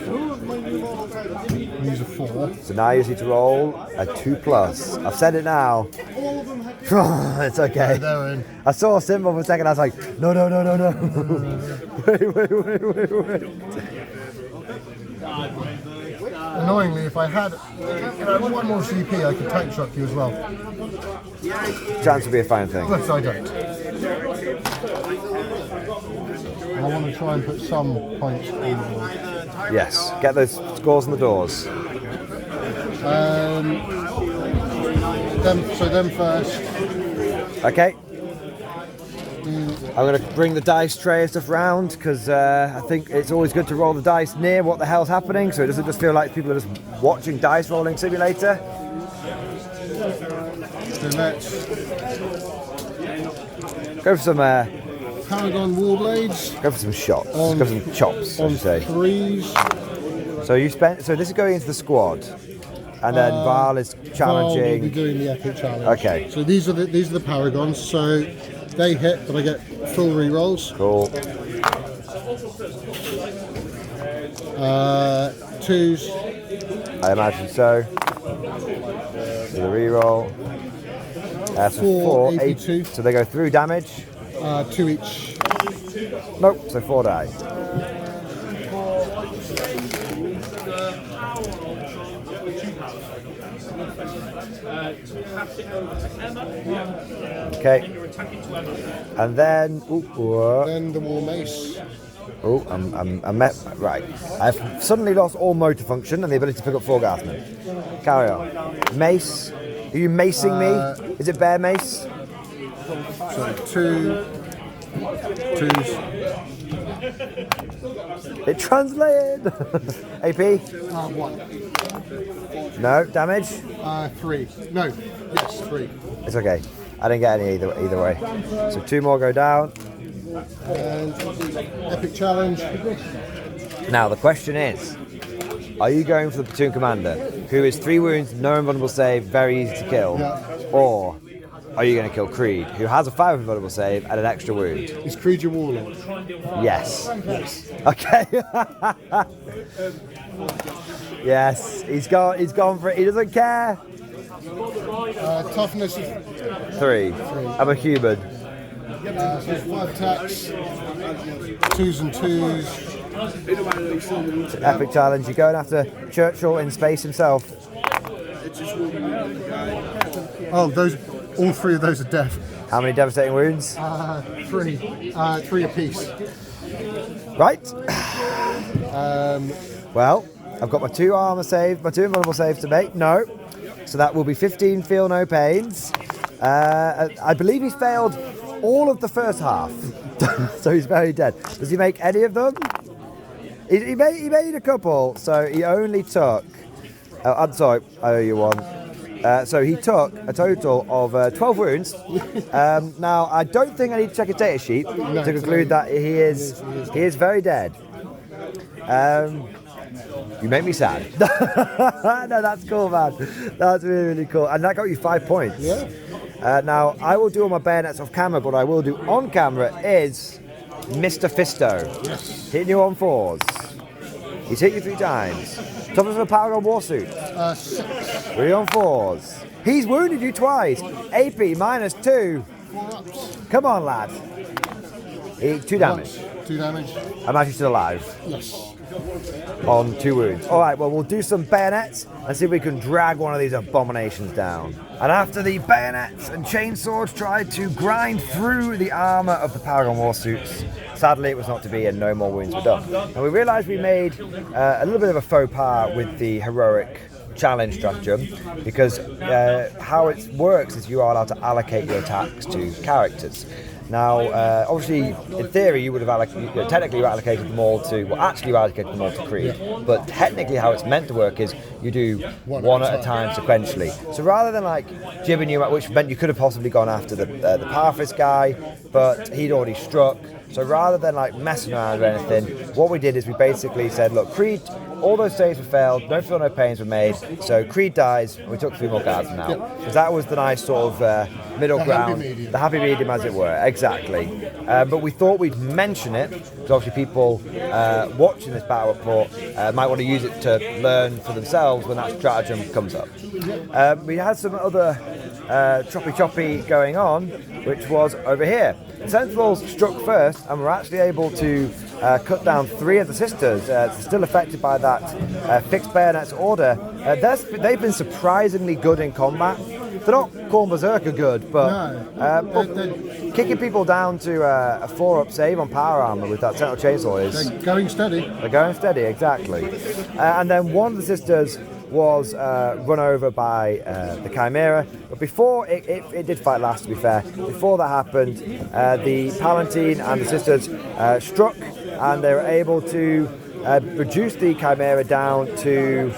Use a 4. So now you just need to roll a 2+. I've said it now. It's okay. They're in. I saw a symbol for a second. I was like, no. Wait. Annoyingly, if I had 1 more CP, I could tank shock you as well. Chance would be a fine thing. But I don't. I want to try and put some points on the board. Yes. Get those scores on the doors. Them first. Okay. I'm going to bring the dice tray and stuff round because I think it's always good to roll the dice near what the hell's happening, so it doesn't just feel like people are just watching dice rolling simulator. So let's Go for some Paragon Warblades. go for some shots. On- Go for some chops, I On should say. 3s. So this is going into the squad, and then Val is Val will be challenging. doing the epic challenge. Okay. So these are the Paragons. So they hit, but I get full re-rolls. Cool. 2s. I imagine so. So the reroll. So 4, 8. 82. So they go through damage. 2 each. Nope. So 4 die. Okay. And then. Then the War Mace. Right. I've suddenly lost all motor function and the ability to pick up four Gasmen. Carry on. Mace. Are you macing me? Is it bear mace? So 2. 2s. It translated. AP? 1. No damage. 3. No. Yes, 3. It's okay. I didn't get any either way. So 2 more go down. And epic challenge. Now the question is, are you going for the platoon commander, who is 3 wounds, no invulnerable save, very easy to kill, or are you going to kill Creed, who has a 5 invulnerable save and an extra wound? Is Creed your warlord? Yes. Okay. Yes, he's gone for it. He doesn't care. Toughness is 3. I'm a human. so 5 attacks, 2s and 2s. Epic challenge. You're going after Churchill in space himself. Oh, all 3 of those are death. How many devastating wounds? 3. 3 apiece. Right. Well, I've got my 2 armor saves, my 2 invulnerable saves to make. No. So that will be 15 feel no pains. I believe he's failed all of the first half. So he's very dead. Does he make any of them? He made a couple. So he only took... I'm sorry, I owe you one. So he took a total of 12 wounds. Now, I don't think I need to check his data sheet to conclude that he is very dead. You make me sad. No, that's cool, man. That's really, really cool. And that got you 5 points. Yeah. Now, I will do all my bayonets off camera, but what I will do on camera is Mr. Fisto. Yes. Hitting you on 4s. He's hit you 3 times. Toughness of a Paragon Warsuit. 6. 3 on 4s. He's wounded you twice. AP -2. 4 ups. Come on, lad. 2 damage. 2 damage. I'm actually still alive. Yes. On 2 wounds. All right, well, we'll do some bayonets and see if we can drag one of these abominations down. And after the bayonets and chainswords tried to grind through the armor of the Paragon Warsuits, sadly it was not to be and no more wounds were done. And we realized we made a little bit of a faux pas with the heroic challenge stratagem, because how it works is you are allowed to allocate your attacks to characters. Now, obviously, in theory, you would have technically you allocated them all to, well, actually you allocated them all to Creed, but technically how it's meant to work is you do one at a time sequentially. So rather than like jibbing you, which meant you could have possibly gone after the Parthis guy, but he'd already struck. So rather than like messing around or anything, what we did is we basically said, look, Creed, all those saves were failed, no feel no pains were made, so Creed dies, and we took 3 more guards from now. Because that was the nice sort of middle ground, the happy medium as it were, exactly. But we thought we'd mention it, because obviously people watching this battle report might want to use it to learn for themselves when that stratagem comes up. We had some other choppy going on, which was over here. The Sentinels struck first, and were actually able to cut down 3 of the sisters, still affected by that fixed bayonets order. They've been surprisingly good in combat. They're not Corn Berserker good, but kicking people down to a 4-up save on power armor with that Sentinel Chainsaw is... They're going steady. They're going steady, exactly. And then one of the sisters was run over by the Chimera, but before it did fight last, to be fair. Before that happened, the Palatine and the sisters struck, and they were able to reduce the Chimera down to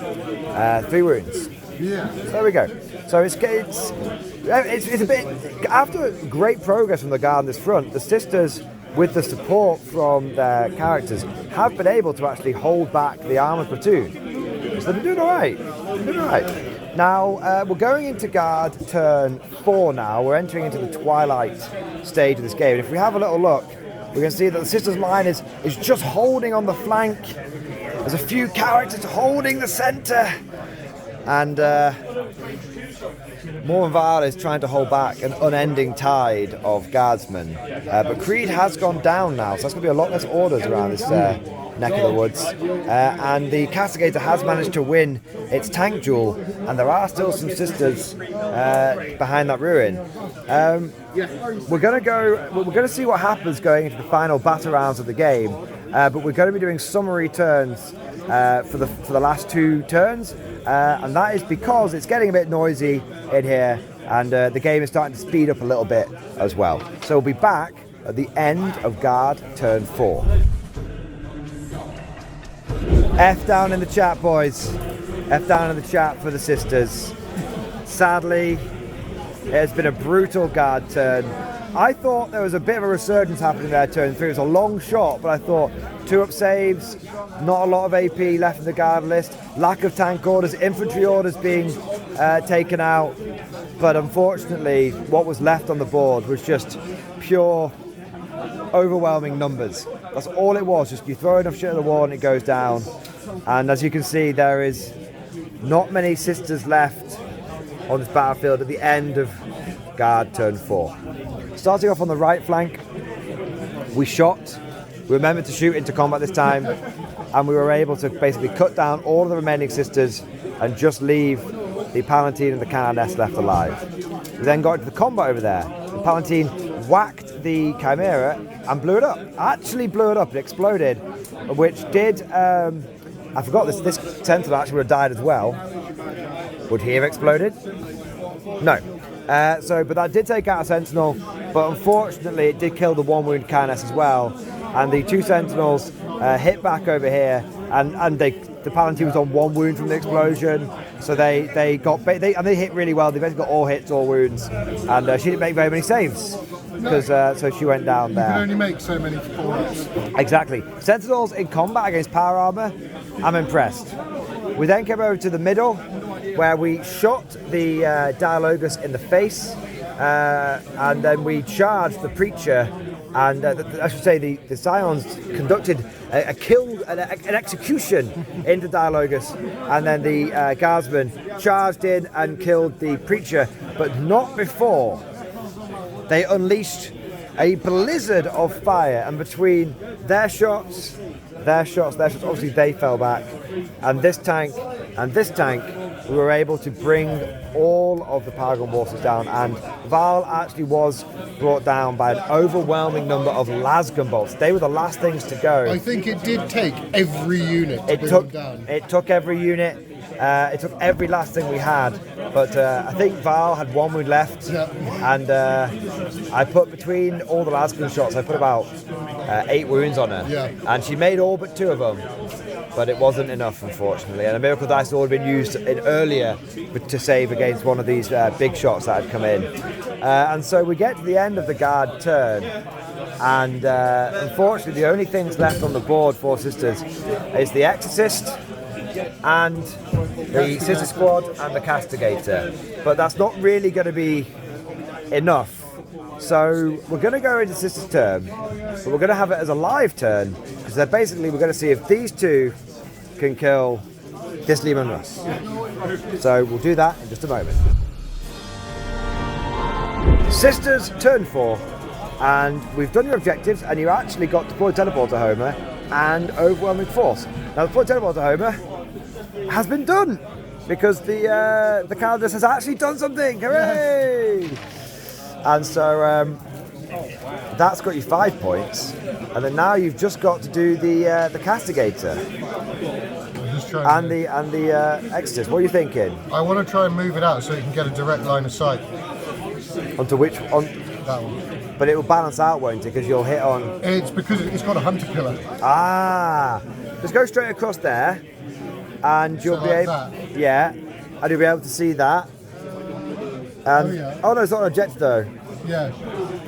3 wounds. Yeah. So there we go. So it's a bit, after great progress from the guard on this front, the sisters, with the support from their characters, have been able to actually hold back the armoured platoon. So they're doing all right. Now, we're going into guard turn 4 now. We're entering into the twilight stage of this game. And if we have a little look, we can see that the sisters' line is just holding on the flank. There's a few characters holding the centre. And Morval is trying to hold back an unending tide of guardsmen. But Creed has gone down now, so that's going to be a lot less orders around this neck of the woods. And the Castigator has managed to win its tank duel, and there are still some sisters behind that ruin. We're going to see what happens going into the final battle rounds of the game, but we're going to be doing summary turns for the last 2 turns, and that is because it's getting a bit noisy in here, and the game is starting to speed up a little bit as well. So we'll be back at the end of guard turn 4. F down in the chat, boys. F down in the chat for the sisters. Sadly, it has been a brutal guard turn. I thought there was a bit of a resurgence happening there turn 3. It was a long shot, but I thought 2-up saves, not a lot of AP left in the guard list, lack of tank orders, infantry orders being taken out. But unfortunately, what was left on the board was just pure overwhelming numbers. That's all it was. Just you throw enough shit at the wall and it goes down. And as you can see, there is not many sisters left on this battlefield at the end of guard turn 4. Starting off on the right flank, we remembered to shoot into combat this time, and we were able to basically cut down all of the remaining sisters and just leave the Palatine and the Canoness left alive. We then got into the combat over there. The Palatine whacked the Chimera and blew it up. Actually blew it up, it exploded, which did, I forgot this Sentinel actually would have died as well. Would he have exploded? No. But that did take out a Sentinel, but unfortunately it did kill the 1 wound Canoness as well. And the 2 Sentinels hit back over here, and the Palatine was on 1 wound from the explosion, so they hit really well. They basically got all hits, all wounds, and she didn't make very many saves because so she went down there. You can only make so many fallouts. Exactly. Sentinels in combat against power armor, I'm impressed. We then came over to the middle, where we shot the Dialogus in the face, and then we charged the Preacher. And I should say the Scions conducted an execution into Dialogus, and then the Guardsmen charged in and killed the Preacher, but not before they unleashed a blizzard of fire, and between their shots, obviously they fell back, and this tank, we were able to bring all of the Paragon Warriors down, and Val actually was brought down by an overwhelming number of lasgun bolts. They were the last things to go. I think it did take every unit to bring them down. It took every unit. It took every last thing we had, but I think Val had 1 wound left, and I put between all the lasgun shots, I put about 8 wounds on her, and she made all but 2 of them, but it wasn't enough, unfortunately. And a Miracle Dice had already been used earlier to save against one of these big shots that had come in, and so we get to the end of the guard turn, and unfortunately the only things left on the board for Sisters is the Exorcist and the Sister Squad and the Castigator, but that's not really going to be enough. So we're going to go into Sister's turn, but we're going to have it as a live turn, because we're going to see if these 2 can kill this Leman Russ. So we'll do that in just a moment. Sisters turn 4, and we've done your objectives, and you actually got Deploy Teleporter Homer and Overwhelming Force. Now Deploy Teleporter Homer has been done, because the Caldas has actually done something. Hooray! And so that's got you 5 points, and then now you've just got to do the Castigator and the Exorcist. What are you thinking? I want to try and move it out so you can get a direct line of sight. Onto which? On that one. But it will balance out, won't it? Because you'll hit on. It's because it's got a hunter killer. Ah, just go straight across there, and you'll be able. Yeah, and you'll be able to see that. Oh no, it's not an objective though. Yeah.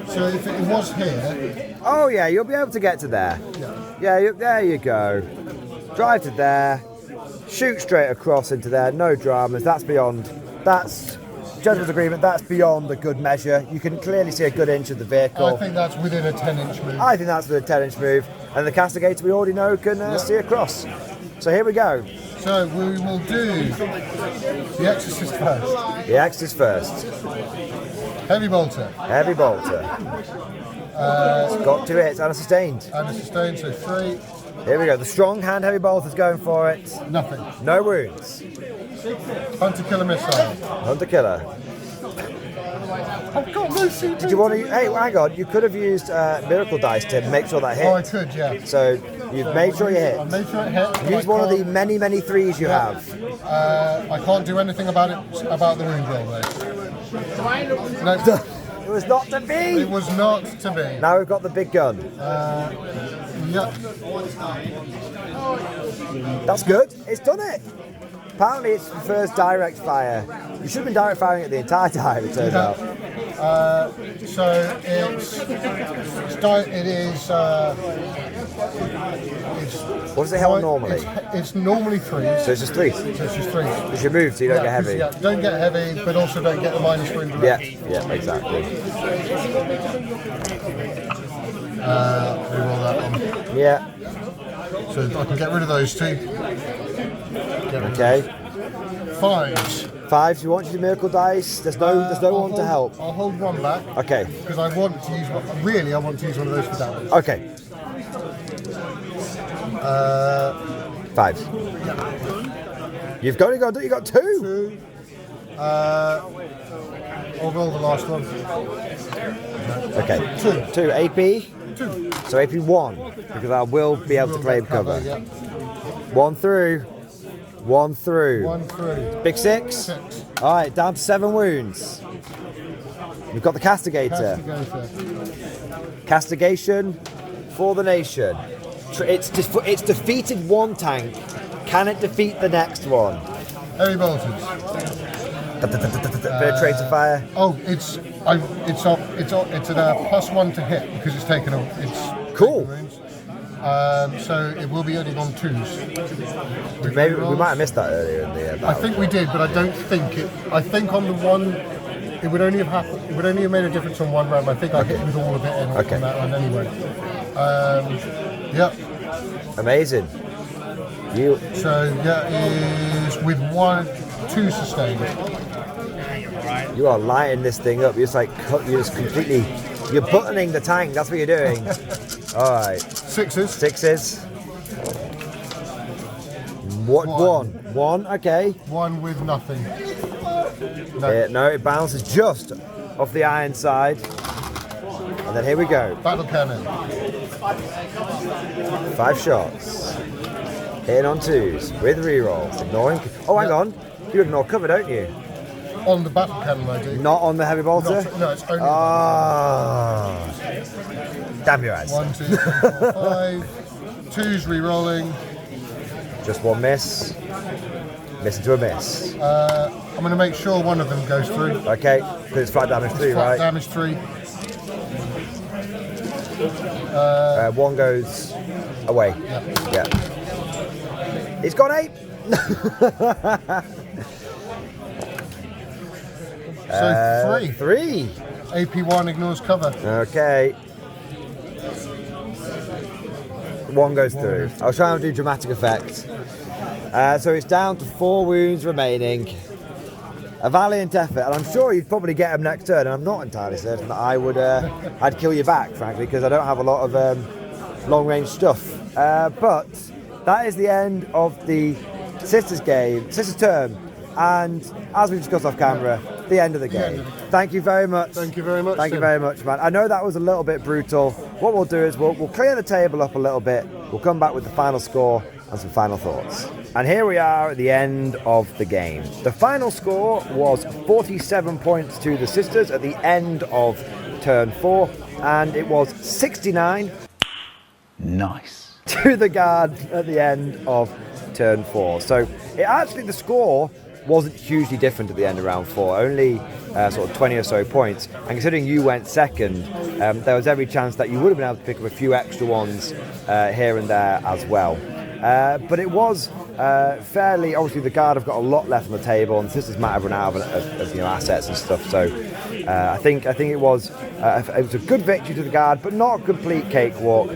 So if it was here. Oh yeah, you'll be able to get to there. Yeah, there you go. Drive to there, shoot straight across into there. No dramas. That's gentleman's agreement. That's beyond a good measure. You can clearly see a good inch of the vehicle. I think that's within a 10-inch move. I think that's within a 10-inch move. And the Castigator we already know can see across. So here we go. So we will do the Exorcist first. The Exorcist first. Heavy bolter. Heavy bolter. It's got 2 hits and a sustained. And a sustained, so 3. Here we go. The strong hand heavy bolter's going for it. Nothing. No wounds. Hunter killer missile. Hunter killer. I've got no CP. Did you want to? Hey, hang on. You could have used Miracle Dice to make sure that hit. Oh, I could, yeah. So you've made sure you hit. I made sure it hit. Use one of the many 3s you have. I can't do anything about the wound roll though. No. It was not to be. It was not to be. Now we've got the big gun. Yep. That's good. It's done it. Apparently it's the first direct fire. You should have been direct firing it the entire time, it turns out. So it's what does it hit on normally? It's normally 3s. So it's just 3s. So it's just 3s. It's your move, so you don't get heavy. Yeah, don't get heavy, but also don't get the minus wound. Yeah, exactly. Reroll that one. Yeah. So I can get rid of those 2. Okay. 5s. 5s. You want your miracle dice? There's no one to help. I'll hold one back. Okay. Because I want to use one. Really, I want to use one of those for damage. Okay. 5s. Yeah. You got 2. 2. I'll roll the last one. Okay. 2 AP. 2. So AP 1 because I will be able to claim cover. Yeah. 1 through. 1 through. 1 through. Big 6. 6. All right, down to 7 wounds. We've got the Castigator. Castigation for the nation. It's defeated one tank. Can it defeat the next one? Heavy bolters. Penetrator fire. Oh, it's at a +1 to hit because it's taken a. It's Cool. wounds. So it will be only on 2s. Maybe we might have missed that earlier in the battle. I think we did, but I don't think it. I think on the one, it would only have happened. It would only have made a difference on one round. I think I hit with all of it on that one anyway. Yep. Amazing. So yeah, is with 2 sustained. You are lighting this thing up. You're just completely. You're buttoning the tank. That's what you're doing. All right. 6s. 6s. What? 1. Okay. 1 with nothing. No, it bounces just off the iron side. And then here we go. Battle cannon. 5 shots. Hitting on 2s with rerolls. Ignoring. Oh, hang on. You ignore cover, don't you? On the battle cannon, I do. Not on the heavy bolter? No, it's only. Ah. Damn your ass. 1, 2, 3, 4, 5. 2s re-rolling. Just 1 miss. Miss into a miss. I'm going to make sure one of them goes through. Okay, because it's flat damage 3, Flat right? damage 3. 1 goes away. Yeah. It's got 8. So 3. 3. AP1 ignores cover. Okay. 1 goes through. I was trying to do dramatic effect. So it's down to 4 wounds remaining. A valiant effort, and I'm sure you'd probably get them next turn. And I'm not entirely certain that I would. I'd kill you back, frankly, because I don't have a lot of long-range stuff. But that is the end of the Sisters term, and as we discussed off camera, the end of the game. Thank you very much. Thank you very much. Thank you very much, man. I know that was a little bit brutal. What we'll do is we'll clear the table up a little bit. We'll come back with the final score and some final thoughts. And here we are at the end of the game. The final score was 47 points to the Sisters at the end of turn 4, and it was 69 Nice. to the Guard at the end of turn 4. So the score wasn't hugely different at the end of round 4, only sort of 20 or so points. And considering you went second, there was every chance that you would have been able to pick up a few extra ones here and there as well. But it was fairly, obviously the Guard have got a lot left on the table, and the Sisters might have run out of assets and stuff. So I think it was a good victory to the Guard, but not a complete cakewalk.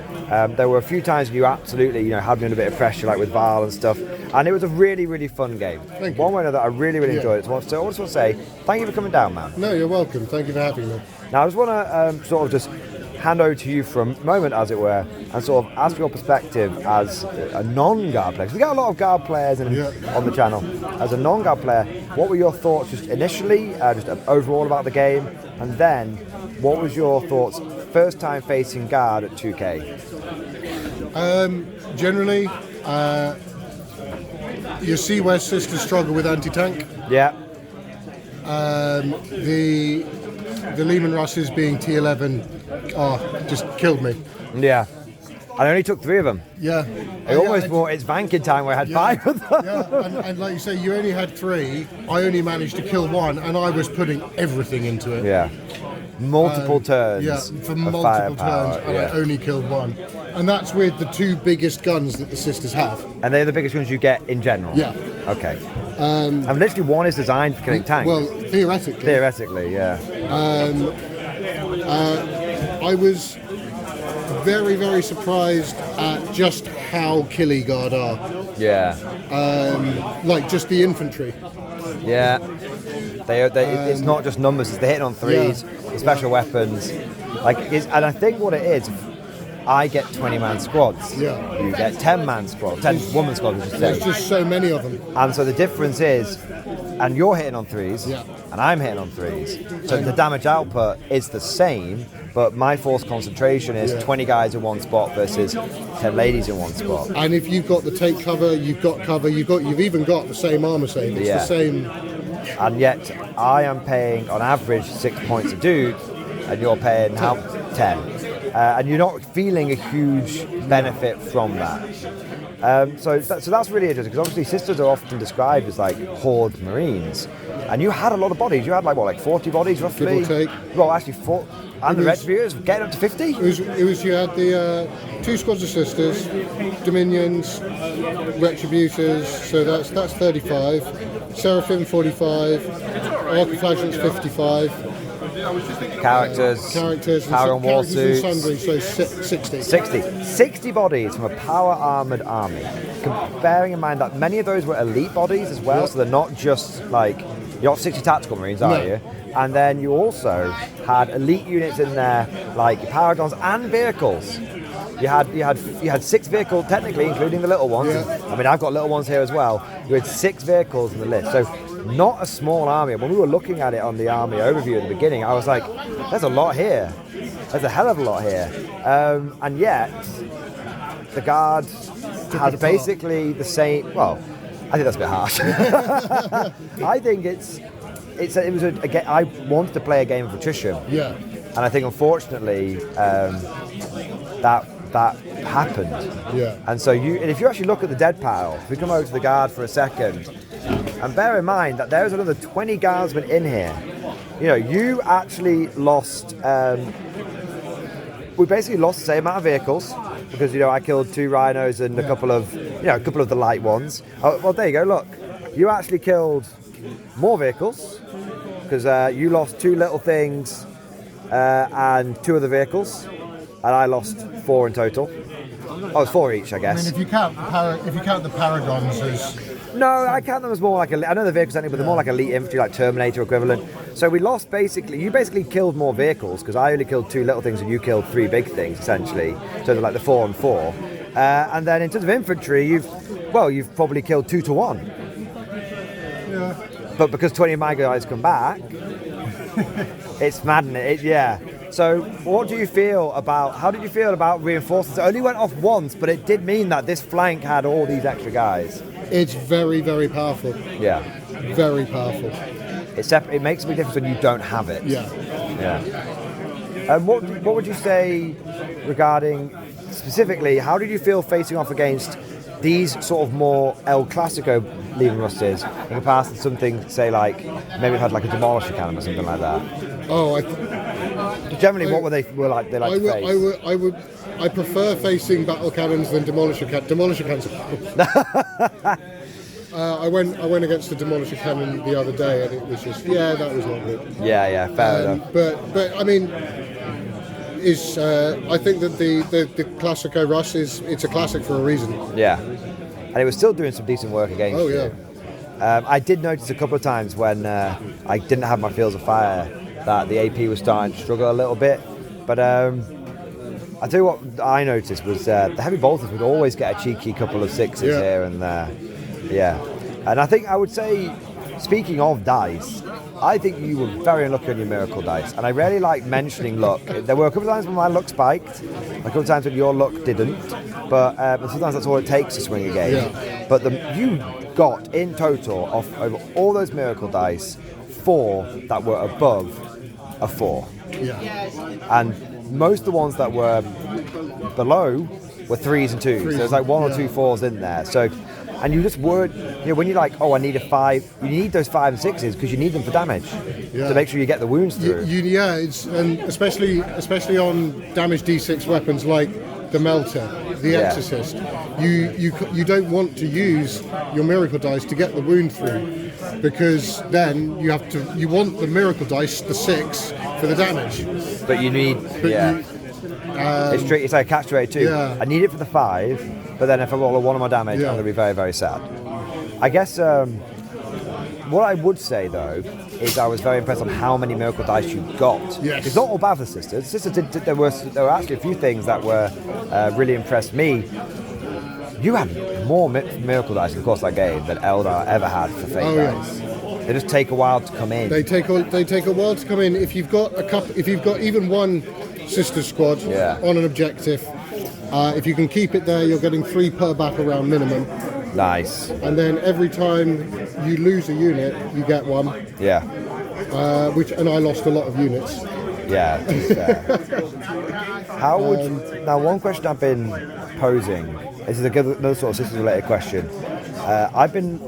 There were a few times you absolutely had me under a bit of pressure, like with Val and stuff, and it was a really, really fun game. Thank you. One way or another, I really, really enjoyed it. So I just want to say thank you for coming down, man. No, you're welcome. Thank you for having me. Now I just want to sort of just hand over to you for a moment, as it were, and sort of ask your perspective as a non-Guard player. 'Cause we got a lot of Guard players on the channel. As a non-Guard player, what were your thoughts just initially, just overall about the game, and then what was your thoughts first time facing Guard at 2K? Generally, you see where Sisters struggle with anti-tank. Yeah. The Lehman Russes being T11 just killed me. Yeah. I only took 3 of them. Yeah. It almost brought its banking time where I had 5 of them. Yeah, and like you say, you only had 3. I only managed to kill 1, and I was putting everything into it. Yeah. Multiple turns. Yeah, for multiple turns, and I only killed 1. And that's with the 2 biggest guns that the Sisters have. And they're the biggest ones you get in general? Yeah. Okay. And literally 1 is designed for killing tanks. Well, theoretically. Theoretically, yeah. I was very, very surprised at just how killy Guard are. Yeah. Like just the infantry. Yeah. It's not just numbers, it's the hitting on threes, the special weapons. And I think what it is, I get 20-man squads. Yeah. You get 10-man squads, 10-woman squads, I should say. There's just so many of them. And so the difference is, and you're hitting on threes, Yeah. and I'm hitting on threes. So the damage output is the same, but my force concentration is 20 guys in one spot versus 10 ladies in one spot. And if you've got the take cover, you've even got the same armor save. It's the same. And yet I am paying on average 6 points a dude, and you're paying 10. And you're not feeling a huge benefit from that. So that's really interesting, because obviously sisters are often described as like horde marines, and you had a lot of bodies. You had like 40 bodies roughly. Give or take. Well, actually, and the retributors getting up to 50. It was you had the 2 squads of sisters, dominions, retributors. So that's 35. Seraphim 45. Archiflagellants 55. Characters, power and war suits. Sundry, so 60. 60 bodies from a power armoured army. Bearing in mind that many of those were elite bodies as well, so they're not just like, you're not 60 tactical marines, are you? And then you also had elite units in there, like paragons and vehicles. You had 6 vehicles technically, including the little ones. Yeah. I mean, I've got little ones here as well. You had 6 vehicles in the list, so not a small army. When we were looking at it on the army overview at the beginning, I was like, there's a lot here. There's a hell of a lot here. And yet, the Guard has basically the same. Well, I think that's a bit harsh. I think I wanted to play a game of attrition. Yeah. And I think unfortunately that happened. Yeah. And so if you actually look at the dead pile, if we come over to the Guard for a second, and bear in mind that there's another 20 guardsmen in here. You know, you actually lost. We basically lost the same amount of vehicles because I killed 2 rhinos and a couple of the light ones. Oh, well, there you go. Look, you actually killed more vehicles because you lost 2 little things and 2 other vehicles, and I lost 4 in total. Oh, it's 4 each, I guess. I mean, if you count the paragons as. No, I count them as more like I know the vehicles, but they're more like elite infantry, like Terminator equivalent. So we lost you basically killed more vehicles because I only killed 2 little things and you killed 3 big things essentially. So they're like the 4 and 4. And then in terms of infantry, you've probably killed 2 to 1. Yeah. But because 20 of my guys come back, it's maddening. So how did you feel about reinforcements? It only went off once, but it did mean that this flank had all these extra guys. It's very, very powerful. Yeah. Very powerful. It makes a big difference when you don't have it. Yeah. Yeah. And what would you say regarding, specifically, how did you feel facing off against these sort of more El Clasico Leaving Rusters in comparison to something, say, like, maybe we've had like a Demolisher cannon or something like that? Oh, Generally, what were they like to face? I prefer facing battle cannons than Demolisher cannons. I went against the Demolisher cannon the other day, and it was just that was not good. Yeah, fair enough. But I mean, I think that the Classico Russ it's a classic for a reason. Yeah, and it was still doing some decent work against you. Oh yeah. I did notice a couple of times when I didn't have my fields of fire that the AP was starting to struggle a little bit, but I tell you what I noticed was the heavy bolters would always get a cheeky couple of 6s here and there. Yeah, and I think I would say, speaking of dice, I think you were very unlucky on your miracle dice, and I really like mentioning luck. There were a couple of times when my luck spiked, a couple of times when your luck didn't, but sometimes that's all it takes to swing a game. Yeah. But you got in total over all those miracle dice 4 that were above a 4. Yeah. And most of the ones that were below were 3s and 2s. So there's like 1 or 2 4s in there. So, and you just weren't, when you're like, I need a 5, you need those 5 and 6s because you need them for damage to make sure you get the wounds through. And especially on damage D6 weapons like the Melter, the Exorcist, you don't want to use your miracle dice to get the wound through, because then you want the miracle dice, the 6, for the damage. But you need, it's tricky. It's like a catch-22. Yeah. I need it for the 5, but then if I roll a 1 on my damage, I'm going to be very, very sad. I guess what I would say though is I was very impressed on how many miracle dice you got. Yes. It's not all bad for the sisters. The sisters there were actually a few things that were really impressed me. You had more miracle dice in the course of that game than Eldar ever had for fate dice. They just take a while to come in. They take a while to come in. If you've got even one sister squad on an objective, if you can keep it there, you're getting 3 per battle round minimum. Nice. And then every time you lose a unit, you get 1. Yeah. And I lost a lot of units. Yeah, to be fair. How would now? One question I've been posing. This is another sort of sisters-related question. I've been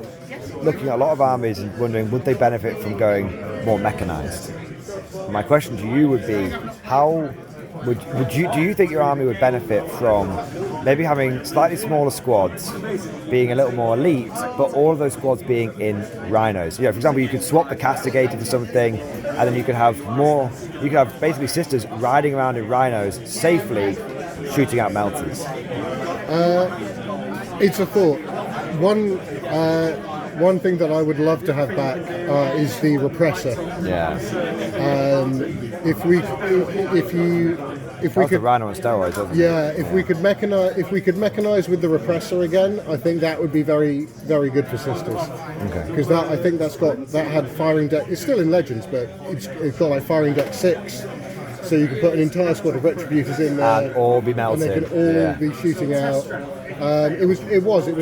looking at a lot of armies and wondering, would they benefit from going more mechanized? My question to you would be, how do you think your army would benefit from maybe having slightly smaller squads, being a little more elite, but all of those squads being in rhinos? For example, you could swap the castigator for something, and then you could have basically sisters riding around in rhinos safely, shooting out melters. It's a thought. One thing that I would love to have back is the repressor. Yeah. If we could, the rhino on steroids, wasn't it? Yeah. If we could mechanize with the repressor again, I think that would be very, very good for sisters. Okay. Because I think that had firing deck. It's still in Legends, but it's got like firing deck 6. So you can put an entire squad of retributors in there, and all be melted, and they can all be shooting out. It was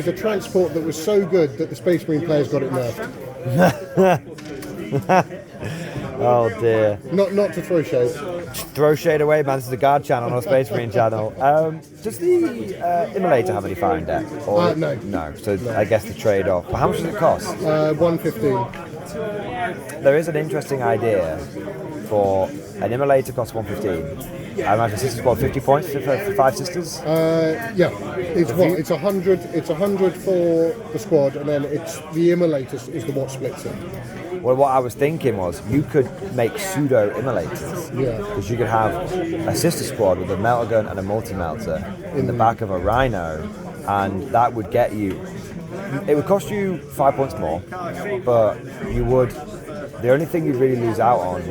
a transport that was so good that the Space Marine players got it nerfed. Oh dear. Not to throw shade. Throw shade away, man. This is a guard channel, not a Space Marine channel. Does the Immolator have any firing deck? Or, no. No. So no. I guess the trade-off. But how much does it cost? 115. There is an interesting idea for an Immolator costs 115. I imagine sisters squad 50 points for 5 sisters. Yeah, it's 100. It's 100 for the squad, and then the Immolator is the what splits it. Well, what I was thinking was you could make pseudo Immolators. Yeah. Because you could have a sister squad with a melter gun and a multi-melter in the back of a rhino, and that would get you. It would cost you 5 points more, but you would. The only thing you'd really lose out on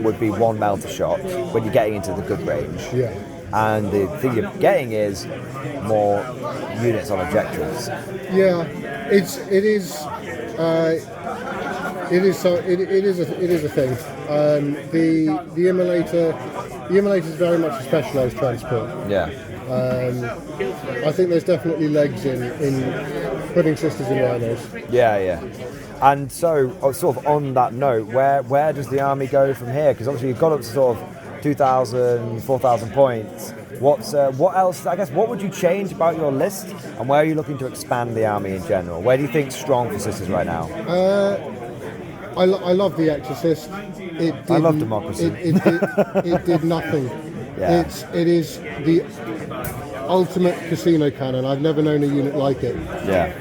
would be 1 melter shot when you're getting into the good range. Yeah. And the thing you're getting is more units on objectives. Yeah, it is a thing. The Immolator is very much a specialised transport. Yeah. I think there's definitely legs in putting sisters in rhinos. Yeah. And so, sort of on that note, where does the army go from here? Because obviously you've got up to sort of 2,000, 4,000 points. What else? I guess what would you change about your list, and where are you looking to expand the army in general? Where do you think's strong for sisters right now? I love the Exorcist. I love democracy. It did nothing. Yeah. It is the ultimate casino cannon. I've never known a unit like it. Yeah.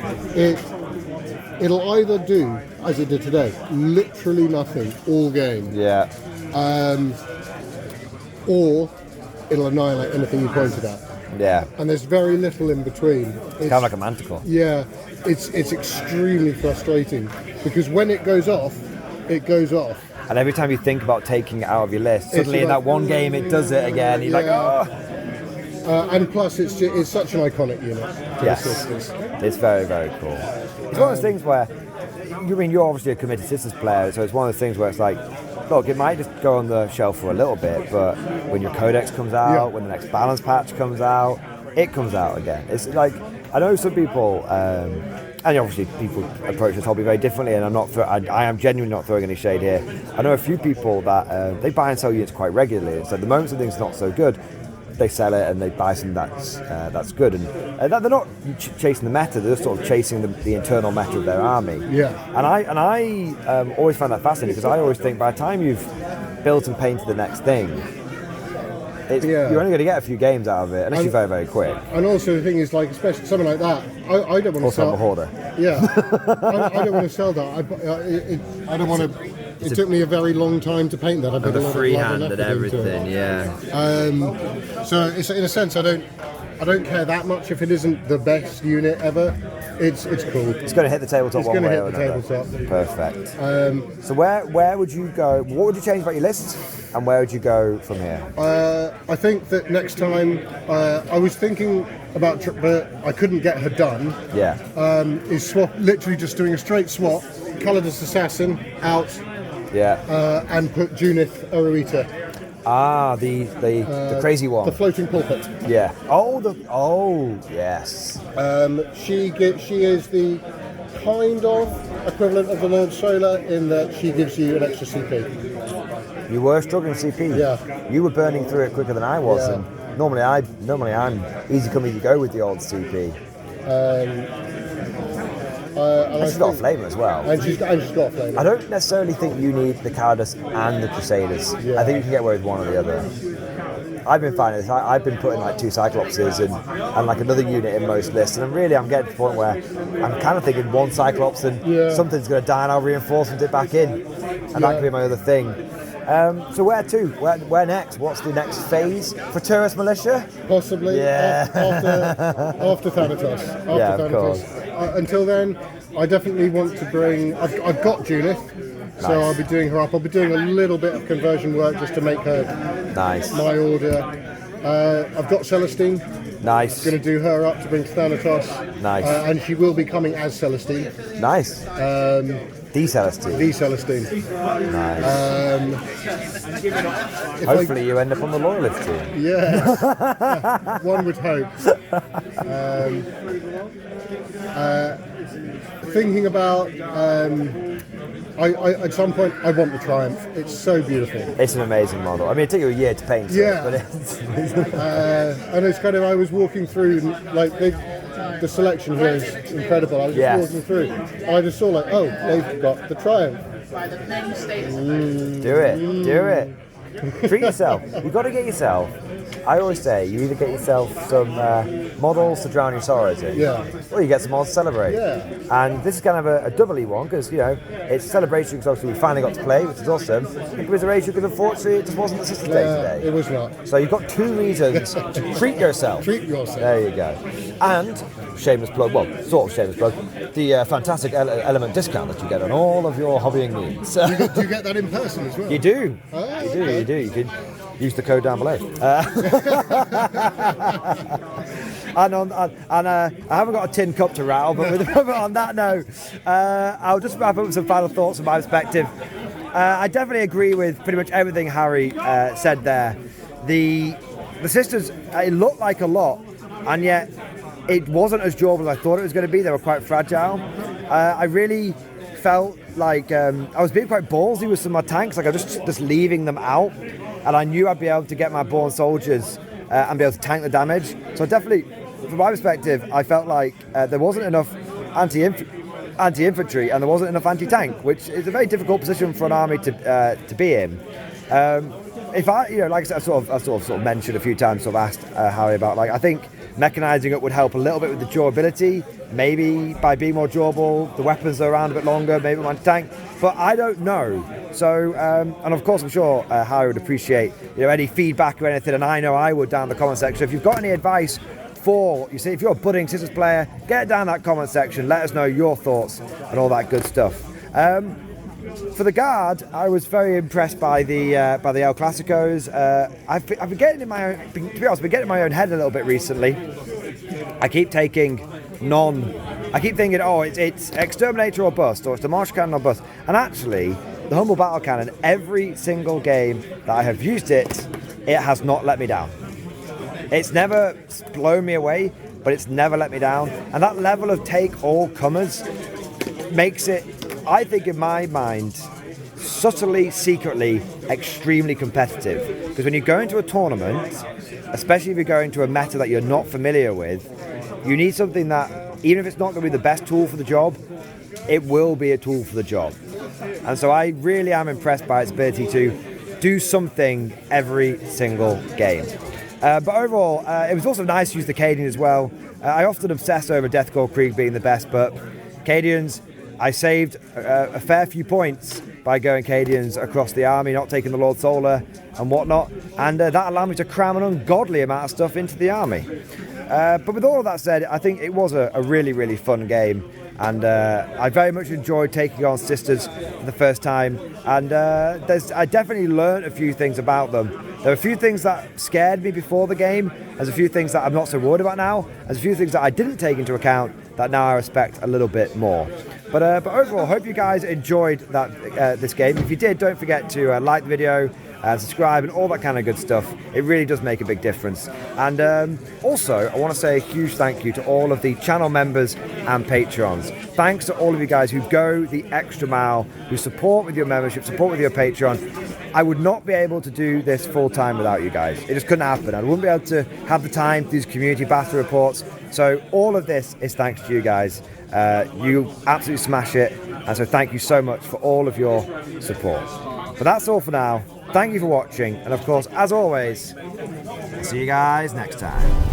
It'll either do, as it did today, literally nothing all game. Yeah. Or it'll annihilate anything you pointed at. Yeah. And there's very little in between. It's kind of like a manticore. Yeah. It's extremely frustrating because when it goes off, it goes off. And every time you think about taking it out of your list, suddenly in that one game it does it again. You're like, oh. And plus, it's such an iconic unit. Yes, it's very, very cool. It's one of those things where, you're obviously a committed sisters player, so it's one of those things where it's like, look, it might just go on the shelf for a little bit, but when your codex comes out, when the next balance patch comes out, it comes out again. It's like, I know some people, and obviously people approach this hobby very differently, and I am genuinely not throwing any shade here. I know a few people that they buy and sell units quite regularly, so the moment something's not so good, they sell it and they buy something that's good, and they're not chasing the meta; they're just sort of chasing the internal meta of their army. Yeah. And I always find that fascinating because I always think by the time you've built and painted the next thing, you're only going to get a few games out of it, unless you're very, very quick. And also the thing is, like, especially something like that, I don't want to sell. Also, I'm a hoarder. Yeah. I don't want to sell that. I don't want to it took me a very long time to paint that. I put a lot of freehand love and everything, yeah. So it's, in a sense, I don't care that much if it isn't the best unit ever. It's cool. It's going to hit the tabletop one way or another. It's going to hit the tabletop. Perfect. So where would you go? What would you change about your list? And where would you go from here? I think that next time, I was thinking about, but I couldn't get her done. Yeah. Is swap, literally just doing a straight swap, Calidus Assassin out. Yeah. And put Junith Oruita. Ah, the crazy one. The floating pulpit. Yeah. Yes. She is the kind of equivalent of the Lord Solar in that she gives you an extra CP. You were struggling CP. Yeah. You were burning through it quicker than I was, Yeah. and normally I'm easy come easy go with the old CP. And she's got a flamer as well. And she's got a flamer. I don't necessarily think you need the Calidus and the Crusaders. Yeah. I think you can get away with one or the other. I've been finding this. I've been putting like 2 Cyclopses and like another unit in most lists, and I'm getting to the point where I'm kind of thinking 1 Cyclops and something's going to die and I'll reinforcement it back in, and that could be my other thing. So where to? Where next? What's the next phase for Tourist Militia? Possibly. Yeah. After Thanatos. After of course. Until then, I definitely want to bring. I've got Junith, so I'll be doing her up. I'll be doing a little bit of conversion work just to make her my order. I've got Celestine. Nice. Going to do her up to bring to Thanatos. Nice. And she will be coming as Celestine. Nice. The Celestine. The Celestine. Nice. Hopefully you end up on the Loyalist team. Yeah. One would hope. Thinking about, at some point, I want the Triumph. It's so beautiful. It's an amazing model. I mean, it took you a year to paint Yeah. it, but it's... and it's kind of, I was walking through, like, the selection here is incredible. I was just walking through. I just saw, like, oh, they've got the Triumph. Do it. Treat yourself. You've got to get yourself. I always say you either get yourself some models to drown your sorrows in, or you get some models to celebrate. Yeah. And this is kind of a doubly one because it's a celebration because obviously we finally got to play, which is awesome. And commiseration because unfortunately it just wasn't the Sisters' Day today. It was not. So you've got 2 reasons to treat yourself. Treat yourself. There you go. And shameless plug, well, sort of shameless plug, the fantastic element discount that you get on all of your hobbying needs. Do you get that in person as well? You do. Oh, You do. You can use the code down below. I haven't got a tin cup to rattle, but on that note, I'll just wrap up with some final thoughts from my perspective. I definitely agree with pretty much everything Harry said there. The Sisters, it looked like a lot, and yet it wasn't as durable as I thought it was going to be. They were quite fragile. I really felt like I was being quite ballsy with some of my tanks, like I was just leaving them out, and I knew I'd be able to get my Born Soldiers and be able to tank the damage. So definitely, from my perspective, I felt like there wasn't enough anti-infantry and there wasn't enough anti-tank, which is a very difficult position for an army to be in. If I, like I said, I sort of mentioned a few times, sort of asked Harry about, like, I think mechanising it would help a little bit with the durability. Maybe by being more durable, the weapons are around a bit longer, maybe my tank, but I don't know. So, and of course, I'm sure Harry would appreciate any feedback or anything, and I know I would down in the comment section. If you've got any advice for, if you're a budding Sisters player, get down that comment section. Let us know your thoughts and all that good stuff. For the Guard, I was very impressed by the El Clasicos. I've been getting in my own, to be honest, I've been getting in my own head a little bit recently. I keep taking I keep thinking, it's Exterminator or bust, or it's the Martial Cannon or bust. And actually, the Humble Battle Cannon, every single game that I have used it has not let me down. It's never blown me away, but it's never let me down. And that level of take all comers makes it, I think in my mind, subtly, secretly, extremely competitive. Because when you go into a tournament, especially if you're going to a meta that you're not familiar with, you need something that, even if it's not going to be the best tool for the job, it will be a tool for the job. And so I really am impressed by its ability to do something every single game. But overall, it was also nice to use the Cadian as well. I often obsess over Deathcore Krieg being the best, but Cadians, I saved a fair few points by going Cadians across the army, not taking the Lord Solar and whatnot, and that allowed me to cram an ungodly amount of stuff into the army. But with all of that said, I think it was a really, really fun game, and I very much enjoyed taking on Sisters for the first time, and I definitely learned a few things about them. There are a few things that scared me before the game, there's a few things that I'm not so worried about now, there's a few things that I didn't take into account that now I respect a little bit more. But overall, hope you guys enjoyed this game. If you did, don't forget to like the video, subscribe and all that kind of good stuff. It really does make a big difference. And also, I want to say a huge thank you to all of the channel members and patrons. Thanks to all of you guys who go the extra mile, who support with your membership, support with your Patreon. I would not be able to do this full time without you guys. It just couldn't happen. I wouldn't be able to have the time to do these community battle reports. So all of this is thanks to you guys. You absolutely smash it. And so thank you so much for all of your support. But that's all for now. Thank you for watching, and of course, as always, see you guys next time.